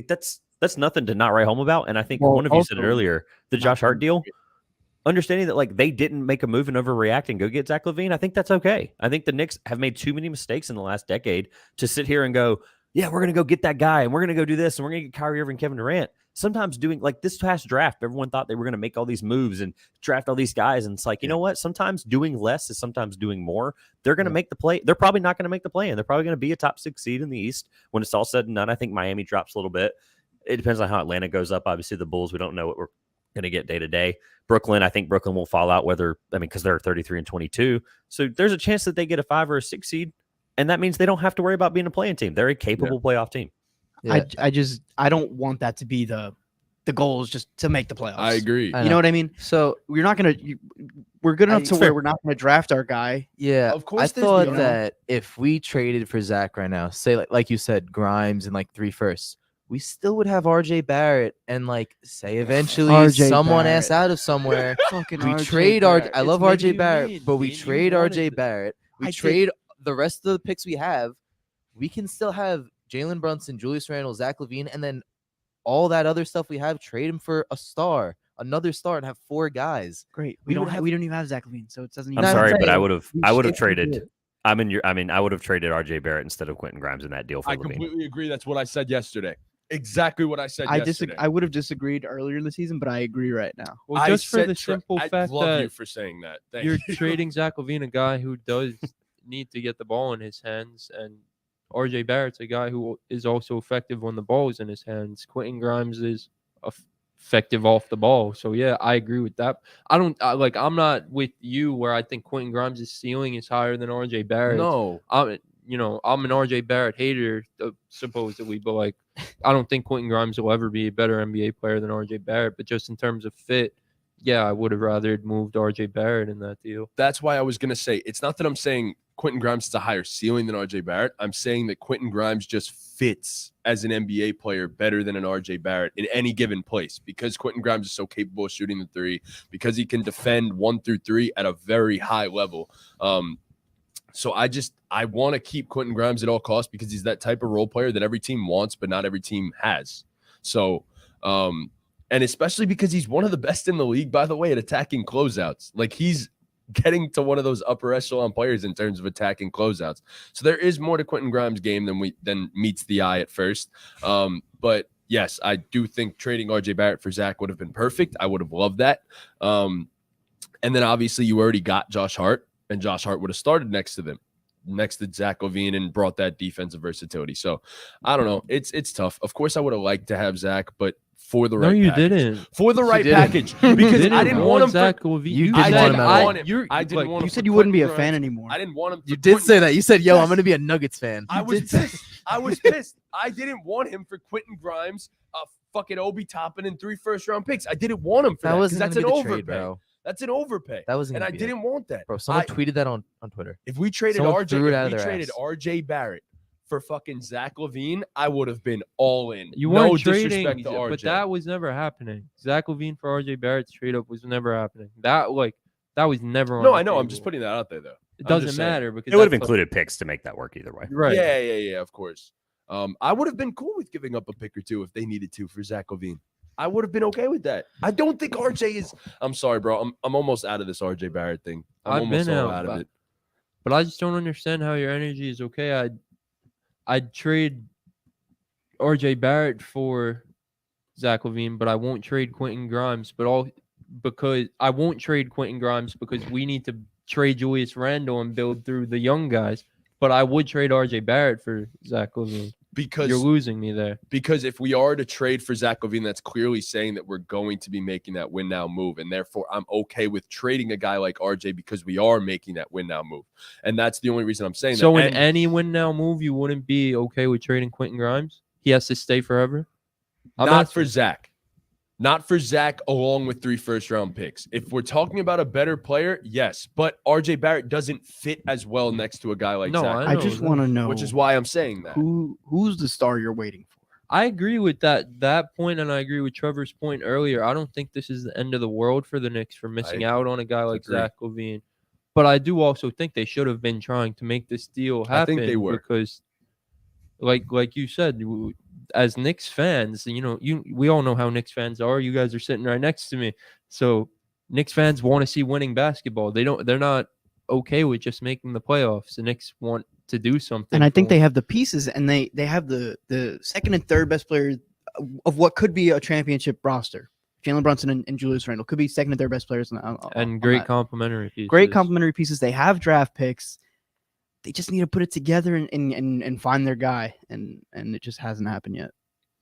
That's nothing to not write home about. And I think one of you said it earlier, the Josh Hart deal. Understanding that they didn't make a move and overreact and go get Zach LaVine, I think that's okay. I think the Knicks have made too many mistakes in the last decade to sit here and go, yeah, we're going to go get that guy and we're going to go do this and we're going to get Kyrie Irving, Kevin Durant. Sometimes doing this past draft, everyone thought they were going to make all these moves and draft all these guys. And it's you know what? Sometimes doing less is sometimes doing more. They're going to make the play. They're probably not going to make the play in. They're probably going to be a top 6 seed in the East when it's all said and done. I think Miami drops a little bit. It depends on how Atlanta goes up. Obviously, the Bulls, we don't know what we're going to get day to day. Brooklyn, I think Brooklyn will fall out because they're 33-22. So there's a chance that they get a 5 or a 6 seed. And that means they don't have to worry about being a playing team. They're a capable playoff team. Yeah. I don't want that to be the goal, is just to make the playoffs. I agree. You know what I mean? So we're not gonna. We're good enough to where we're not gonna draft our guy. Yeah, Of course I there's thought the- that if we traded for Zach right now, say like you said, Grimes and 3 firsts, we still would have RJ Barrett and say eventually RJ someone Barrett. ass out of somewhere. Fucking We RJ trade Barrett. I love It's RJ maybe Barrett, mid. but we You trade wanted RJ it. Barrett. We I trade the rest of the picks we have. We can still have Jalen Brunson, Julius Randle, Zach LaVine, and then all that other stuff we have. Trade him for another star, and have 4 guys. Great. We We would don't. have- We don't even have Zach LaVine, so it doesn't. I'm No, I'm sorry, but saying I would have if we traded. did. I would have traded RJ Barrett instead of Quentin Grimes in that deal for I LaVine. completely agree. That's what I said yesterday. Exactly what I said yesterday. I would have disagreed earlier in the season, but I agree right now. Well, I just for said the simple I fact love you that for saying that. Thank you're you. trading Zach LaVine, a guy who does need to get the ball in his hands, and RJ Barrett's a guy who is also effective when the ball is in his hands. Quentin Grimes is effective off the ball. So yeah, I agree with that. I'm not with you where I think Quentin Grimes' ceiling is higher than RJ Barrett. No. I'm an RJ Barrett hater, supposedly, but I don't think Quentin Grimes will ever be a better NBA player than RJ Barrett. But just in terms of fit, yeah, I would have rather moved RJ Barrett in that deal. That's why I was going to say, it's not that I'm saying Quentin Grimes is a higher ceiling than RJ Barrett. I'm saying that Quentin Grimes just fits as an NBA player better than an RJ Barrett in any given place, because Quentin Grimes is so capable of shooting the 3, because he can defend 1 through 3 at a very high level. So I want to keep Quentin Grimes at all costs, because he's that type of role player that every team wants, but not every team has. So, and especially because he's one of the best in the league, by the way, at attacking closeouts. He's getting to one of those upper echelon players in terms of attacking closeouts. So there is more to Quentin Grimes' game than meets the eye at first. But yes, I do think trading RJ Barrett for Zach would have been perfect. I would have loved that. And then obviously you already got Josh Hart, and Josh Hart would have started next to Zach LaVine, and brought that defensive versatility. So I don't know. It's tough. Of course, I would have liked to have Zach, but for the No, right you package. didn't. For the right didn't. package. Because I didn't want him for Zach LaVine. You You didn't said want him at all. I didn't want him You for said you wouldn't be a Quentin fan Grimes. anymore. I didn't want him. You for did Quentin- say that. You said, "Yo, Yes. I'm gonna be a Nuggets fan." I was pissed. I was pissed. I didn't want him for Quentin Grimes, fucking Obi Toppin, and 3 first-round picks. I didn't want him for that because wasn't that's gonna an be the trade, overpay. bro. That's an overpay. That wasn't And gonna I be it. didn't want that. Bro, someone I- tweeted that on Twitter. If we traded Someone threw it out of RJ, their traded ass. RJ Barrett for fucking Zach LaVine, I would have been all in. You no weren't trading, disrespect to RJ. but that was never happening. Zach LaVine for RJ Barrett's trade up was never happening. That was never on. No, the I know. I'm table. just putting that out there, though. It I'm doesn't just saying. matter because It would have that's included picks to make that work either way. right. Yeah, of course. I would have been cool with giving up a pick or two if they needed to for Zach LaVine. I would have been okay with that. I don't think RJ is. I'm sorry, bro. I'm almost out of this RJ Barrett thing. I've almost been all out, of it. But I just don't understand how your energy is okay. I'd trade RJ Barrett for Zach LaVine, but I won't trade Quentin Grimes. Because I won't trade Quentin Grimes because we need to trade Julius Randle and build through the young guys. But I would trade RJ Barrett for Zach LaVine. Because You're losing me there. Because if we are to trade for Zach LaVine, that's clearly saying that we're going to be making that win now move. And therefore, I'm okay with trading a guy like RJ because we are making that win now move. And that's the only reason I'm saying So that. in any win now move, you wouldn't be okay with trading Quentin Grimes? He has to stay forever? Not for Zach. Not for Zach along with 3 first-round picks. If we're talking about a better player, yes. But RJ Barrett doesn't fit as well next to a guy like No, Zach. I know just that. want to know Which is why I'm saying that. who's the star you're waiting for. I agree with that point, and I agree with Trevor's point earlier. I don't think this is the end of the world for the Knicks for missing out on a guy like agree. Zach LaVine. But I do also think they should have been trying to make this deal happen. I think they were. Because, like you said, as Knicks fans, we all know how Knicks fans are. You guys are sitting right next to me, so Knicks fans want to see winning basketball. They're not okay with just making the playoffs. The Knicks want to do something. And I think for they have the pieces, and they have the second and third best players of what could be a championship roster. Jalen Brunson and Julius Randle could be second and third best players. and great complementary pieces. Great complementary pieces. They have draft picks. They just need to put it together and find their guy, and it just hasn't happened yet.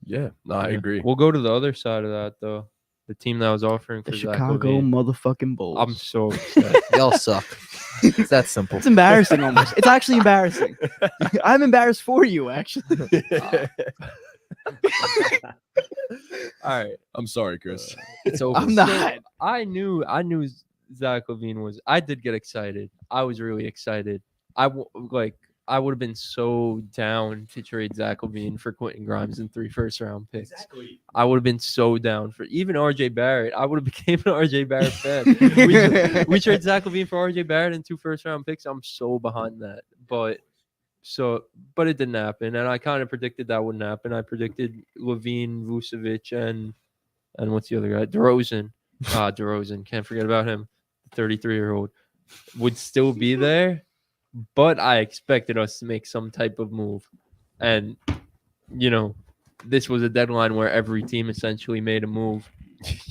Yeah, no, I agree. We'll go to the other side of that though. The team that was offering for The Zach Chicago LaVine. motherfucking Bulls. I'm so upset. Y'all suck. It's that simple. It's embarrassing almost. It's actually embarrassing. I'm embarrassed for you, actually. All right, I'm sorry, Chris. it's over. I'm So, not. I knew Zach LaVine was. I did get excited. I was really excited. I would have been so down to trade Zach LaVine for Quentin Grimes and 3 first-round picks. Exactly. I would have been so down for even RJ Barrett. I would have became an RJ Barrett fan. we trade Zach LaVine for RJ Barrett and 2 first-round picks. I'm so behind that, but it didn't happen, and I kind of predicted that wouldn't happen. I predicted LaVine, Vucevic, and what's the other guy? DeRozan. DeRozan. Can't forget about him. 33-year-old would still be there. But I expected us to make some type of move. And, this was a deadline where every team essentially made a move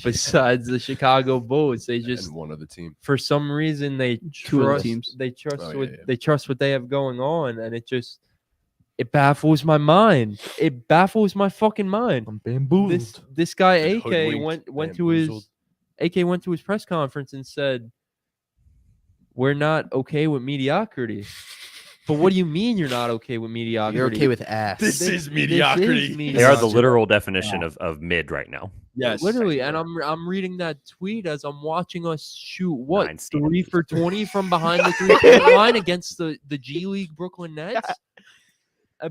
besides the Chicago Bulls. They just, And one other team. for some reason, they Two other trust, teams. they trust Oh, what yeah. they trust what they have going on. And it baffles my mind. It baffles my fucking mind. I'm bamboozled. This guy, AK, Hoodwinked, went to his bamboozled. went to his press conference and said, "We're not okay with mediocrity." But what do you mean you're not okay with mediocrity? You're okay with ass. This is mediocrity. They are the mediocrity. literal definition of mid right now. Yes. Literally, and I'm reading that tweet as I'm watching us shoot 9 steals. 3 for 20 from behind the 3-point line against the G League Brooklyn Nets.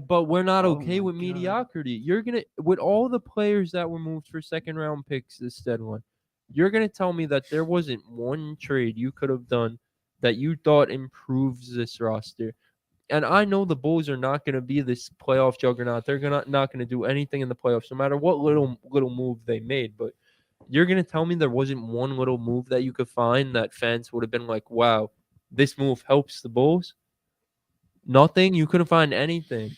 But we're not Oh okay my with God. mediocrity. You're gonna with all the players that were moved for 2nd-round picks this deadline. You're gonna tell me that there wasn't one trade you could have done that you thought improves this roster. And I know the Bulls are not going to be this playoff juggernaut. They're not going to do anything in the playoffs, no matter what little move they made. But you're going to tell me there wasn't one little move that you could find that fans would have been like, wow, this move helps the Bulls? Nothing? You couldn't find anything?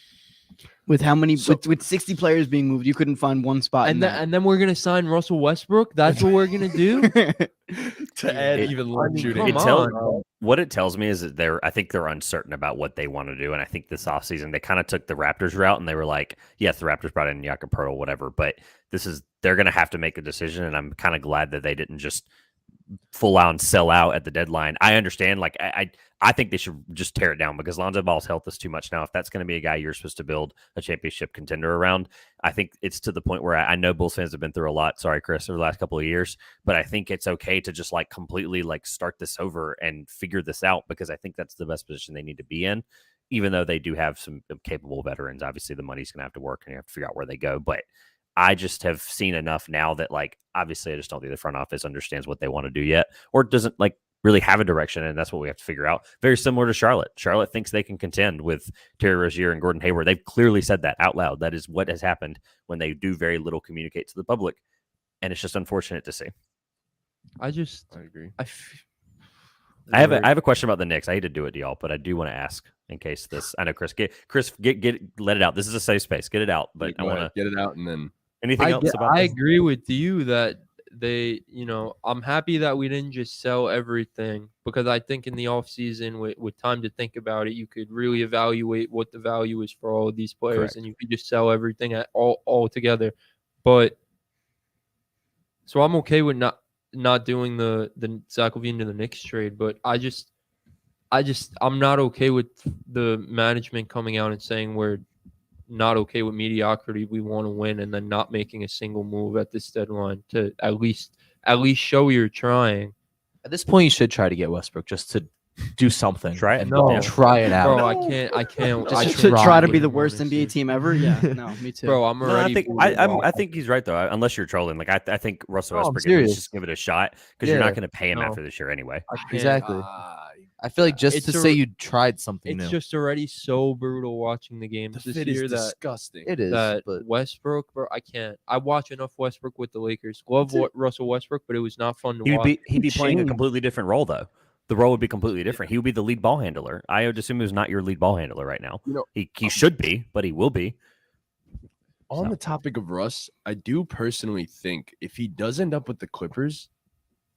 With how many? So- with 60 players being moved, you couldn't find one spot. And then we're gonna sign Russell Westbrook. That's what we're gonna do. to add It- even I less mean, shooting. come What it tells me is that I think they're uncertain about what they want to do, and I think this offseason they kind of took the Raptors route, and they were like, yes, the Raptors brought in Jakob Poeltl, whatever, but they're going to have to make a decision, and I'm kind of glad that they didn't just full out sell out at the deadline. I understand, like I think they should just tear it down because Lonzo Ball's health is too much now. If that's going to be a guy you're supposed to build a championship contender around, I think it's to the point where I know Bulls fans have been through a lot. Sorry, Chris, over the last couple of years, but I think it's okay to just like completely like start this over and figure this out because I think that's the best position they need to be in. Even though they do have some capable veterans, obviously the money's going to have to work and you have to figure out where they go. But I just have seen enough now that like obviously I just don't think the front office understands what they want to do yet, or doesn't like really have a direction, and that's what we have to figure out. Very similar to Charlotte. Charlotte thinks they can contend with Terry Rozier and Gordon Hayward. They've clearly said that out loud. That is what has happened when they do very little communicate to the public, and it's just unfortunate to see. I agree. I have a question about the Knicks. I hate to do it to y'all, but I do want to ask in case this. I know Chris, get let it out. This is a safe space. Get it out. But I want to get it out and then anything else about I this? agree with you that they, I'm happy that we didn't just sell everything because I think in the offseason with time to think about it, you could really evaluate what the value is for all of these players. Correct. And you could just sell everything all together. But so I'm okay with not doing the Zach LaVine to the Knicks trade, but I'm not okay with the management coming out and saying we're not okay with mediocrity. We want to win, and then not making a single move at this deadline to at least show you're trying. At this point, you should try to get Westbrook just to do something. Try it. and No. try it out. Bro, I can't. Just I to try try to be it, the worst honestly. NBA team ever. Yeah, no, me too. Bro, I'm No, already. I think he's right though. Unless you're trolling, like I think Russell No, I'm Westbrook, at least serious. just give it a shot because you're Yeah. not going to pay him No. after this year anyway. I can't. Exactly. I feel like just It's to a- say you tried something It's new. just already so brutal watching the games the this fit year is that disgusting. It is, that but Westbrook, bro, I can't. I watch enough Westbrook with the Lakers. Love what Russell Westbrook, but it was not fun to watch. He'd be playing a Shame. completely different role though. The role would be completely different. He would be the lead ball handler. I would assume he's not your lead ball handler right now. He should be, but he will be. On So. the topic of Russ, I do personally think if he does end up with the Clippers,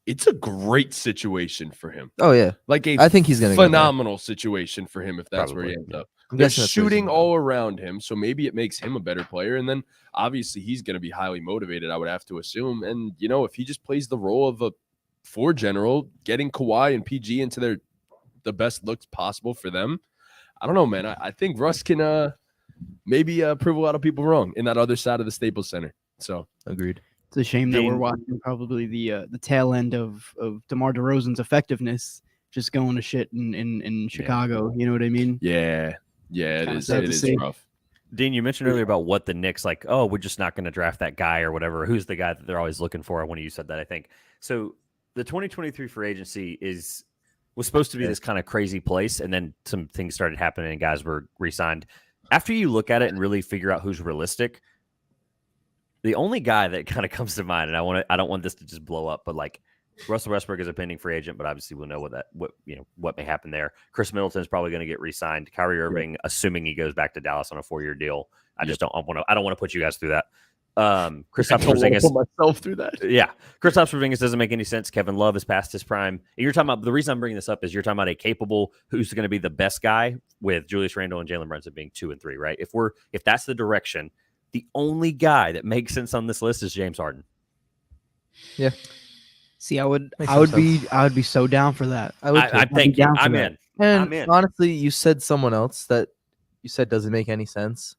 it's a great situation for him. oh yeah, Like a I think he's gonna go there. phenomenal situation for him if that's where he Probably, ends up. I'm They're guessing that's where he's shooting gonna go. all around him, so maybe it makes him a better player. And then obviously he's going to be highly motivated, I would have to assume. And if he just plays the role of a floor general, getting Kawhi and PG into the best looks possible for them, I don't know, man. I think Russ can maybe prove a lot of people wrong in that other side of the Staples Center. So Agreed. It's a shame that we're Dean- watching probably the tail end of DeMar DeRozan's effectiveness just going to shit in Chicago. You know what I mean? yeah, it Kinda is. sad It to is see. rough. Dean, you mentioned earlier about what the Knicks like. Oh, we're just not going to draft that guy or whatever. Who's the guy that they're always looking for? One of you said that, I think. So the 2023 free agency was supposed to be this kind of crazy place, and then some things started happening, and guys were re-signed. After you look at it and really figure out who's realistic, the only guy that kind of comes to mind, and I don't want this to just blow up, but like Russell Westbrook is a pending free agent, but obviously we'll know what may happen there. Chris Middleton is probably going to get re-signed. Kyrie Irving, assuming he goes back to Dallas on a 4-year deal. I don't want to put you guys through that. Kristaps Porzingis, put myself through that. yeah, Kristaps Porzingis doesn't make any sense. Kevin Love is past his prime. You're talking about, the reason I'm bringing this up is you're talking about a capable who's going to be the best guy, with Julius Randle and Jalen Brunson being 2 and 3, right? If that's the direction, the only guy that makes sense on this list is James Harden. See, I would Makes be so down for that. I would. I too. think down for I'm that. in. and I'm in. honestly, you said someone else that you said doesn't make any sense.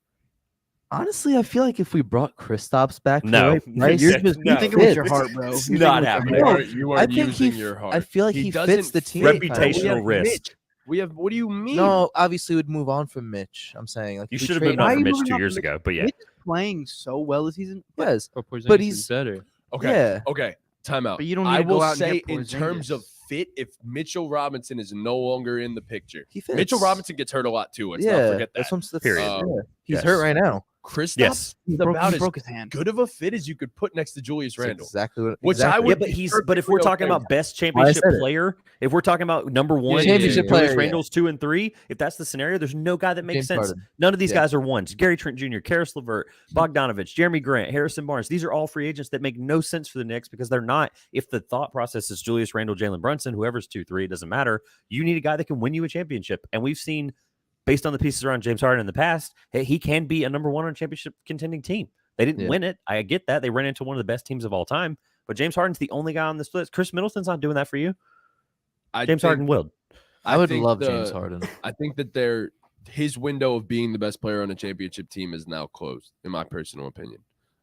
Honestly, I feel like if we brought Kristaps back, for No. the right price, You're you're just- just no. You think it with your heart, bro. It's You think not it with your happening. heart. You are I think using your heart. I feel like he fits doesn't the team. fit- Reputational We have risk. We have. What do you mean? No, obviously, we'd move on from Mitch. I'm saying like You if we should have trade moved on Why for are you Mitch moving 2 on years from ago, but yeah. Mitch is playing so well this season. Yes, But Porzingis but is he's- better. Okay. Yeah. Okay. Time out. But you don't I need to go will out and say, get in terms Porzingis. of fit, if Mitchell Robinson is no longer in the picture, he fits. Mitchell Robinson gets hurt a lot too. Let's not Yeah, forget that. that's what I'm Period. He's Yes. hurt right now. Kristaps Yes. is He about broke as his hand. good of a fit as you could put next to Julius That's Randle. exactly what. Which I exactly. would Yeah, but be but if we're perfectly talking okay about with. best why I championship said it. player, if we're talking about number one, Championship Julius player, yeah. Randle's 2 and 3, if that's the scenario, there's no guy that makes James sense. Harden. None of these Yeah. guys are ones. Gary Trent Jr., Karis LeVert, Bogdanovich, Jeremy Grant, Harrison Barnes. These are all free agents that make no sense for the Knicks because they're not. If the thought process is Julius Randle, Jalen Brunson, whoever's 2-3, it doesn't matter. You need a guy that can win you a championship. And we've seen, based on the pieces around James Harden in the past, hey, he can be a number one on a championship contending team. They didn't win it. I get that. They ran into one of the best teams of all time. But James Harden's the only guy on this list. Chris Middleton's not doing that for you. James Harden will. I would think love James Harden. I think that his window of being the best player on a championship team is now closed, in my personal opinion.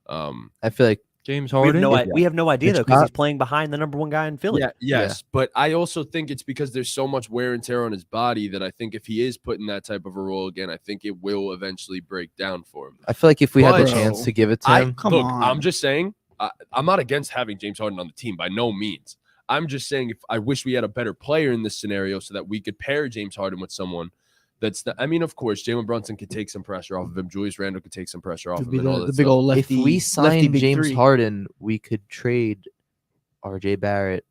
I feel like James We have Harden. no idea, It's though, because not- he's playing behind the number one guy in Philly. Yeah, yes, but I also think it's because there's so much wear and tear on his body that I think if he is put in that type of a role again, I think it will eventually break down for him. I feel like if we had the But- chance to give it to him, Come Look, on. I'm just saying, I'm not against having James Harden on the team by no means. I'm just saying if I wish we had a better player in this scenario so that we could pair James Harden with someone that's I mean, of course, Jalen Brunson could take some pressure off of him. Julius Randle could take some pressure off Could of be him. And all the that big stuff. old lefty. if we lefty signed big James three. Harden, we could trade RJ Barrett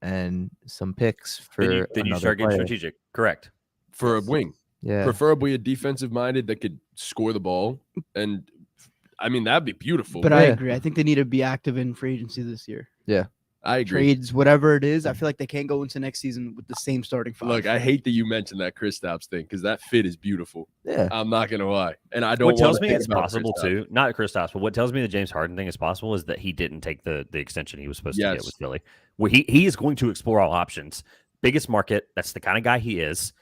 and some picks for Then you another start getting player. strategic. Correct. For a wing, Yeah, preferably a defensive minded that could score the ball. And I mean, that'd be beautiful. But I Yeah. agree. I think they need to be active in free agency this year. I agree. Trades, whatever it is. I feel like they can't go into next season with the same starting five. Look, I hate that you mentioned that Kristaps thing because that fit is beautiful. yeah. I'm not gonna lie, and I don't. What tells wanna me think it's about possible Kristaps. too, not Kristaps, but what tells me the James Harden thing is possible is that he didn't take the extension he was supposed to get Yes. with Philly. Well, he is going to explore all options. Biggest market. That's the kind of guy he is.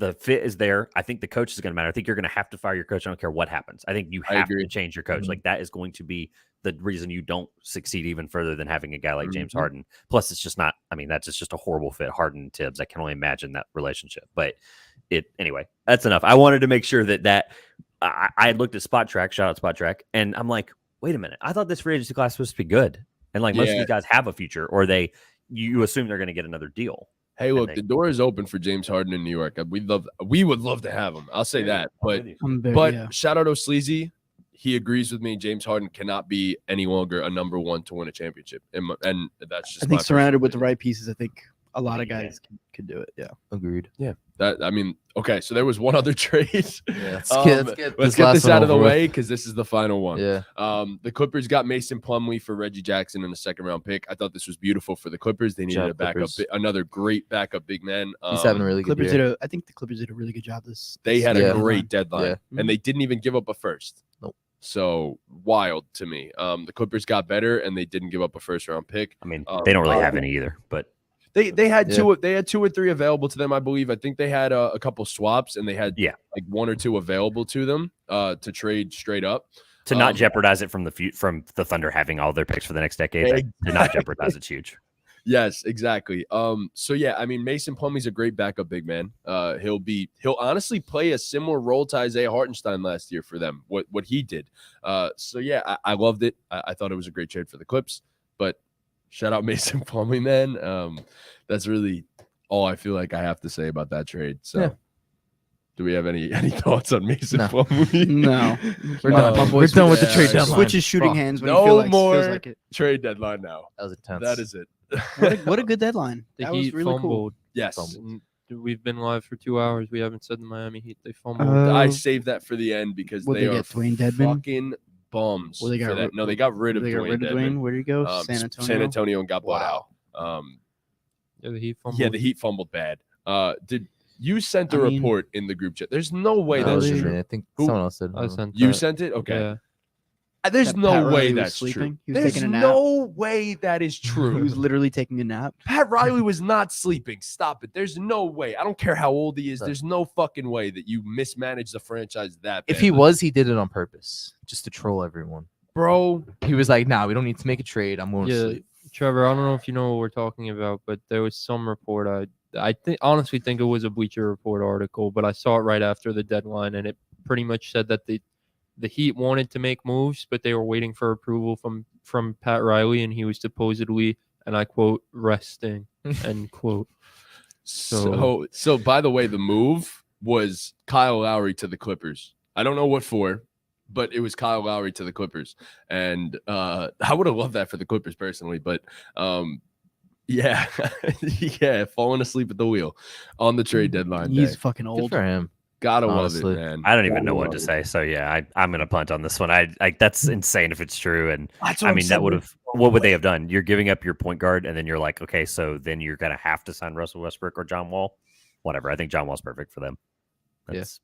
The fit is there. I think the coach is going to matter. I think you're going to have to fire your coach. I don't care what happens. I think you I have to agree. change your coach. Mhm. Like that is going to be the reason you don't succeed even further than having a guy like James Mhm. Harden. Plus, it's just not. I mean, that's just a horrible fit. Harden and Tibbs. I can only imagine that relationship. But anyway. That's enough. I wanted to make sure that I had looked at Spot Track. Shout out Spot Track, and I'm like, wait a minute. I thought this free agency class was supposed to be good, and like most of Yeah. these guys have a future, or you assume they're going to get another deal. Hey, look, think. the door is open for James Harden in New York. We would love to have him. I'll say that. But Yeah. shout out O'Sleazy. He agrees with me. James Harden cannot be any longer a number one to win a championship, and that's just I think my surrounded personal with the opinion. right pieces, I think a lot of Yeah. guys could do it. Yeah. Agreed. That I mean, okay. So there was one other trade. Yeah. Let's Um, get, Let's get last this one out of the over with. way because this is the final one. Yeah. The Clippers got Mason Plumlee for Reggie Jackson in a second round pick. I thought this was beautiful for the Clippers. They needed job, a backup, Clippers. another great backup big man. He's having a really good Clippers year. I think the Clippers did a really good job this. They had Yeah. a great deadline, Yeah. and they didn't even give up a first. Nope. So wild to me. The Clippers got better, and they didn't give up a first round pick. I mean, they don't really have any either, but They had Yeah. two or three available to them, I believe. I think they had a couple swaps, and they had like one or two available to them to trade straight up. to not jeopardize it from the Thunder having all their picks for the next decade, like, to not jeopardize it's huge. Yes, exactly. So yeah, I mean, Mason Plumlee's a great backup big man. He'll honestly play a similar role to Isaiah Hartenstein last year for them. What he did. So yeah, I loved it. I thought it was a great trade for the Clips. But shout out Mason Plumlee, man. That's really all I feel like I have to say about that trade. So. Yeah. Do we have any thoughts on Mason No. Plumlee? No. We're My done. We're boys done with the yeah, trade I- deadline. Switches shooting Fuck. hands when No he feels more. like it. Trade deadline now. That was intense. That is it. What a good deadline. The That was Heat really cool. fumbled. Yes. And we've been live for 2 hours. We haven't said the Miami Heat. They fumbled. I Uh, saved that for the end because Would they they are get Dwayne Dedmon? fucking bums. Well, they got for that. rid- No, they got rid of They got Dwayne. rid of Dedmon. Dwayne. Where did he go? San San Antonio. and got bought Wow. out. yeah, the Heat fumbled. Yeah, the Heat fumbled bad. Did you sent a I mean- report in the group chat? There's no way No, that's it wasn't true. me. I think Who- someone else said. I sent You that. sent it? Okay. Yeah. There's That no Pat way Riley was that's sleeping? true. He was There's taking a nap? no way that is He true. was literally taking a nap. Pat Riley was not sleeping. Stop it. There's no way. I don't care how old he is. No. There's no fucking way that you mismanage the franchise that If he badly. was, he did it on purpose, just to troll everyone. Bro, He was like, "Nah, we don't need to make a trade. I'm going to Yeah, sleep." Trevor, I don't know if you know what we're talking about, but there was some report. I honestly think it was a Bleacher Report article, but I saw it right after the deadline, and it pretty much said that the Heat wanted to make moves, but they were waiting for approval from Pat Riley, and he was supposedly, and I quote, resting, end quote. So by the way, the move was Kyle Lowry to the Clippers. I don't know what for, but it was Kyle Lowry to the Clippers, and I would have loved that for the Clippers personally, but yeah, yeah, falling asleep at the wheel on the trade deadline He's day. fucking Good old. for him. Gotta honestly. love it, man. I don't even Gotta know what love to it. say. So yeah, I'm gonna punt on this one. That's insane if it's true. And That's what I I'm mean, that saying. would have. What would they have done? You're giving up your point guard, and then you're like, okay, so then you're gonna have to sign Russell Westbrook or John Wall. Whatever. I think John Wall's perfect for them. That's,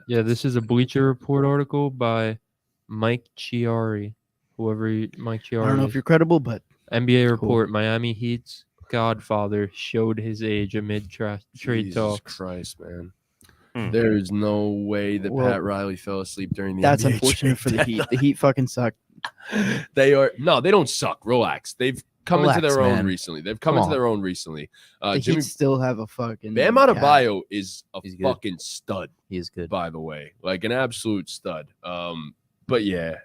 Yeah, this is a Bleacher Report article by Mike Chiari. Mike Chiari. I don't know if is. you're credible, but NBA report: Miami Heat's godfather showed his age amid trade Jesus talks. Christ, man. Hmm. There is no way that Well, Pat Riley fell asleep during the that's NBA unfortunate for the trade Heat. deadline. The Heat fucking suck. They don't suck. Relax. They've come into Relax, their own man. recently. They've come Come into on. their own recently. The Jimmy Heat still have a fucking Bam cat. Adebayo is a He's good. fucking stud, He is good. by the way, like an absolute stud. But yeah,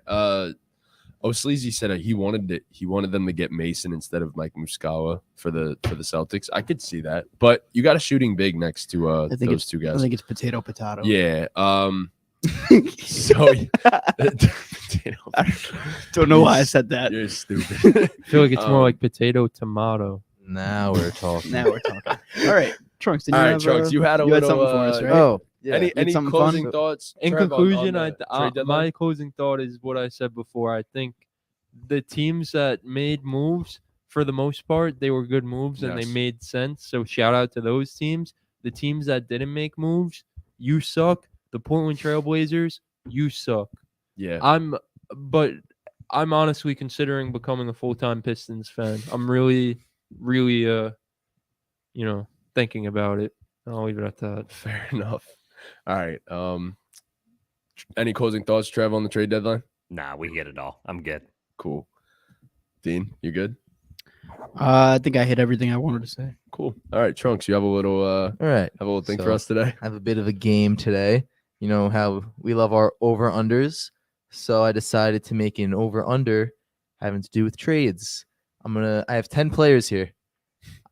Sleazy said he wanted them to get Mason instead of Mike Muscala for the Celtics. I could see that, but you got a shooting big next to I think those it's two I guys. think it's potato. Yeah. So Don't know why I said that. You're stupid. I feel like it's more Um, like potato tomato. Now we're talking. Now we're talking. All right, Trunks. Did you All right, have, Trunks, you had a you had little, something for us, right? Oh, yeah. Any something closing fun? thoughts? In Trev, on conclusion, the trade deadline? my closing thought is what I said before. I think the teams that made moves, for the most part, they were good moves and they Yes. made sense. So shout out to those teams. The teams that didn't make moves, you suck. The Portland Trailblazers, you suck. Yeah. I'm honestly considering becoming a full-time Pistons fan. I'm really thinking about it. I'll leave it at that. Fair enough. All right. Any closing thoughts, Trev, on the trade deadline? nah, we get it all. I'm good. Cool. Dean, you good? I think I hit everything I wanted to say. Cool. All right, Trunks, you have a little All right. have a little thing for So- us today? I have a bit of a game today. You know how we love our over-unders. So I decided to make an over-under having to do with trades. I have 10 players here.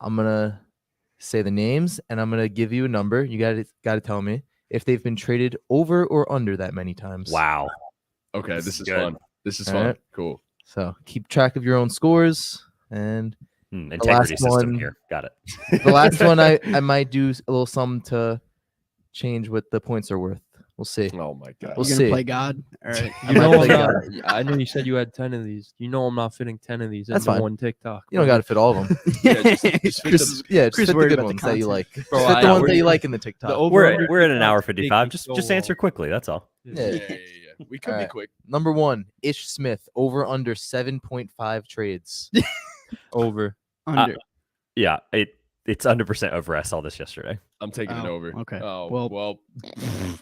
I'm going to say the names and I'm going to give you a number. You got to tell me if they've been traded over or under that many times. Wow. Okay, This this is is good. fun. This is All fun. right. Cool. So keep track of your own scores. And Integrity last system one- here. Got it. the last one, I might do a little something to change what the points are worth. We'll see. Oh my god. We'll You're see. gonna play God. All right. I You might know play I'm not, I know you said you had 10 of these. You know I'm not fitting 10 of these That's into fine. one TikTok. You don't got to fit all of them. Yeah, just fit Chris, Yeah, just Chris fit the worried good about the ones that you content. like. Bro, Just fit I- the ones we're- that you like in the TikTok. We're at an hour TikToks 55. make me Just so answer quickly. That's all. Yeah. We could be Alright. quick. Number 1, Ish Smith, over under 7.5 trades. over. Under. Yeah, it's 100% over. I saw this yesterday. I'm taking it Oh, over. okay. Oh, Well, well.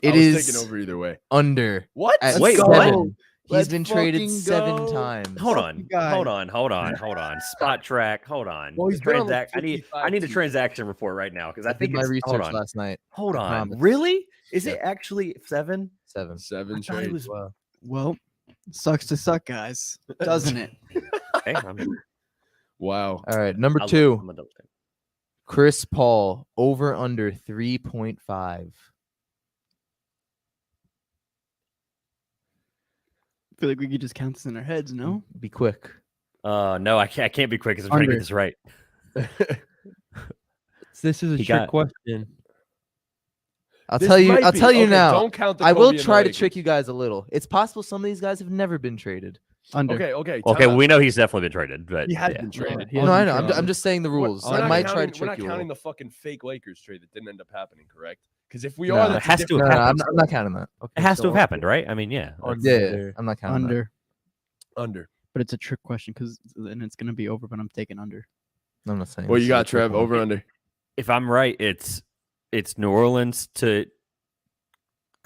It I was is taking over either way. under. What? At Wait, 7. what? He's Let's been traded fucking 7 go. times. Hold Fuck on, you guys. hold on. Spot track. Hold on. Well, he's been on like I need 55 a teams. transaction report right now because I I think did my it's research hold on. last night. Hold I on. promise. Really? Is Yeah. it actually 7? 7. 7 I thought it trades. was- Wow. Well, sucks to suck, guys. Doesn't it? Okay, Wow. All right, number I'll 2, look. I'm gonna double check. Chris Paul, over under 3.5. I feel like we could just count this in our heads, no? Be quick. No, I can't be quick because I'm trying to Under. get this right. This is a He trick got- question. I'll This tell you. might I'll be. tell you Okay, now. Don't count the I will Kobe and try to Lakers. trick you guys a little. It's possible some of these guys have never been traded. Under. Okay. Okay, time out. we know he's definitely been traded, but He has yeah. been traded. He No, I hasn't know. traded. I'm just saying the rules. We're I not might try to counting- trick We're not you. a counting little. the fucking fake Lakers trade that didn't end up happening, correct? Because if we No, are, it that's has a to No, different- no, I'm not counting that. Okay, It has to so have happened, right? I mean, yeah. under. Yeah, there. I'm not counting Under. under. But it's a trick question because then it's gonna be over. But I'm taking under. that. I'm not saying. What this you is got, a trick Trev? one. Over under. If I'm right, it's New Orleans to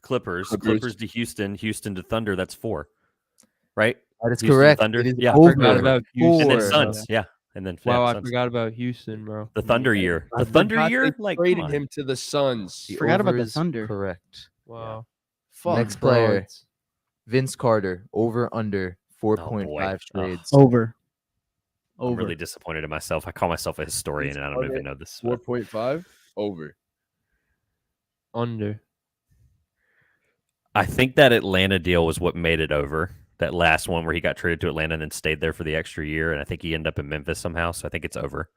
Clippers, Clippers to Houston, Houston to Thunder. That's 4, right? That is Houston correct. Thunder? It is Yeah, I over. forgot about Houston. And then 4. Suns, yeah, and then Wow, I Suns. forgot about Houston, bro. The Thunder year. The I Thunder forgot year, they like come traded on. him to the Suns. The Forgot about over the is Thunder. Correct. Wow. Fuck. Next player, Frauds. Vince Carter, over under 4.5 boy. trades. Over. I'm Over. really disappointed in myself. I call myself a historian, and I don't even know this. 4.5 over. Under. I think that Atlanta deal was what made it over. That last one where he got traded to Atlanta and then stayed there for the extra year, and I think he ended up in Memphis somehow. So I think it's over.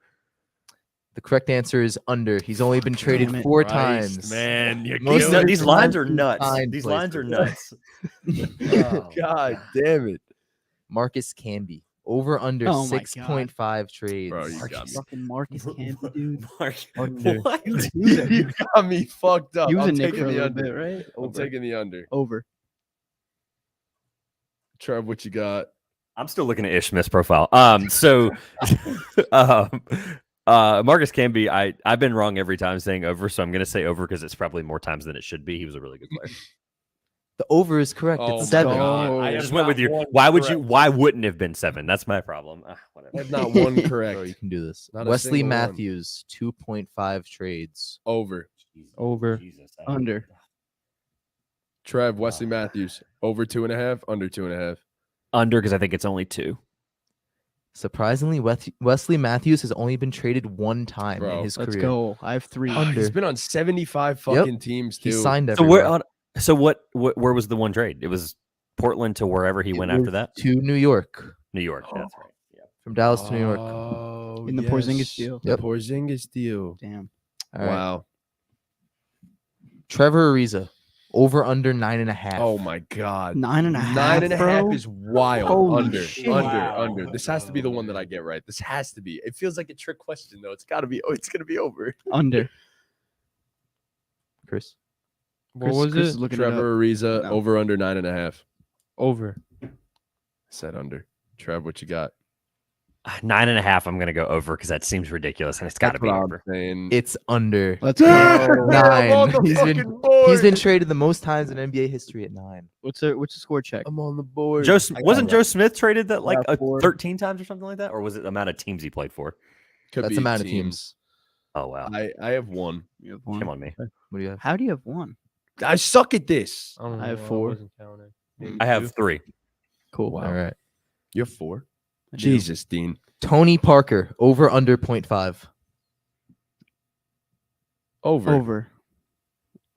The correct answer is under. He's only been traded damn it. 4 Christ, times. man. You're Most killing of These the lines time are he's nuts. signed These lines are places. nuts. Oh, God damn it. Marcus Camby. Over under Oh my 6.5 trades. Bro, you got me. Fucking Marcus Camby, dude. Mark, Under. what? You got me fucked up. He was I'm a Nick taking for a the little under. bit, right? I'm taking the under. Over. Trev, what you got? I'm still looking at Ish Smith's profile. So Marcus Camby, I've been wrong every time saying over, so I'm gonna say over because it's probably more times than it should be. He was a really good player. The over is correct. Oh It's my 7. God. I have just went with not your. one Why would you? correct. Why wouldn't it have been 7? That's my problem. I Whatever. have not one Bro, correct. you can do this. Not a Wesley single one. Matthews, 2.5 trades. Over. Over. Jesus, Under. Trev, Wesley Matthews. Over 2.5, under 2.5. Under because I think it's only 2. Surprisingly, Wesley Matthews has only been traded 1 time Bro, in his Let's career. go. I have 3. Under. He's been on 75 fucking teams, too. He signed So everywhere. where was the one trade? It was Portland to wherever he went It after was that. to New York. New York. That's right. Yeah. From Dallas to New York. Oh, In the Porzingis deal. The Yep. Porzingis deal. Damn. All right. Wow. Trevor Ariza, over under 9.5. Oh my God. 9.5. 9.5 bro? is wild. Holy Under, shit. under. This has to be the one that I get right. This has to be. It feels like a trick question though. It's gotta be. Oh, it's gonna be over. Under. Chris. What was Chris it? is looking it up. Trevor Ariza, No. over under 9.5. Over. Said under. Trev, what you got? 9.5. I'm gonna go over because that seems ridiculous, and it's got to That's be what I'm over. saying. It's under. Let's go. I'm 9. on the He's been- fucking board. He's been traded the most times in NBA history at 9. What's the score check? I'm on the board. Wasn't Joe Smith traded that like Yeah, 4. 13 times or something like that, or was it the amount of teams he played for? Could That's be the amount of teams. Oh wow, I have one. You have come on me. What do you have? How do you have 1? I suck at this. I don't know. I have 4. wasn't counting. Maybe I have 2. 3. Cool. Wow. All right. You have 4. I do. Jesus, Dean. Tony Parker, over under 0.5. Over. Over.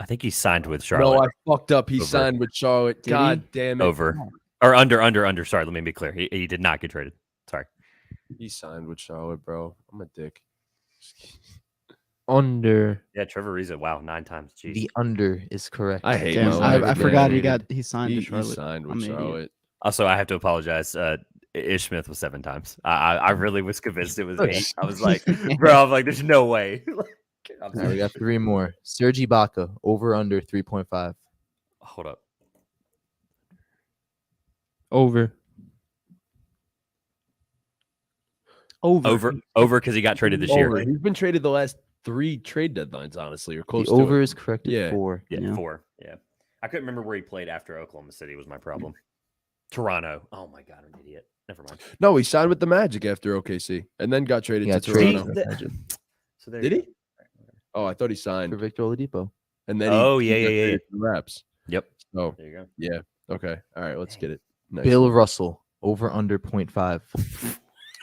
I think he signed with No, Charlotte. I fucked up. He Over. signed with Charlotte. Did God he? damn it. Over or under. Sorry, let me be clear. He did not get traded. Sorry. He signed with Charlotte, bro. I'm a dick. Under. Yeah, Trevor Ariza. Wow, 9 times. Jeez. The under is correct. I hate Damn, my life. I forgot man. he signed to He Charlotte. signed I'm with an idiot. Charlotte. Also, I have to apologize. Ish Smith was 7 times. I really was convinced it was 8. I was like, bro, I'm like, there's no way. I'm All right, we got 3 more. Serge Ibaka, over under 3.5. Hold up. Over. Over because he got traded this Over. year. He's been traded the last 3 trade deadlines, honestly, or The close over to is correct at Yeah. 4. Yeah, Yeah. 4. Yeah. I couldn't remember where he played after Oklahoma City was my problem. Toronto. Oh my God, I'm an idiot. Never mind. it. No, he signed with the Magic after OKC and then got traded He to got traded Toronto. to the Magic So there Did you he? Oh, I thought he signed. for Victor Oladipo. And then Oh, he yeah, got yeah, yeah. traded to the Raps. Yep. Oh, There you go. yeah. Okay. All right, let's get it. Nice. Bill Russell, over under 0.5.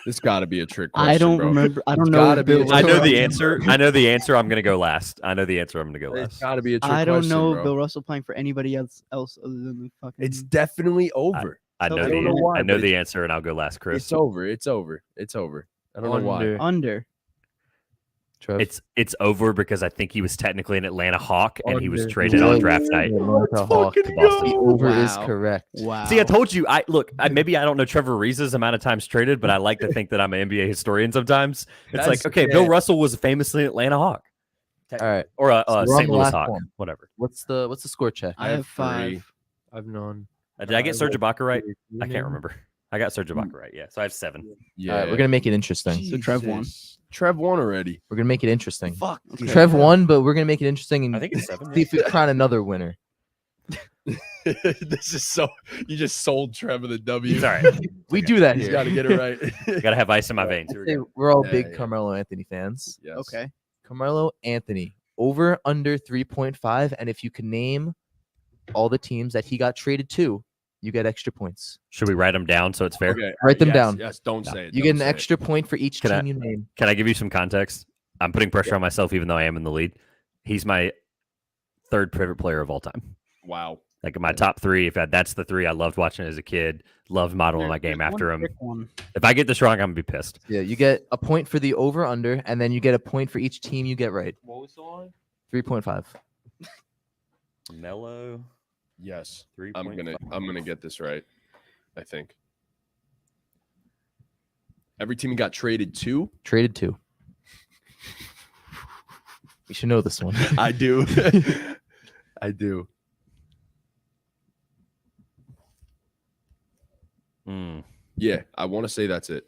This got to be a trick question, I don't bro. remember. I don't It's know. gotta if be Bill a I know Russell- the answer. I know the answer. I'm gonna go last. I know the answer. I'm gonna go It's last. got to be a trick I don't question, know bro. Bill Russell playing for anybody else other than the fucking. It's definitely over. I know I don't the know why, I know but the answer, and I'll go last, Chris. It's over. It's over. It's over. I don't know why. Under. under. Trev? It's over because I think he was technically an Atlanta Hawk, and he was Under. traded on draft night. Atlanta Hawks. fucking The go. over is Wow. correct. Wow. See, I told you. Maybe I don't know Trevor Ariza's amount of times traded, but I like to think that I'm an NBA historian. Sometimes it's That's- like, okay, yeah. Bill Russell was famously an Atlanta Hawk, All right. or a So we're on St. the Louis last Hawk, one. whatever. What's the score check? I have 3. 5. I've none. Did I get Serge Ibaka right? I can't Maybe? remember. I got Serge Ibaka right. Yeah, so I have 7. Yeah. All right, we're gonna make it interesting. So Trev won. Jesus. Trev won already. We're gonna make it interesting. Fuck. Okay. Trev won, but we're gonna make it interesting and I think it's 7. see if we crown another winner. This is so. You just sold Trevor the W. It's all right. We do that He's here. got to get it right. Gotta have ice in my veins. Here we Say go. we're all Yeah, big yeah. Carmelo Anthony fans. Yes. Okay. Carmelo Anthony, over under 3.5, and if you can name all the teams that he got traded to, you get extra points. Should we write them down so it's fair? Okay. Write them yes, down. Yes. Don't say it. You get don't an say it. extra point for each Can I- team you name. Can I give you some context? I'm putting pressure on myself, even though I am in the lead. He's my 3rd favorite player of all time. Wow. Like my top three, that's the three I loved watching as a kid. Loved modeling my game after them. If I get this wrong, I'm gonna be pissed. Yeah, you get a point for the over under, and then you get a point for each team you get right. What was the line? 3.5. Mellow. Yes. 3.5. I'm gonna get this right. I think. Every team got traded to. Traded 2. You should know this one. I do. I do. Yeah, I want to say that's it.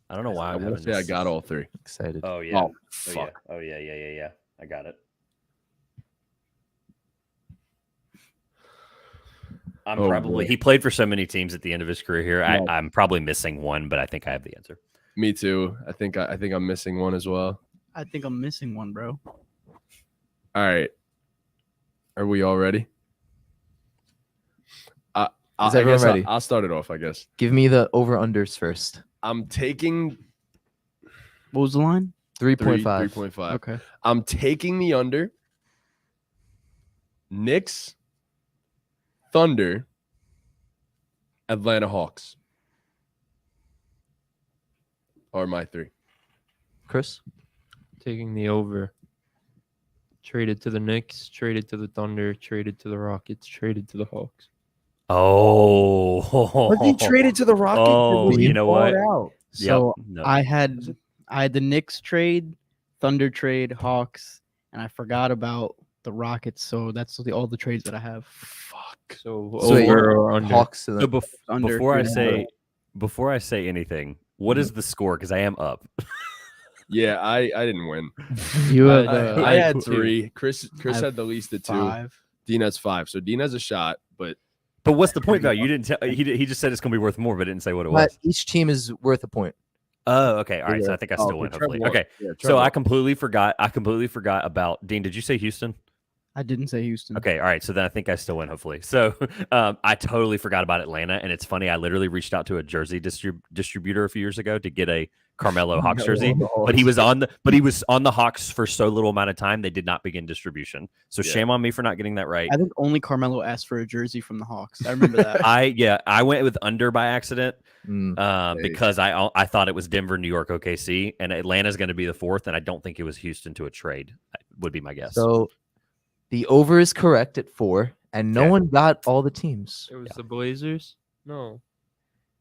I don't know why. I want to say I got all 3. Excited. Oh yeah. Oh, Oh, fuck. yeah. Yeah. I got it. He played for so many teams at the end of his career here. Yeah. I'm probably missing one, but I think I have the answer. Me too. I think I'm missing one as well. I think I'm missing one, bro. All right. Are we all ready? Is everyone ready? I'll start it off, I guess. Give me the over unders first. I'm taking What was the line? 3.5. 3.5. Okay. I'm taking the under. Knicks, Thunder, Atlanta Hawks are my 3. Chris? Taking the over. Traded to the Knicks, traded to the Thunder, traded to the Rockets, traded to the Hawks. Oh, Was he traded to the Rockets? Oh, Was he you know what? bought out? So No. I had the Knicks trade, Thunder trade, Hawks, and I forgot about the Rockets. So that's all the trades that I have. Fuck. So So wait, over or under? Hawks to So the Under. before I say anything, what is the score? Because I am up. Yeah, I didn't win. You have, have I had two. 3. Chris I have had the least of 2. 5. Dean has 5. So Dean has a shot, but But what's the point value? You didn't tell. He just said it's gonna be worth more, but didn't say what it was. But each team is worth a point. Oh, okay. All right. So Yeah. I think I still win. Trev Hopefully. won. Okay. Yeah, So Trev I won. completely forgot. About Dean. Did you say Houston? I didn't say Houston. Okay. All right. So then I think I still win. Hopefully. So I totally forgot about Atlanta, and it's funny. I literally reached out to a jersey distributor a few years ago to get a Carmelo Hawks jersey, but he was on the Hawks for so little amount of time they did not begin distribution. So Yeah. shame on me for not getting that right. I think only Carmelo asked for a jersey from the Hawks. I remember that. I went with under by accident Mm. because I thought it was Denver, New York, OKC, and Atlanta's going to be the 4th, and I don't think it was Houston to a trade. Would be my guess. So the over is correct at 4, and no Okay. one got all the teams. It was the Blazers? No.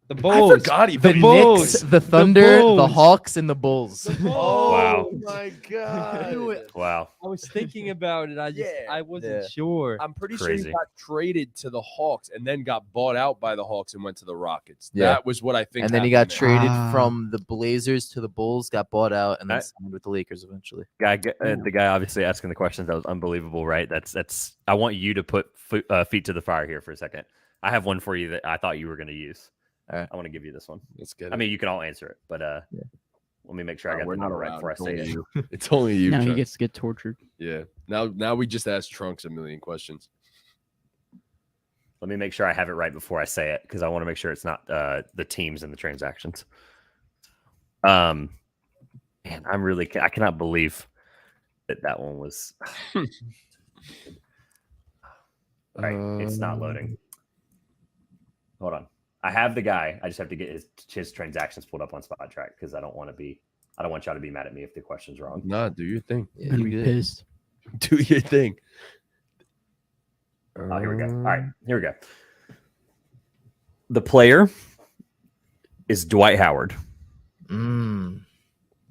The I Bulls. forgot he The picked Bulls. Knicks, the Thunder, the Bulls. Hawks, and the Bulls. Wow. Oh my god. Wow. I was thinking about it. I wasn't Yeah. sure. I'm pretty sure Crazy. he got traded to the Hawks and then got bought out by the Hawks and went to the Rockets. Yeah. That was what I think. And then he got happened there. traded Ah. from the Blazers to the Bulls, got bought out, and then I- signed with the Lakers eventually. The guy obviously asking the questions, that was unbelievable, right? That's. I want you to put feet to the fire here for a second. I have one for you that I thought you were going to use. All right. I want to give you this one. Let's get it. I mean, you can all answer it, but let me make sure I got we're the not number right allowed. before I It's say only it. you. It's only you. now he Chuck. gets to get tortured. Yeah. Now we just asked Trunks a million questions. Let me make sure I have it right before I say it because I want to make sure it's not the teams and the transactions. Man, I cannot believe that one was. Right, it's not loading. Hold on, I have the guy. I just have to get his transactions pulled up on Spot Track because I don't want y'all to be mad at me if the question's wrong. Nah, do your thing. Yeah, I'm gonna you be good. pissed. Do your thing. Oh, here we go. All right, here we go. The player is Dwight Howard.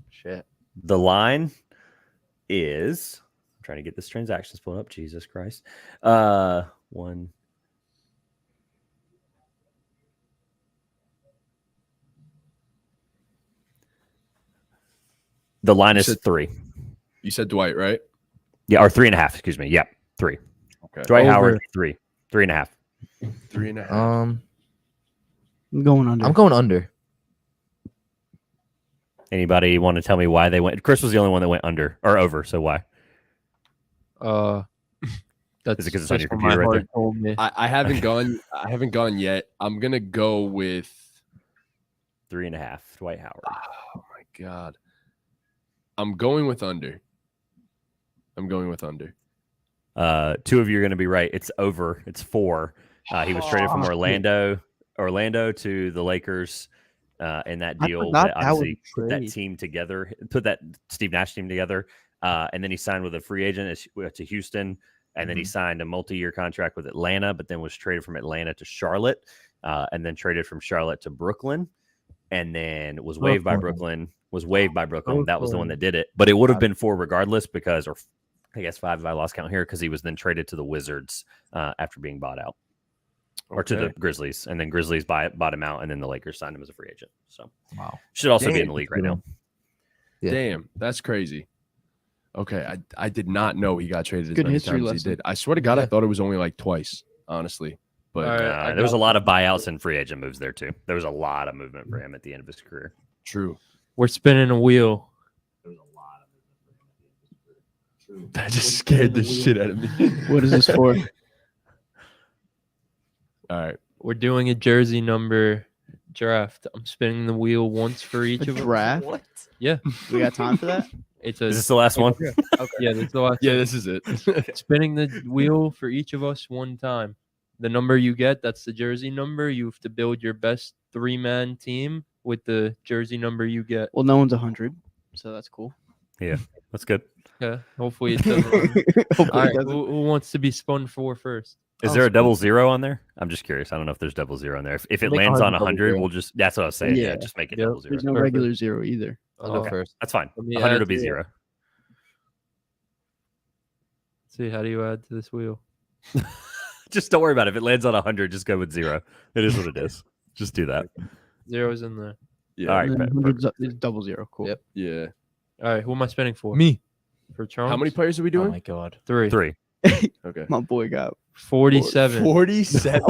Shit. The line is. I'm trying to get this transactions pulled up. Jesus Christ. One. The line is 3. You said Dwight, right? Yeah, or 3.5. Excuse me. Yeah, 3. Okay. Dwight Over. Howard, 3. 3.5. 3.5. I'm going under. going under. Anybody want to tell me why they went? Chris was the only one that went under or over. So why? That's Is it 'cause it's on just your what my computer right heart there? told me. I haven't gone. I haven't gone yet. I'm gonna go with. 3.5. Dwight Howard. Oh my god. I'm going with under. Two of you are going to be right. It's over. It's 4. He was traded from Orlando to the Lakers in that I deal forgot that that was obviously a put that trade. team together, put that Steve Nash team together. And then he signed with a free agent to Houston. And then he signed a multi-year contract with Atlanta, but then was traded from Atlanta to Charlotte, and then traded from Charlotte to Brooklyn, and then was waived by Brooklyn. That was the one that did it. But it would have been 4 regardless because, or I guess 5 if I lost count here, because he was then traded to the Wizards after being bought out. Or to the Grizzlies, and then Grizzlies bought him out, and then the Lakers signed him as a free agent. So should also be in the league right now. Yeah. Damn, that's crazy. Okay, I did not know he got traded as Good many history times as he lesson. did. I swear to God, I thought it was only like twice, honestly. But All right, There was a lot of buyouts and free agent moves there too. There was a lot of movement for him at the end of his career. true. We're spinning a wheel. That just scared the shit out of me. What is this for? All right. We're doing a jersey number draft. I'm spinning the wheel once for each A of us. draft? What? Yeah, We got time for that? it's Is a this the last one? yeah. That's the last. Yeah, this is it. Spinning the wheel for each of us one time. The number you get, that's the jersey number. You have to build your best 3-man team with the jersey number you get. Well, no one's 100, so that's cool. That's good. Okay. Hopefully it doesn't. Hopefully All it right. doesn't. Who wants to be spun for first? Is there a 00 on there? I'm just curious. I don't know if there's 00 on there. If it Make lands on 100 100, we'll just. That's what I was saying. Yeah, Yeah. just make it Yep. 00. There's no Perfect. regular 0 either. I'll go Okay. first. That's fine. Let me 100 add will be to it. 0. See, how do you add to this wheel? Just don't worry about it. If it lands on 100, just go with 0. It is what it is. Just do that. Zero's in there. Yeah. All right. And then perfect. 100's is 00. Cool. Yep. Yeah. All right. Who am I spinning for? Me. For Charles? How many players are we Oh doing? my god. 3. 3. Okay. My boy got 47. 47.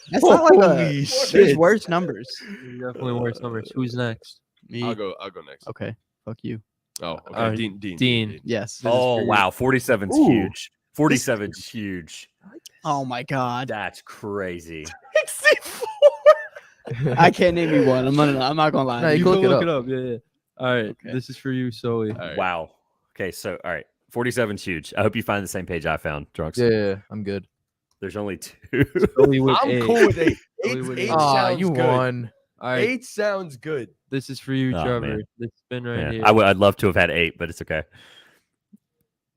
That's not like Holy there's shit. worse numbers. Definitely worse numbers. Who's next? Me. I'll go next. Okay. Fuck you. Oh, okay. Uh, Dean. Yes. Oh, wow. 47's Ooh. huge. 47's huge. Oh my god. That's crazy. I can't name you one. I'm not gonna lie. No, you You can can look look it it up. Yeah, yeah. All right. Okay. This is for you, Sully. All right. Wow. Okay, so all right. 47's huge. I hope you find the same page I found, Drunks. Yeah, I'm good. There's only 2. Sully with I'm 8. cool with 8. Sully with 8 eight. sounds you good. won. All right. 8 sounds good. This is for you, Oh, Trevor. man. This spin right Yeah, here. I'd love to have had 8, but it's okay.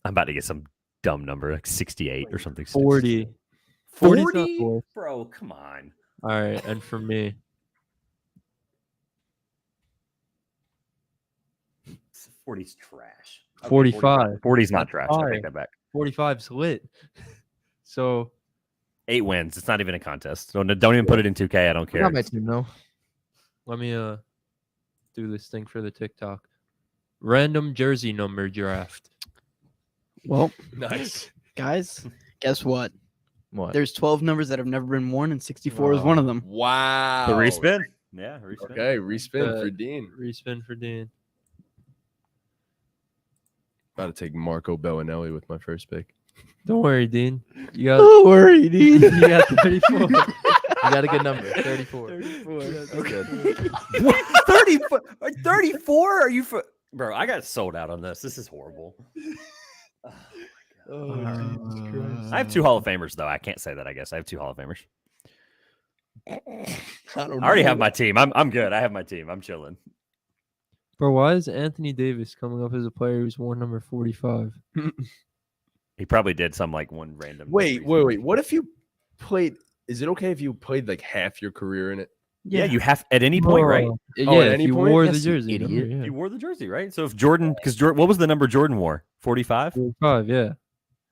I'm about to get some dumb number, like 68 or something. 40. 40 's not 40? worse. Bro, come on. All right. And for me, 40's trash. 45. 40's not trash. I Fine. take that back. 45's lit. So 8 wins. It's not even a contest. Don't even put it in 2K. I don't I care. got my team though. let me do this thing for the TikTok. Random jersey number draft. Well, Nice. guys, guess what? What? There's 12 numbers that have never been worn, and 64 is one of them. Wow. The respin? Yeah, respin. Okay, respin Uh, for Dean. Respin for Dean. About to take Marco Bellinelli with my first pick. Don't worry, Dean. You got Don't worry, dude. you got 34. You got a good number. 34. That's good. 34? Are you Bro, I got sold out on this. This is horrible. I have 2 Hall of Famers, though. I can't say that, I guess. I have 2 Hall of Famers. I I already have my team. I'm good. I have my team. I'm chilling. Bro, why is Anthony Davis coming up as a player who's worn number 45? He probably did some like one random. Wait. reason. What if you played? Is it okay if you played like half your career in it? Yeah, you have at any point, right? Yeah, Oh, at if any you point? wore Yes, the you jersey. idiot. Number, yeah. You wore the jersey, right? So if Jordan, because Jordan, what was the number Jordan wore? 45. 45, yeah.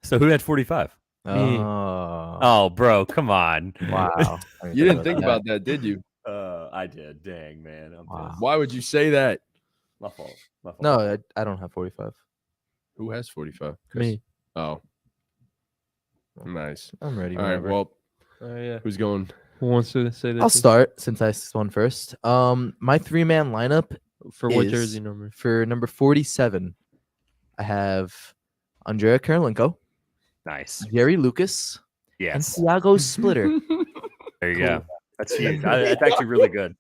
So who had 45? Oh, Oh, bro, come on. wow. You didn't think about that, did you? I did. Dang, man. I'm Wow. pissed. Why would you say that? My fault. My fault. No, I don't have 45. Who has 45? Me. Oh, nice. I'm ready. All right. whenever. Well, Oh, yeah. who's going? Who wants to say this? I'll start since I won first. My 3-man lineup For what is- jersey number? for number 47. I have Andrea Karolinko, Nice. Jerry Lucas, and Yes. Thiago Splitter. There you go. That's huge. That's actually really good.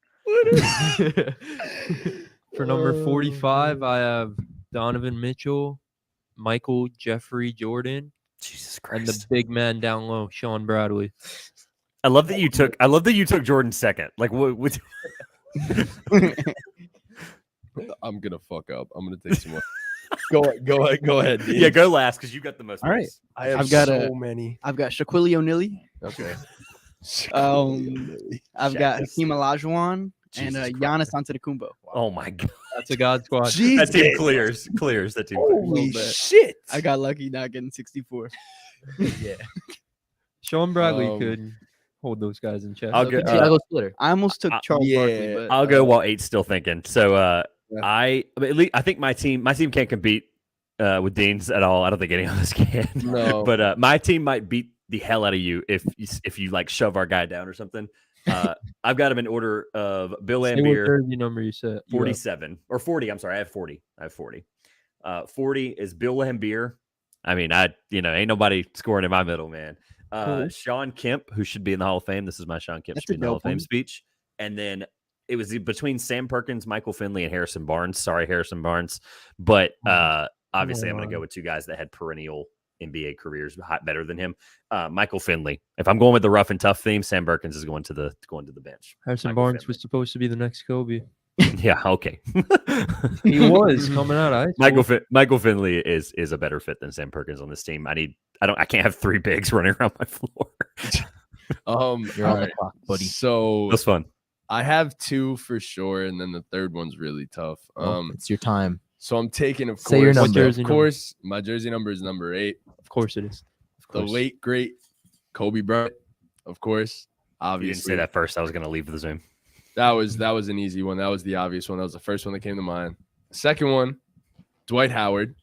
For number 45, I have Donovan Mitchell, Michael Jeffrey Jordan, Jesus and the Christ. big man down low, Sean Bradley. I love that you took Jordan second. Like what I'm gonna fuck up. I'm gonna take some more. Go ahead. Dean. Yeah, go last because you got the most All right. points. I have I've got so many. I've got Shaquille O'Neal. Okay. I've got Hakeem Olajuwon and Jesus Giannis Antetokounmpo. Oh my god. That's a God squad. That team clears. That team clears. Holy bit. shit! I got lucky not getting 64. Sean Bradley Um, could hold those guys in check. I'll So go- good Chicago splitter. I almost took Charles Barkley, but I'll go while 8's still thinking. So Yeah. I mean, I think my team can't compete with Dean's at all. I don't think any of us can. No. But my team might beat the hell out of you if you like shove our guy down or something. I've got him in order of Bill Say what Laimbeer, jersey number you said. 47 or 40. I'm sorry, I have 40. 40 is Bill Laimbeer. I mean, ain't nobody scoring in my middle, man. Cool. Sean Kemp, who should be in the Hall of Fame. This is my Sean Kemp That's should be a in the Hall of dope Fame one. speech. And then it was between Sam Perkins, Michael Finley, and Harrison Barnes. Sorry, Harrison Barnes. But obviously, I'm going to go with two guys that had perennial NBA careers better than him. Michael Finley. If I'm going with the rough and tough theme, Sam Perkins is going to the bench. Harrison Michael Barnes Finley. was supposed to be the next Kobe. Yeah, okay. He was coming out of high school. Michael Finley is a better fit than Sam Perkins on this team. I can't have three bigs running around my floor. You're all on the right. clock, buddy. So That's fun. I have two for sure, and then the third one's really tough. It's your time. So I'm taking, of Say your course, number. Jersey of number? course, my jersey number is number 8. Of course it is. Of The course. late great Kobe Bryant, of course. You Obviously, didn't say that first. I was going to leave the Zoom. That was an easy one. That was the obvious one. That was the first one that came to mind. The second one, Dwight Howard,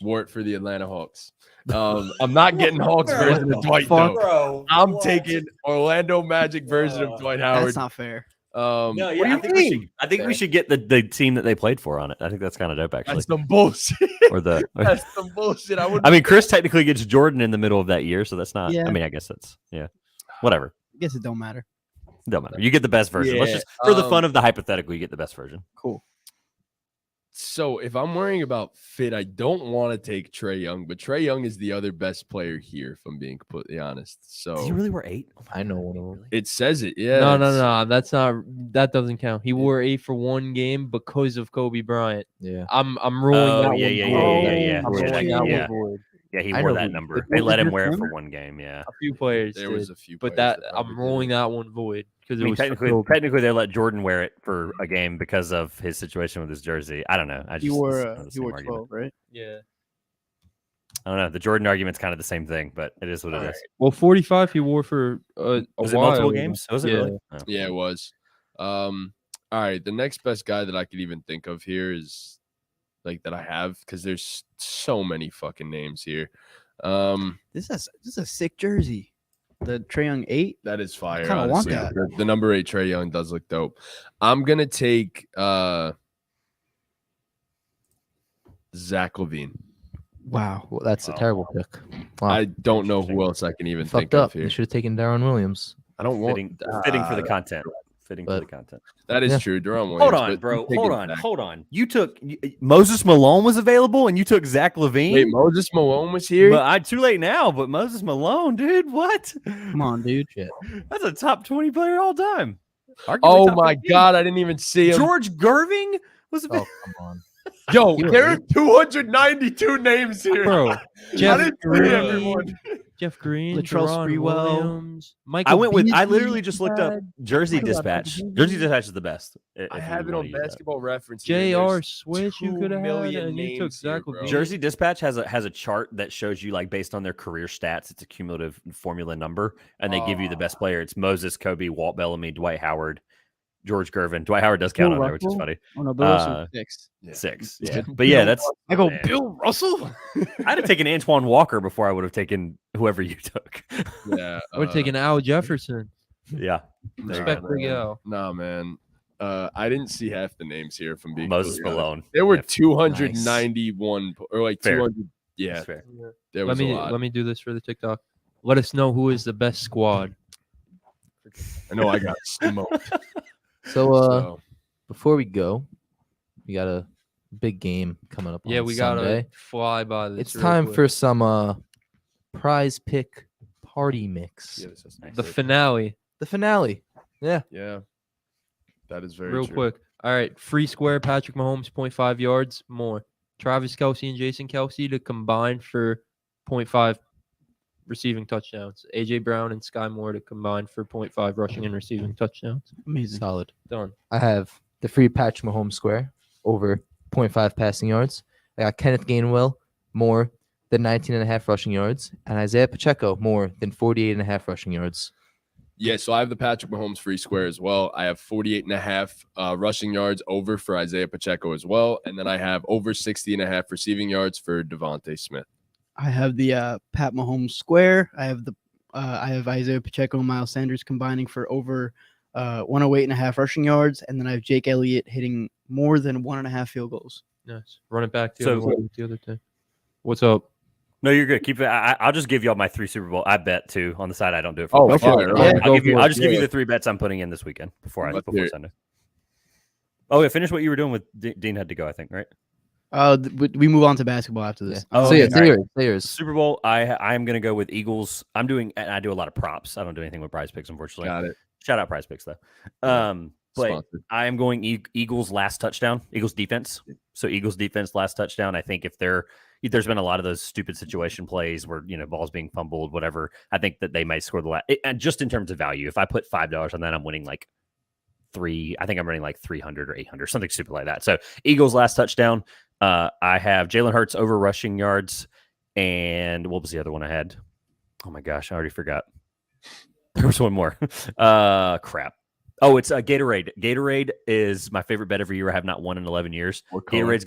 wore it for the Atlanta Hawks. I'm not getting Hawks version of Dwight though. Bro, I'm taking Orlando Magic version of Dwight Howard. that's not fair. What do you I think we should get the team that they played for on it. I think that's kind of dope, actually. That's some bullshit. That's some bullshit. I mean, Chris technically gets Jordan in the middle of that year, so that's not. Yeah. I mean, I guess that's whatever. I guess it don't matter. Don't matter. You get the best version. Let's Yeah, just for the fun of the hypothetical, you get the best version. Cool. So if I'm worrying about fit, I don't want to take Trae Young, but Trae Young is the other best player here, if I'm being completely honest. So Did you really wear 8? I know one of them. it says it. Yeah. No, it's- that's not. That doesn't count. He wore 8 for one game because of Kobe Bryant. Yeah. I'm ruling Oh, that yeah, one. yeah, void. yeah, yeah, I'm yeah. ruling Yeah, that yeah. one void. Yeah, he I wore know that who- number. what They was let him your wear it team? for one game. Yeah. A few players There did, was a few but players that that I'm probably did. ruling that one void because I it mean, was for technically, Kobe. they let Jordan wear it for a game because of his situation with his jersey. I don't know. I just He wore it's not the same argument. 12, right? Yeah. I don't know. The Jordan argument's kind of the same thing, but it is what it is. Well, 45 he wore for a Was while. it multiple games? Was it Yeah. really? Oh. Yeah, it was. All right. The next best guy that I could even think of here is like that I have because there's so many fucking names here. This is a sick jersey. The Trae Young 8. That is fire. kinda want honestly. that. The number 8 Trae Young does look dope. I'm gonna take Zach LaVine. Wow. Well, that's a Wow. terrible pick. Wow. I don't know who else I can even think fucked up. of here. You should have taken Darren Williams. I don't want Fitting for the content. Fitting for but- the content. that is Yeah. true. Deron Williams, Hold on, but bro. I'm taking Hold Zach. on. You took Moses Malone was available, and you took Zach LaVine. Wait, Moses Malone was here. But too late now. But Moses Malone, dude, what? Come on, dude. Shit. That's a top 20 player all time. Arguably Oh top my 15. God, I didn't even see him. George Gerving was Oh, come on. Yo, You were there are 292 names here. Bro, I Jeff didn't see Green, everyone. Jeff Green, Latrell Deron Sprewell. Williams, I Michael went with. I Beasley, literally just looked up Jersey Michael Dispatch. Beasley. Jersey Dispatch is the best. I have it on Basketball Reference. here, J.R. there's Switch. You 2 could have had, million and you took names here, Zach bro. LaVine. Jersey Dispatch has a chart that shows you like based on their career stats. It's a cumulative formula number, and they give you the best player. It's Moses, Kobe, Walt Bellamy, Dwight Howard, George Gervin. Dwight Howard does count Bill on there, which is Russell? funny. Oh no, Bill Russell Uh, was 6. Yeah. 6. Yeah. Yeah, but yeah, that's. I go man. Bill Russell. I'd have taken Antoine Walker before I would have taken whoever you took. Yeah, We're taking Al Jefferson. Yeah, there you Respect go. Big Al. Nah, man. I didn't see half the names here from being Moses completely honest. Malone. There were Yeah, 291 or like Fair. 200. Yeah, that's fair. there Let was a me lot. let me do this for the TikTok. Let us know who is the best squad. I know I got smoked. So, So, before we go, we got a big game coming up. Yeah, on we Sunday. gotta fly by this. It's real time quick. for some Prize Pick Party Mix. Yeah, this is Nice. The finale, The finale. Yeah. yeah, that is very real true. quick. All right, free square. Patrick Mahomes, 0.5 yards more. Travis Kelce and Jason Kelce to combine for 0.5 receiving touchdowns. AJ Brown and Sky Moore to combine for 0.5 rushing and receiving touchdowns. Amazing. Solid. Done. I have the free Patrick Mahomes square over 0.5 passing yards. I got Kenneth Gainwell more than 19.5 rushing yards, and Isaiah Pacheco more than 48.5 rushing yards. Yeah, so I have the Patrick Mahomes free square as well. I have 48.5 rushing yards over for Isaiah Pacheco as well. And then I have over 60.5 receiving yards for Devontae Smith. I have the Pat Mahomes square. I have Isaiah Pacheco and Miles Sanders combining for over 108.5 rushing yards, and then I have Jake Elliott hitting more than 1.5 field goals. Nice. Run it back the, So- other, way with the other thing. What's up? No, you're good. Keep it. I'll just give y'all my 3 Super Bowl. I bet too on the side. I don't do it. For Oh, the fire, podcast. right. I'll give you. Go for I'll it. just give you Yeah. the 3 bets I'm putting in this weekend before Let's before hear it. Sunday. Oh yeah, finish what you were doing with Dean had to go. I think right. We move on to basketball after this. Oh, so yeah, okay. say yours. Say yours. Super Bowl. I'm gonna go with Eagles. I do a lot of props. I don't do anything with Prize Picks, unfortunately. Got it. Shout out Prize Picks though. But Sponsored. I am going Eagles last touchdown. Eagles defense. So Eagles defense last touchdown. I think if there's been a lot of those stupid situation plays where balls being fumbled, whatever. I think that they might score the last. And just in terms of value, if I put $5 on that, I'm winning like I think I'm running like 300 or 800, something stupid like that. So Eagles last touchdown. I have Jalen Hurts over rushing yards, and what was the other one I had? Oh my gosh, I already forgot. There was one more. Crap. Oh, it's Gatorade. Gatorade is my favorite bet every year. I have not won in 11 years. Gatorade's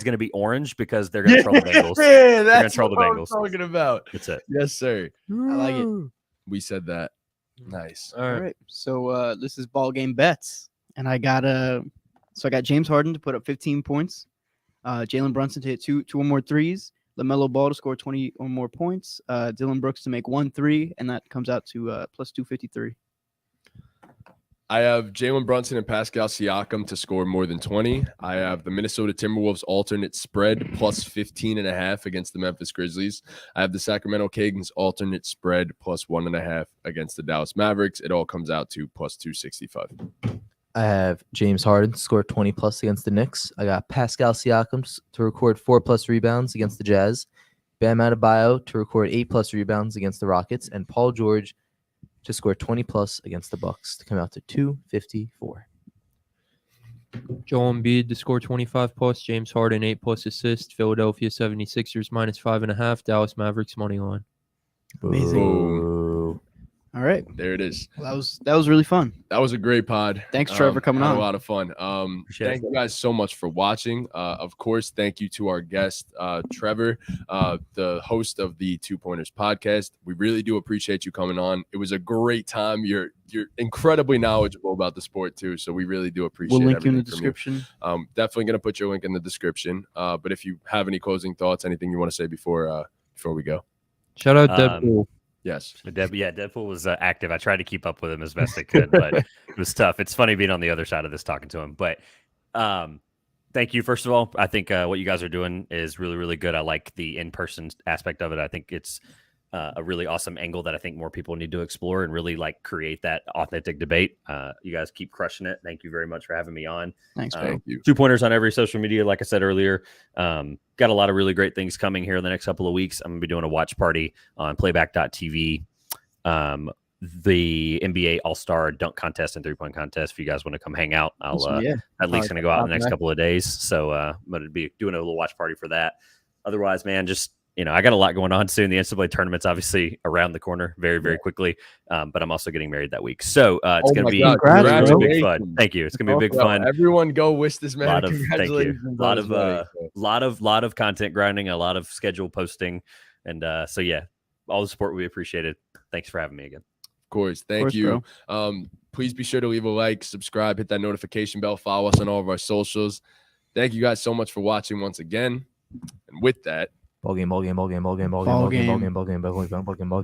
going to be orange because they're going to troll the Bengals. Yeah, that's troll the what I'm Bengals. talking about. That's it. Yes, sir. I like it. We said that. Nice. All All right. right. So this is ball game bets, and I got James Harden to put up 15 points, Jalen Brunson to hit two or more threes, LaMelo Ball to score 20 or more points, Dylan Brooks to make 1 3, and that comes out to plus 253. I have Jalen Brunson and Pascal Siakam to score more than 20. I have the Minnesota Timberwolves alternate spread plus 15.5 against the Memphis Grizzlies. I have the Sacramento Kings alternate spread plus 1.5 against the Dallas Mavericks. It all comes out to plus 265. I have James Harden to score 20 plus against the Knicks. I got Pascal Siakam to record 4 plus rebounds against the Jazz. Bam Adebayo to record 8 plus rebounds against the Rockets, and Paul George to score 20 plus against the Bucks to come out to 254. Joel Embiid to score 25 plus. James Harden 8 plus assists. Philadelphia 76ers minus 5.5. Dallas Mavericks money line. Amazing. Boo. All right. There it is. Well, that was really fun. That was a great pod. Thanks, Trevor, coming had on. A lot of fun. Appreciate Thank you guys so much for watching. Of course, thank you to our guest, Trevor, the host of the 2 Pointers podcast. We really do appreciate you coming on. It was a great time. You're incredibly knowledgeable about the sport too, so we really do appreciate. We'll link you in the everything from description. Definitely going to put your link in the description. But if you have any closing thoughts, anything you want to say before we go? Shout out Um, Deadpool. Yes. Deadpool was active. I tried to keep up with him as best I could, but it was tough. It's funny being on the other side of this talking to him. But thank you. First of all, I think what you guys are doing is really, really good. I like the in-person aspect of it. I think it's a really awesome angle that I think more people need to explore and really like create that authentic debate. You guys keep crushing it. Thank you very much for having me on. Thanks, bro. Thank you. 2 Pointers on every social media, like I said earlier. Got a lot of really great things coming here in the next couple of weeks. I'm going to be doing a watch party on playback.tv. The NBA All-Star dunk contest and 3-point contest. If you guys want to come hang out, I'll Yeah. that link's going to go out in the next Back. couple of days. So I'm going to be doing a little watch party for that. Otherwise, man, just I got a lot going on soon. The NCAA tournament's obviously around the corner very, very quickly. But I'm also getting married that week. So it's Oh going my to be God, really, really big congratulations. fun. Thank you. It's going to be a big Well, fun. Everyone go wish this man Lot of- thank you. congratulations. Lot on of, his wedding. lot of content grinding, a lot of schedule posting. And so, yeah, all the support we appreciated. Thanks for having me again. Of course. Thank course, you. Please be sure to leave a like, subscribe, hit that notification bell, follow us on all of our socials. Thank you guys so much for watching once again. And with that, Ball game.